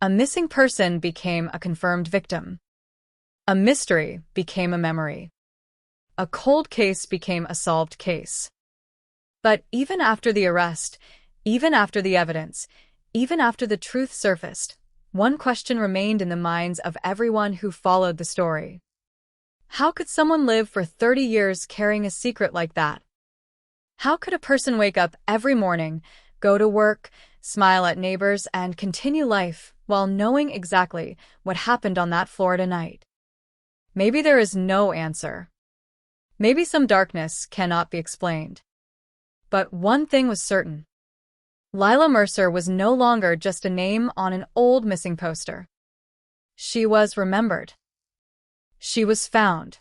A missing person became a confirmed victim. A mystery became a memory. A cold case became a solved case. But even after the arrest, even after the evidence, even after the truth surfaced, one question remained in the minds of everyone who followed the story. How could someone live for 30 years carrying a secret like that? How could a person wake up every morning, go to work, smile at neighbors, and continue life while knowing exactly what happened on that Florida night? Maybe there is no answer. Maybe some darkness cannot be explained. But one thing was certain. Lila Mercer was no longer just a name on an old missing poster. She was remembered. She was found.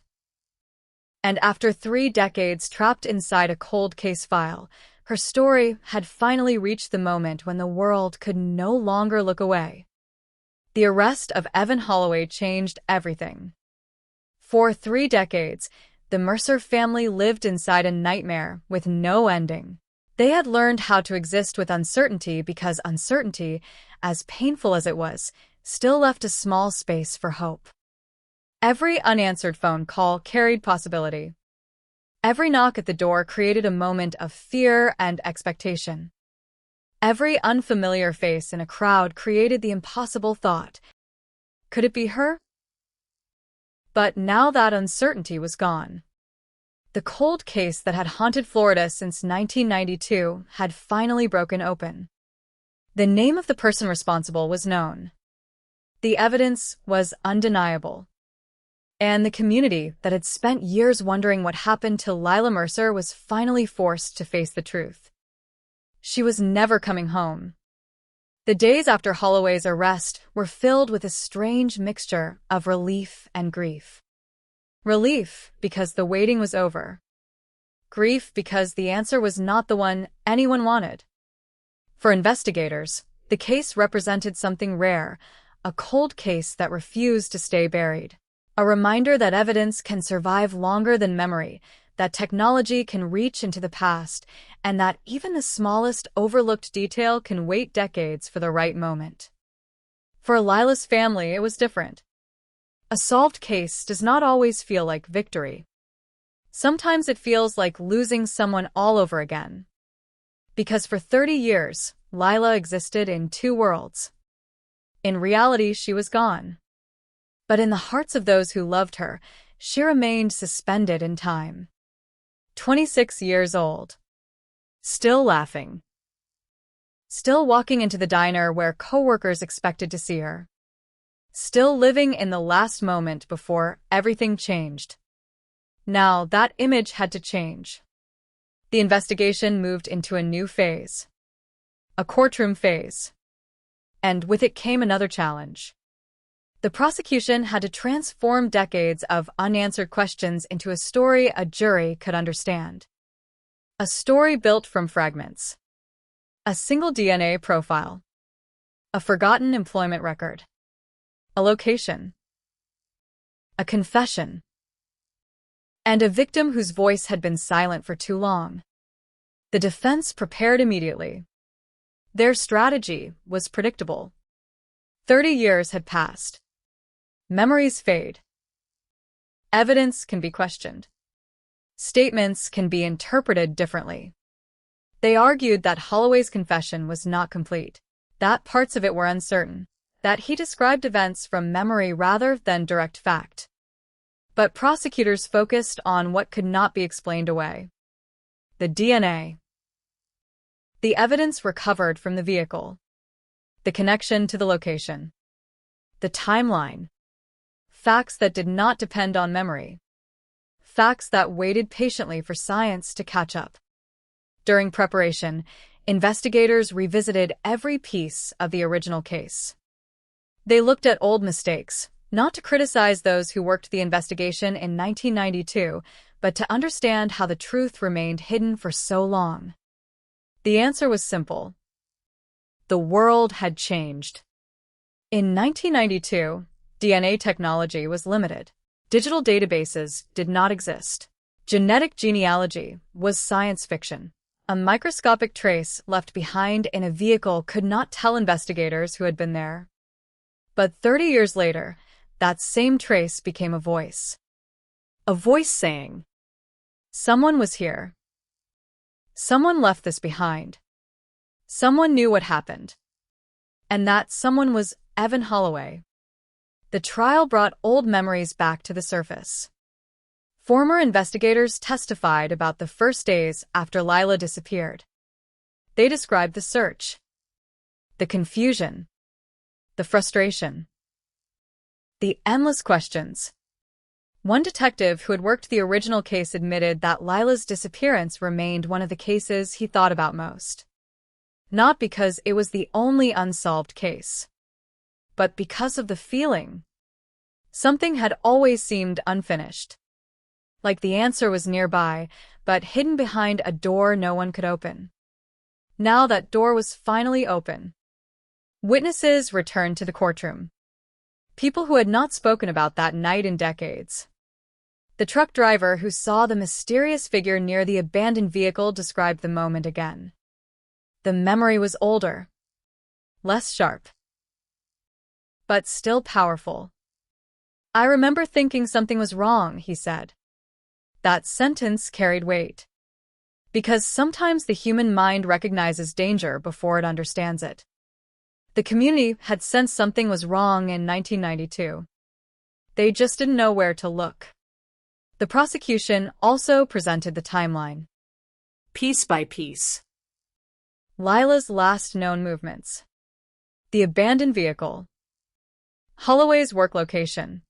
And after 3 decades trapped inside a cold case file, her story had finally reached the moment when the world could no longer look away. The arrest of Evan Holloway changed everything. For 3 decades, the Mercer family lived inside a nightmare with no ending. They had learned how to exist with uncertainty because uncertainty, as painful as it was, still left a small space for hope. Every unanswered phone call carried possibility. Every knock at the door created a moment of fear and expectation. Every unfamiliar face in a crowd created the impossible thought. Could it be her? But now that uncertainty was gone. The cold case that had haunted Florida since 1992 had finally broken open. The name of the person responsible was known. The evidence was undeniable. And the community that had spent years wondering what happened to Lila Mercer was finally forced to face the truth. She was never coming home. The days after Holloway's arrest were filled with a strange mixture of relief and grief. Relief because the waiting was over. Grief because the answer was not the one anyone wanted. For investigators, the case represented something rare, a cold case that refused to stay buried. A reminder that evidence can survive longer than memory, that technology can reach into the past, and that even the smallest overlooked detail can wait decades for the right moment. For Lila's family, it was different. A solved case does not always feel like victory. Sometimes it feels like losing someone all over again. Because for 30 years, Lila existed in two worlds. In reality, she was gone. But in the hearts of those who loved her, she remained suspended in time. 26 years old. Still laughing. Still walking into the diner where coworkers expected to see her. Still living in the last moment before everything changed. Now, that image had to change. The investigation moved into a new phase. A courtroom phase. And with it came another challenge. The prosecution had to transform decades of unanswered questions into a story a jury could understand. A story built from fragments. A single DNA profile. A forgotten employment record. A location. A confession. And a victim whose voice had been silent for too long. The defense prepared immediately. Their strategy was predictable. 30 years had passed. Memories fade. Evidence can be questioned. Statements can be interpreted differently. They argued that Holloway's confession was not complete, that parts of it were uncertain, that he described events from memory rather than direct fact. But prosecutors focused on what could not be explained away. The DNA. The evidence recovered from the vehicle. The connection to the location. The timeline. Facts that did not depend on memory. Facts that waited patiently for science to catch up. During preparation, investigators revisited every piece of the original case. They looked at old mistakes, not to criticize those who worked the investigation in 1992, but to understand how the truth remained hidden for so long. The answer was simple. The world had changed. In 1992, DNA technology was limited. Digital databases did not exist. Genetic genealogy was science fiction. A microscopic trace left behind in a vehicle could not tell investigators who had been there. But 30 years later, that same trace became a voice. A voice saying, "Someone was here. Someone left this behind. Someone knew what happened." And that someone was Evan Holloway. The trial brought old memories back to the surface. Former investigators testified about the first days after Lila disappeared. They described the search, the confusion, the frustration, the endless questions. One detective who had worked the original case admitted that Lila's disappearance remained one of the cases he thought about most. Not because it was the only unsolved case, but because of the feeling. Something had always seemed unfinished. Like the answer was nearby, but hidden behind a door no one could open. Now that door was finally open. Witnesses returned to the courtroom. People who had not spoken about that night in decades. The truck driver who saw the mysterious figure near the abandoned vehicle described the moment again. The memory was older, less sharp, but still powerful. "I remember thinking something was wrong," he said. That sentence carried weight. Because sometimes the human mind recognizes danger before it understands it. The community had sensed something was wrong in 1992. They just didn't know where to look. The prosecution also presented the timeline. Piece by piece. Lila's last known movements. The abandoned vehicle. Holloway's work location.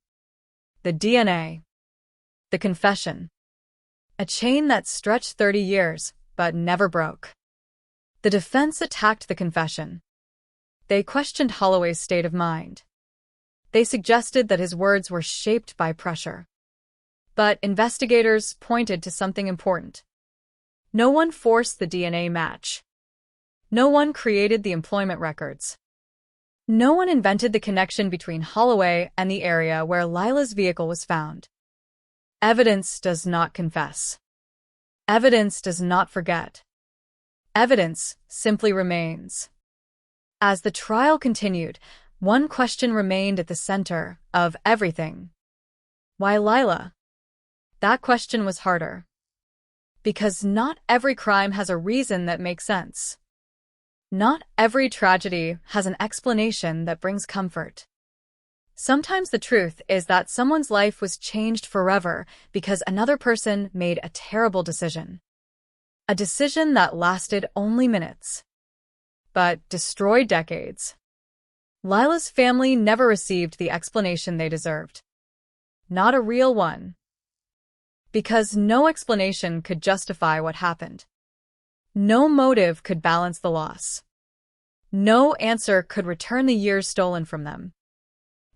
The DNA. The confession. A chain that stretched 30 years, but never broke. The defense attacked the confession. They questioned Holloway's state of mind. They suggested that his words were shaped by pressure. But investigators pointed to something important. No one forced the DNA match. No one created the employment records. No one invented the connection between Holloway and the area where Lila's vehicle was found. Evidence does not confess. Evidence does not forget. Evidence simply remains. As the trial continued, one question remained at the center of everything. Why Lila? That question was harder. Because not every crime has a reason that makes sense. Not every tragedy has an explanation that brings comfort. Sometimes the truth is that someone's life was changed forever because another person made a terrible decision. A decision that lasted only minutes, but destroyed decades. Lila's family never received the explanation they deserved. Not a real one. Because no explanation could justify what happened. No motive could balance the loss. No answer could return the years stolen from them.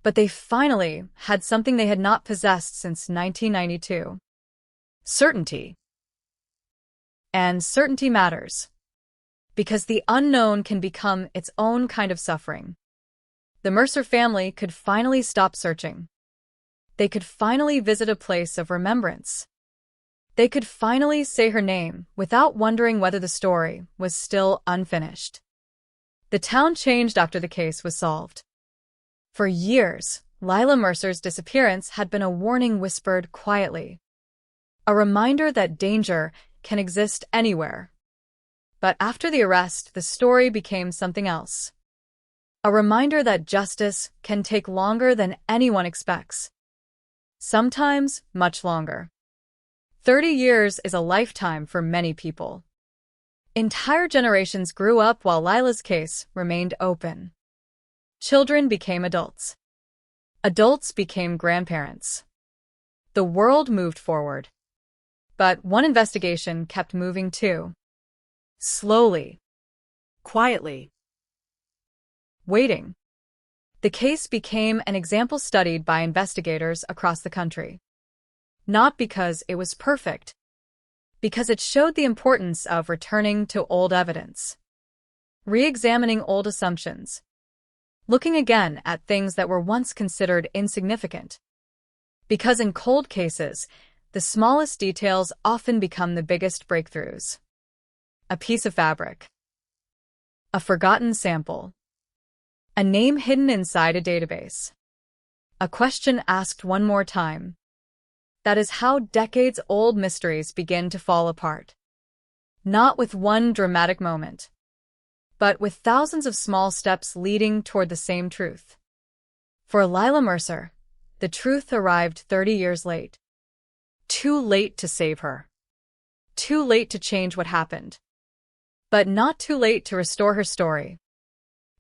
But they finally had something they had not possessed since 1992. Certainty. And certainty matters. Because the unknown can become its own kind of suffering. The Mercer family could finally stop searching. They could finally visit a place of remembrance. They could finally say her name without wondering whether the story was still unfinished. The town changed after the case was solved. For years, Lila Mercer's disappearance had been a warning whispered quietly. A reminder that danger can exist anywhere. But after the arrest, the story became something else. A reminder that justice can take longer than anyone expects. Sometimes much longer. 30 years is a lifetime for many people. Entire generations grew up while Lila's case remained open. Children became adults. Adults became grandparents. The world moved forward. But one investigation kept moving too. Slowly. Quietly. Waiting. The case became an example studied by investigators across the country. Not because it was perfect. Because it showed the importance of returning to old evidence. Re-examining old assumptions. Looking again at things that were once considered insignificant. Because in cold cases, the smallest details often become the biggest breakthroughs. A piece of fabric. A forgotten sample. A name hidden inside a database. A question asked one more time. That is how decades-old mysteries begin to fall apart. Not with one dramatic moment, but with thousands of small steps leading toward the same truth. For Lila Mercer, the truth arrived 30 years late. Too late to save her. Too late to change what happened. But not too late to restore her story.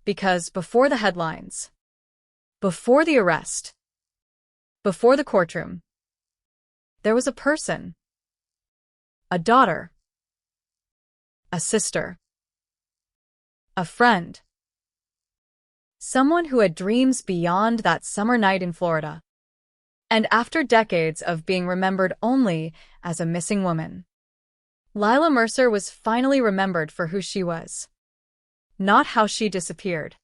Because before the headlines, before the arrest, before the courtroom, there was a person. A daughter. A sister. A friend. Someone who had dreams beyond that summer night in Florida. And after decades of being remembered only as a missing woman, Lila Mercer was finally remembered for who she was. Not how she disappeared.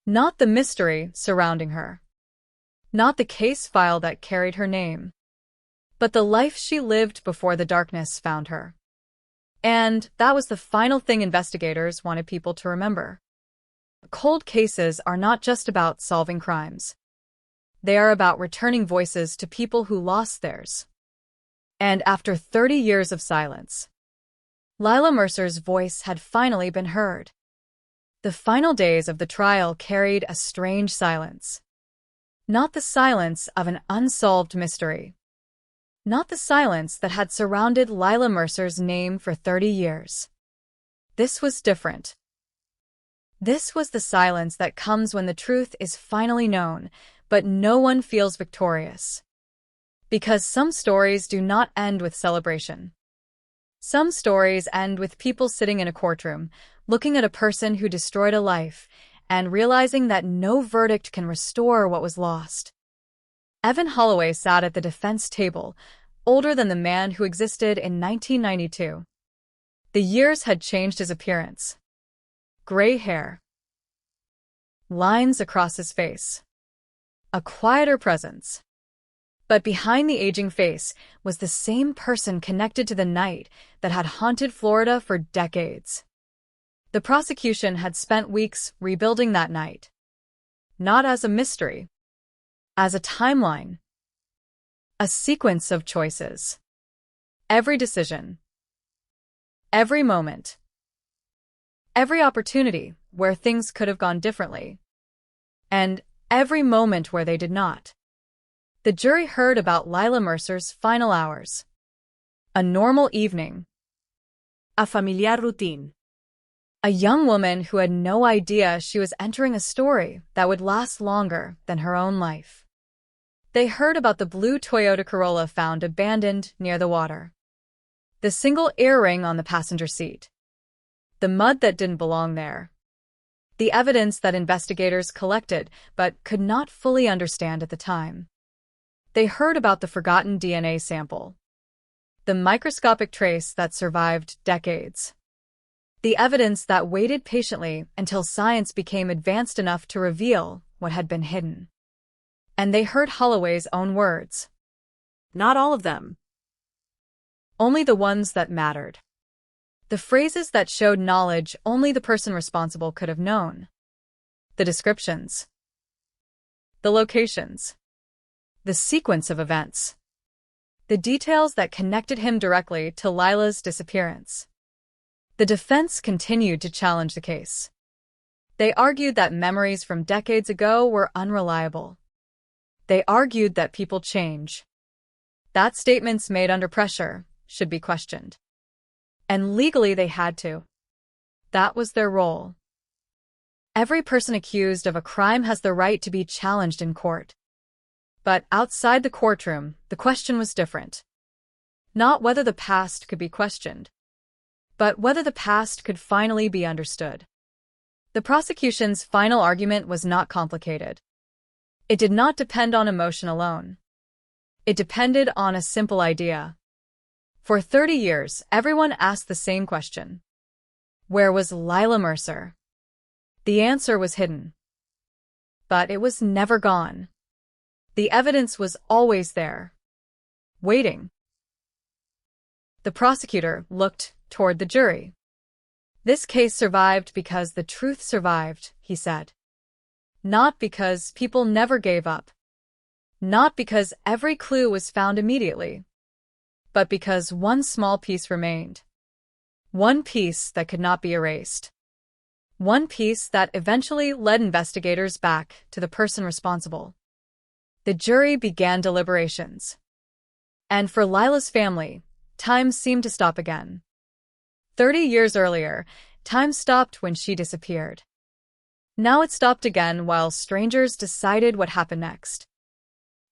Not the mystery surrounding her. Not the case file that carried her name. But the life she lived before the darkness found her. And that was the final thing investigators wanted people to remember. Cold cases are not just about solving crimes. They are about returning voices to people who lost theirs. And after 30 years of silence, Lila Mercer's voice had finally been heard. The final days of the trial carried a strange silence. Not the silence of an unsolved mystery. Not the silence that had surrounded Lila Mercer's name for 30 years. This was different. This was the silence that comes when the truth is finally known, but no one feels victorious. Because some stories do not end with celebration. Some stories end with people sitting in a courtroom, looking at a person who destroyed a life, and realizing that no verdict can restore what was lost. Evan Holloway sat at the defense table, older than the man who existed in 1992. The years had changed his appearance. Gray hair. Lines across his face. A quieter presence. But behind the aging face was the same person connected to the night that had haunted Florida for decades. The prosecution had spent weeks rebuilding that night. Not as a mystery. As a timeline. A sequence of choices. Every decision, Every moment. Every opportunity where things could have gone differently. And every moment where they did not. The jury heard about Lila Mercer's final hours. A normal evening. A familiar routine. A young woman who had no idea she was entering a story that would last longer than her own life. They heard about the blue Toyota Corolla found abandoned near the water. The single earring on the passenger seat. The mud that didn't belong there. The evidence that investigators collected but could not fully understand at the time. They heard about the forgotten DNA sample. The microscopic trace that survived decades. The evidence that waited patiently until science became advanced enough to reveal what had been hidden. And they heard Holloway's own words. Not all of them. Only the ones that mattered. The phrases that showed knowledge only the person responsible could have known. The descriptions. The locations. The sequence of events. The details that connected him directly to Lila's disappearance. The defense continued to challenge the case. They argued that memories from decades ago were unreliable. They argued that people change. That statements made under pressure should be questioned. And legally they had to. That was their role. Every person accused of a crime has the right to be challenged in court. But outside the courtroom, the question was different. Not whether the past could be questioned, but whether the past could finally be understood. The prosecution's final argument was not complicated. It did not depend on emotion alone. It depended on a simple idea. For 30 years, everyone asked the same question. Where was Lila Mercer? The answer was hidden. But it was never gone. The evidence was always there. Waiting. The prosecutor looked toward the jury. This case survived because the truth survived, he said. Not because people never gave up. Not because every clue was found immediately. But because one small piece remained. One piece that could not be erased. One piece that eventually led investigators back to the person responsible. The jury began deliberations. And for Lila's family, time seemed to stop again. 30 years earlier, time stopped when she disappeared. Now it stopped again while strangers decided what happened next.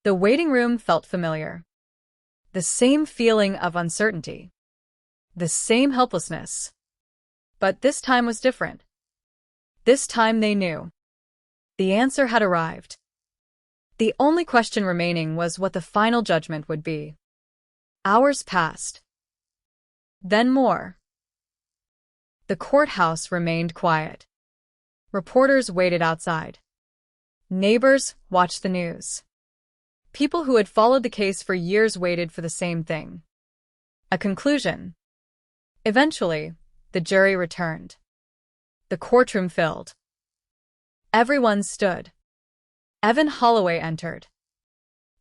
The waiting room felt familiar. The same feeling of uncertainty. The same helplessness. But this time was different. This time they knew. The answer had arrived. The only question remaining was what the final judgment would be. Hours passed. Then more. The courthouse remained quiet. Reporters waited outside. Neighbors watched the news. People who had followed the case for years waited for the same thing. A conclusion. Eventually, the jury returned. The courtroom filled. Everyone stood. Evan Holloway entered.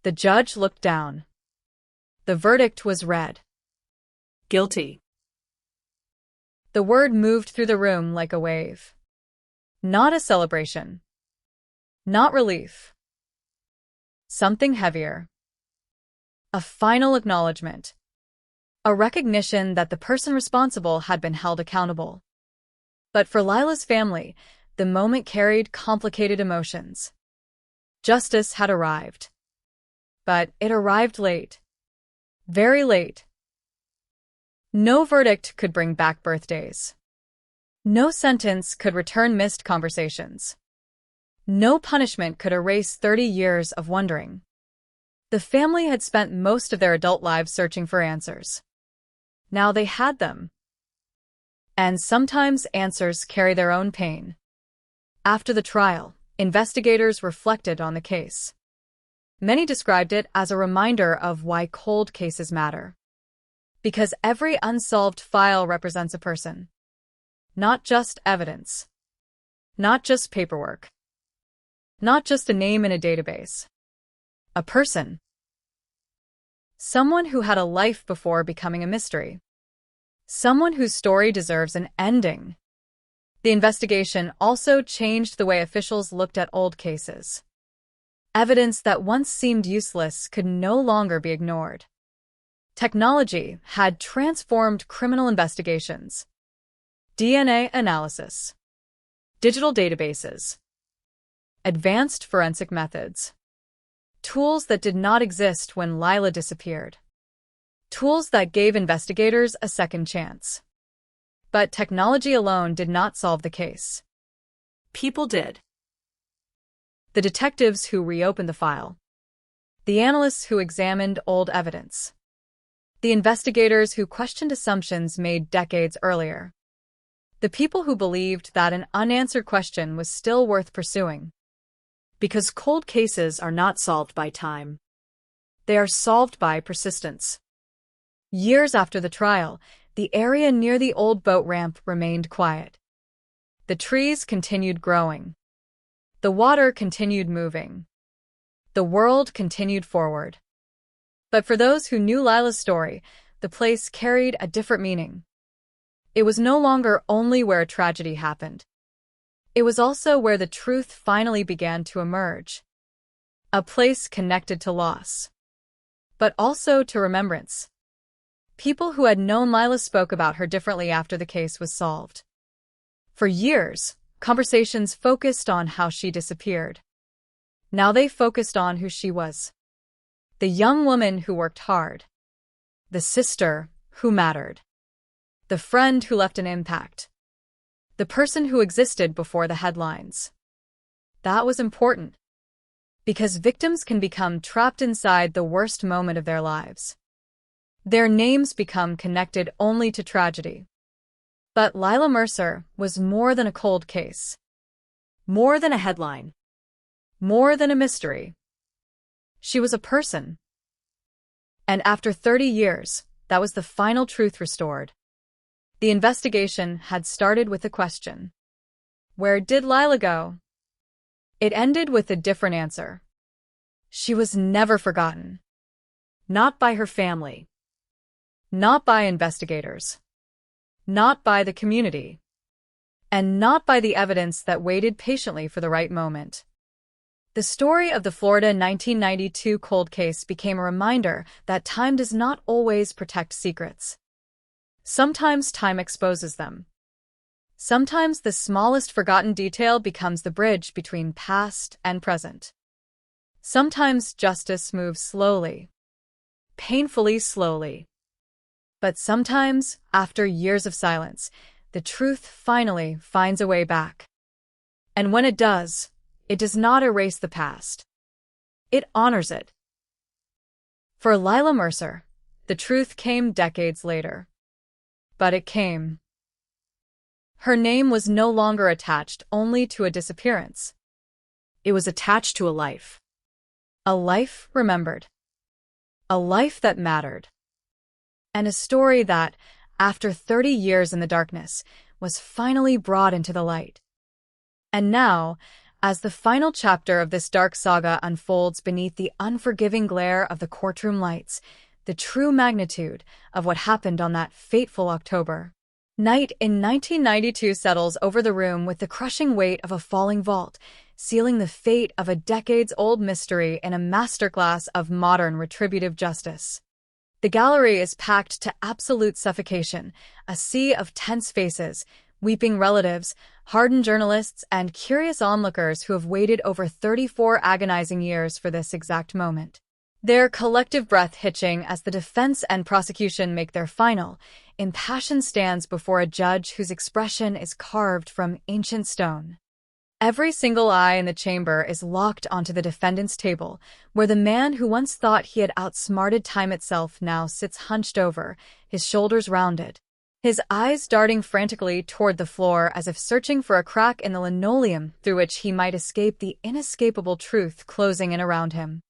The judge looked down. The verdict was read. Guilty. The word moved through the room like a wave. Not a celebration. Not relief. Something heavier. A final acknowledgement. A recognition that the person responsible had been held accountable. But for Lila's family, the moment carried complicated emotions. Justice had arrived. But it arrived late. Very late. No verdict could bring back birthdays. No sentence could return missed conversations. No punishment could erase 30 years of wondering. The family had spent most of their adult lives searching for answers. Now they had them. And sometimes answers carry their own pain. After the trial, investigators reflected on the case. Many described it as a reminder of why cold cases matter. Because every unsolved file represents a person. Not just evidence. Not just paperwork. Not just a name in a database. A person. Someone who had a life before becoming a mystery. someone whose story deserves an ending. The investigation also changed the way officials looked at old cases. Evidence that once seemed useless could no longer be ignored. Technology had transformed criminal investigations. DNA analysis, digital databases, advanced forensic methods, tools that did not exist when Lila disappeared, tools that gave investigators a second chance. But technology alone did not solve the case. People did. The detectives who reopened the file, the analysts who examined old evidence, the investigators who questioned assumptions made decades earlier, the people who believed that an unanswered question was still worth pursuing. Because cold cases are not solved by time. They are solved by persistence. Years after the trial, the area near the old boat ramp remained quiet. The trees continued growing. The water continued moving. The world continued forward. But for those who knew Lila's story, the place carried a different meaning. It was no longer only where a tragedy happened. It was also where the truth finally began to emerge. A place connected to loss, but also to remembrance. People who had known Lila spoke about her differently after the case was solved. For years, conversations focused on how she disappeared. Now they focused on who she was. The young woman who worked hard. The sister who mattered. The friend who left an impact. The person who existed before the headlines. That was important. Because victims can become trapped inside the worst moment of their lives. Their names become connected only to tragedy. But Lila Mercer was more than a cold case. More than a headline. More than a mystery. She was a person. And after 30 years, that was the final truth restored. The investigation had started with a question. Where did Lila go? It ended with a different answer. She was never forgotten. Not by her family. Not by investigators. Not by the community. And not by the evidence that waited patiently for the right moment. The story of the Florida 1992 cold case became a reminder that time does not always protect secrets. Sometimes time exposes them. Sometimes the smallest forgotten detail becomes the bridge between past and present. Sometimes justice moves slowly. Painfully slowly. But sometimes, after years of silence, the truth finally finds a way back. And when it does not erase the past. It honors it. For Lila Mercer, the truth came decades later. But it came. Her name was no longer attached only to a disappearance. It was attached to a life. A life remembered. A life that mattered. And a story that, after 30 years in the darkness, was finally brought into the light. And now, as the final chapter of this dark saga unfolds beneath the unforgiving glare of the courtroom lights, the true magnitude of what happened on that fateful October night in 1992 settles over the room with the crushing weight of a falling vault, sealing the fate of a decades-old mystery in a masterclass of modern retributive justice. The gallery is packed to absolute suffocation, a sea of tense faces, weeping relatives, hardened journalists, and curious onlookers who have waited over 34 agonizing years for this exact moment. Their collective breath hitching as the defense and prosecution make their final, impassioned stands before a judge whose expression is carved from ancient stone. Every single eye in the chamber is locked onto the defendant's table, where the man who once thought he had outsmarted time itself now sits hunched over, his shoulders rounded, his eyes darting frantically toward the floor as if searching for a crack in the linoleum through which he might escape the inescapable truth closing in around him.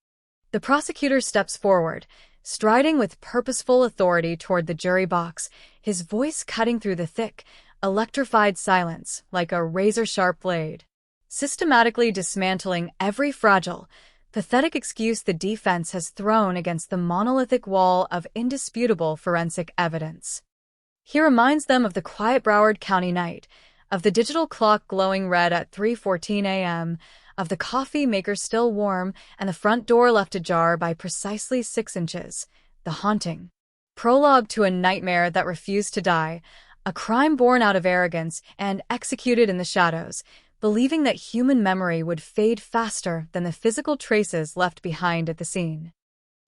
The prosecutor steps forward, striding with purposeful authority toward the jury box, his voice cutting through the thick, electrified silence like a razor-sharp blade, systematically dismantling every fragile, pathetic excuse the defense has thrown against the monolithic wall of indisputable forensic evidence. He reminds them of the quiet Broward County night, of the digital clock glowing red at 3:14 a.m., of the coffee maker still warm and the front door left ajar by precisely 6 inches. The haunting. Prologue to a nightmare that refused to die, a crime born out of arrogance and executed in the shadows, believing that human memory would fade faster than the physical traces left behind at the scene.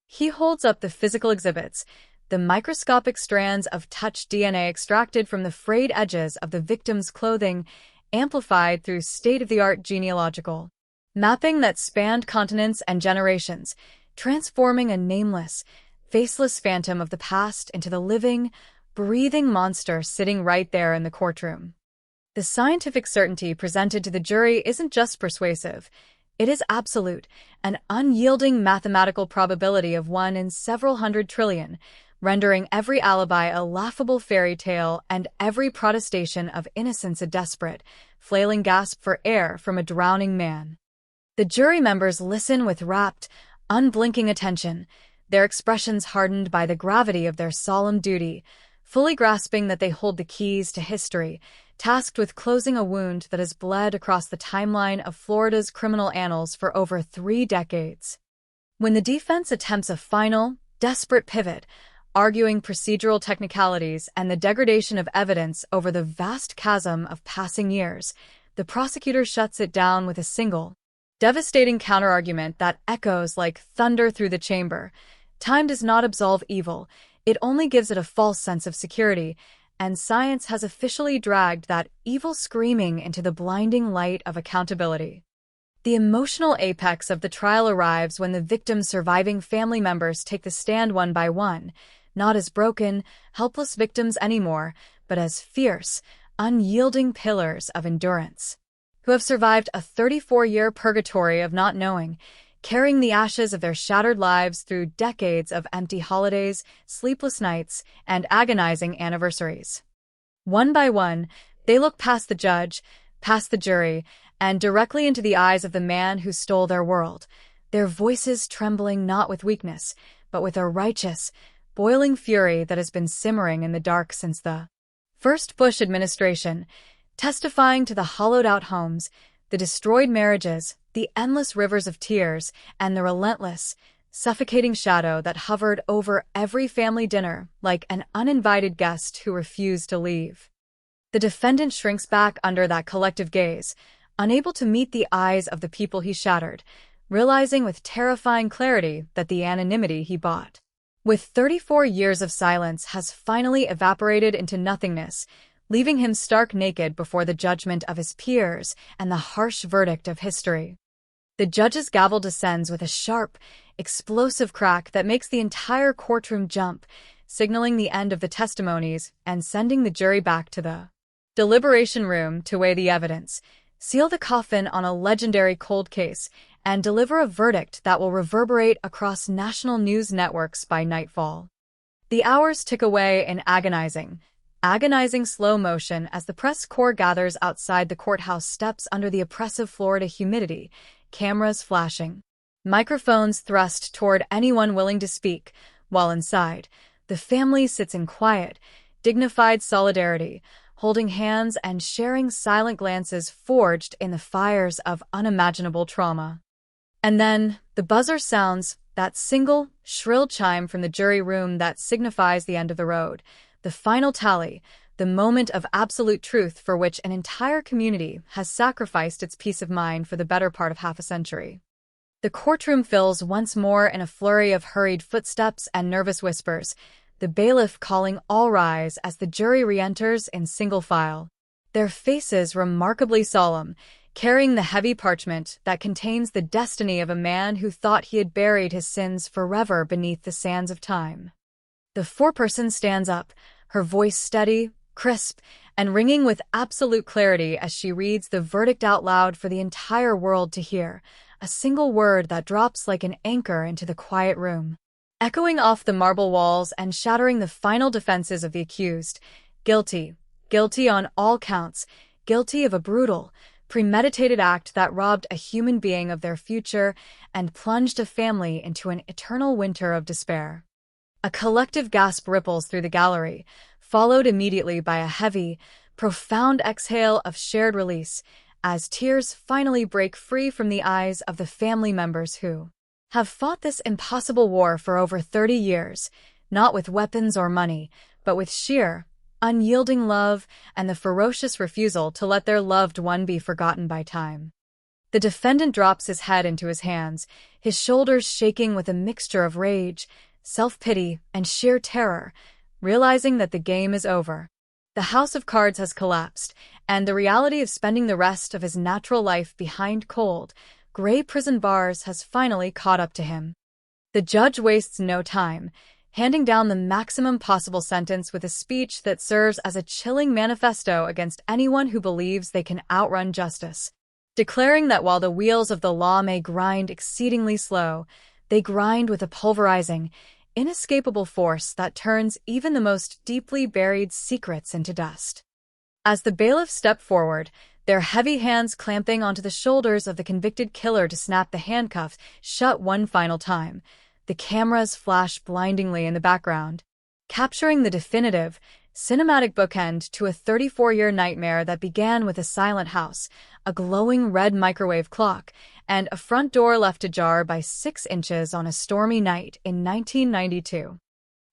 He holds up the physical exhibits, the microscopic strands of touch DNA extracted from the frayed edges of the victim's clothing, amplified through state-of-the-art genealogical mapping that spanned continents and generations, transforming a nameless, faceless phantom of the past into the living, breathing monster sitting right there in the courtroom. The scientific certainty presented to the jury isn't just persuasive. It is absolute, an unyielding mathematical probability of 1 in several hundred trillion, rendering every alibi a laughable fairy tale and every protestation of innocence a desperate, flailing gasp for air from a drowning man. The jury members listen with rapt, unblinking attention, their expressions hardened by the gravity of their solemn duty, fully grasping that they hold the keys to history, tasked with closing a wound that has bled across the timeline of Florida's criminal annals for over 3 decades. When the defense attempts a final, desperate pivot, arguing procedural technicalities and the degradation of evidence over the vast chasm of passing years, the prosecutor shuts it down with a single, devastating counterargument that echoes like thunder through the chamber. Time does not absolve evil, it only gives it a false sense of security, and science has officially dragged that evil screaming into the blinding light of accountability. The emotional apex of the trial arrives when the victim's surviving family members take the stand one by one, not as broken, helpless victims anymore, but as fierce, unyielding pillars of endurance, who have survived a 34-year purgatory of not knowing, carrying the ashes of their shattered lives through decades of empty holidays, sleepless nights, and agonizing anniversaries. One by one, they look past the judge, past the jury, and directly into the eyes of the man who stole their world, their voices trembling not with weakness, but with a righteous, boiling fury that has been simmering in the dark since the first Bush administration, testifying to the hollowed-out homes, the destroyed marriages, the endless rivers of tears, and the relentless, suffocating shadow that hovered over every family dinner like an uninvited guest who refused to leave. The defendant shrinks back under that collective gaze, unable to meet the eyes of the people he shattered, realizing with terrifying clarity that the anonymity he bought, with 34 years of silence, has finally evaporated into nothingness, leaving him stark naked before the judgment of his peers and the harsh verdict of history. The judge's gavel descends with a sharp, explosive crack that makes the entire courtroom jump, signaling the end of the testimonies and sending the jury back to the deliberation room to weigh the evidence, seal the coffin on a legendary cold case, and deliver a verdict that will reverberate across national news networks by nightfall. The hours tick away in agonizing slow motion as the press corps gathers outside the courthouse steps under the oppressive Florida humidity, cameras flashing, microphones thrust toward anyone willing to speak, while inside, the family sits in quiet, dignified solidarity, holding hands and sharing silent glances forged in the fires of unimaginable trauma. And then, the buzzer sounds, that single, shrill chime from the jury room that signifies the end of the road, the final tally, the moment of absolute truth for which an entire community has sacrificed its peace of mind for the better part of half a century. The courtroom fills once more in a flurry of hurried footsteps and nervous whispers, the bailiff calling all rise as the jury re-enters in single file, their faces remarkably solemn, carrying the heavy parchment that contains the destiny of a man who thought he had buried his sins forever beneath the sands of time. The foreperson stands up, her voice steady, crisp, and ringing with absolute clarity as she reads the verdict out loud for the entire world to hear, a single word that drops like an anchor into the quiet room, echoing off the marble walls and shattering the final defenses of the accused. Guilty. Guilty on all counts. Guilty of a brutal, premeditated act that robbed a human being of their future and plunged a family into an eternal winter of despair. A collective gasp ripples through the gallery, followed immediately by a heavy, profound exhale of shared release as tears finally break free from the eyes of the family members who have fought this impossible war for over 30 years, not with weapons or money, but with sheer, unyielding love and the ferocious refusal to let their loved one be forgotten by time. The defendant drops his head into his hands, his shoulders shaking with a mixture of rage, self-pity, and sheer terror, realizing that the game is over. The house of cards has collapsed, and the reality of spending the rest of his natural life behind cold, gray prison bars has finally caught up to him. The judge wastes no time, handing down the maximum possible sentence with a speech that serves as a chilling manifesto against anyone who believes they can outrun justice, declaring that while the wheels of the law may grind exceedingly slow, they grind with a pulverizing, inescapable force that turns even the most deeply buried secrets into dust. As the bailiffs step forward, their heavy hands clamping onto the shoulders of the convicted killer to snap the handcuffs shut one final time, the cameras flash blindingly in the background, capturing the definitive, cinematic bookend to a 34-year nightmare that began with a silent house, a glowing red microwave clock, and a front door left ajar by 6 inches on a stormy night in 1992.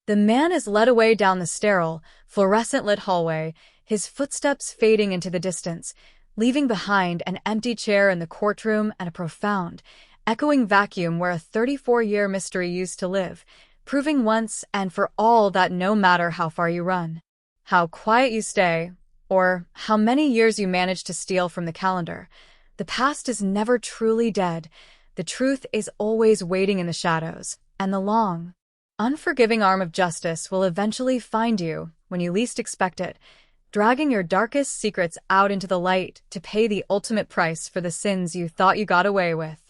The man is led away down the sterile, fluorescent-lit hallway, his footsteps fading into the distance, leaving behind an empty chair in the courtroom and a profound, echoing vacuum where a 34-year mystery used to live, proving once and for all that no matter how far you run, how quiet you stay, or how many years you manage to steal from the calendar, the past is never truly dead. The truth is always waiting in the shadows, and the long, unforgiving arm of justice will eventually find you when you least expect it, dragging your darkest secrets out into the light to pay the ultimate price for the sins you thought you got away with.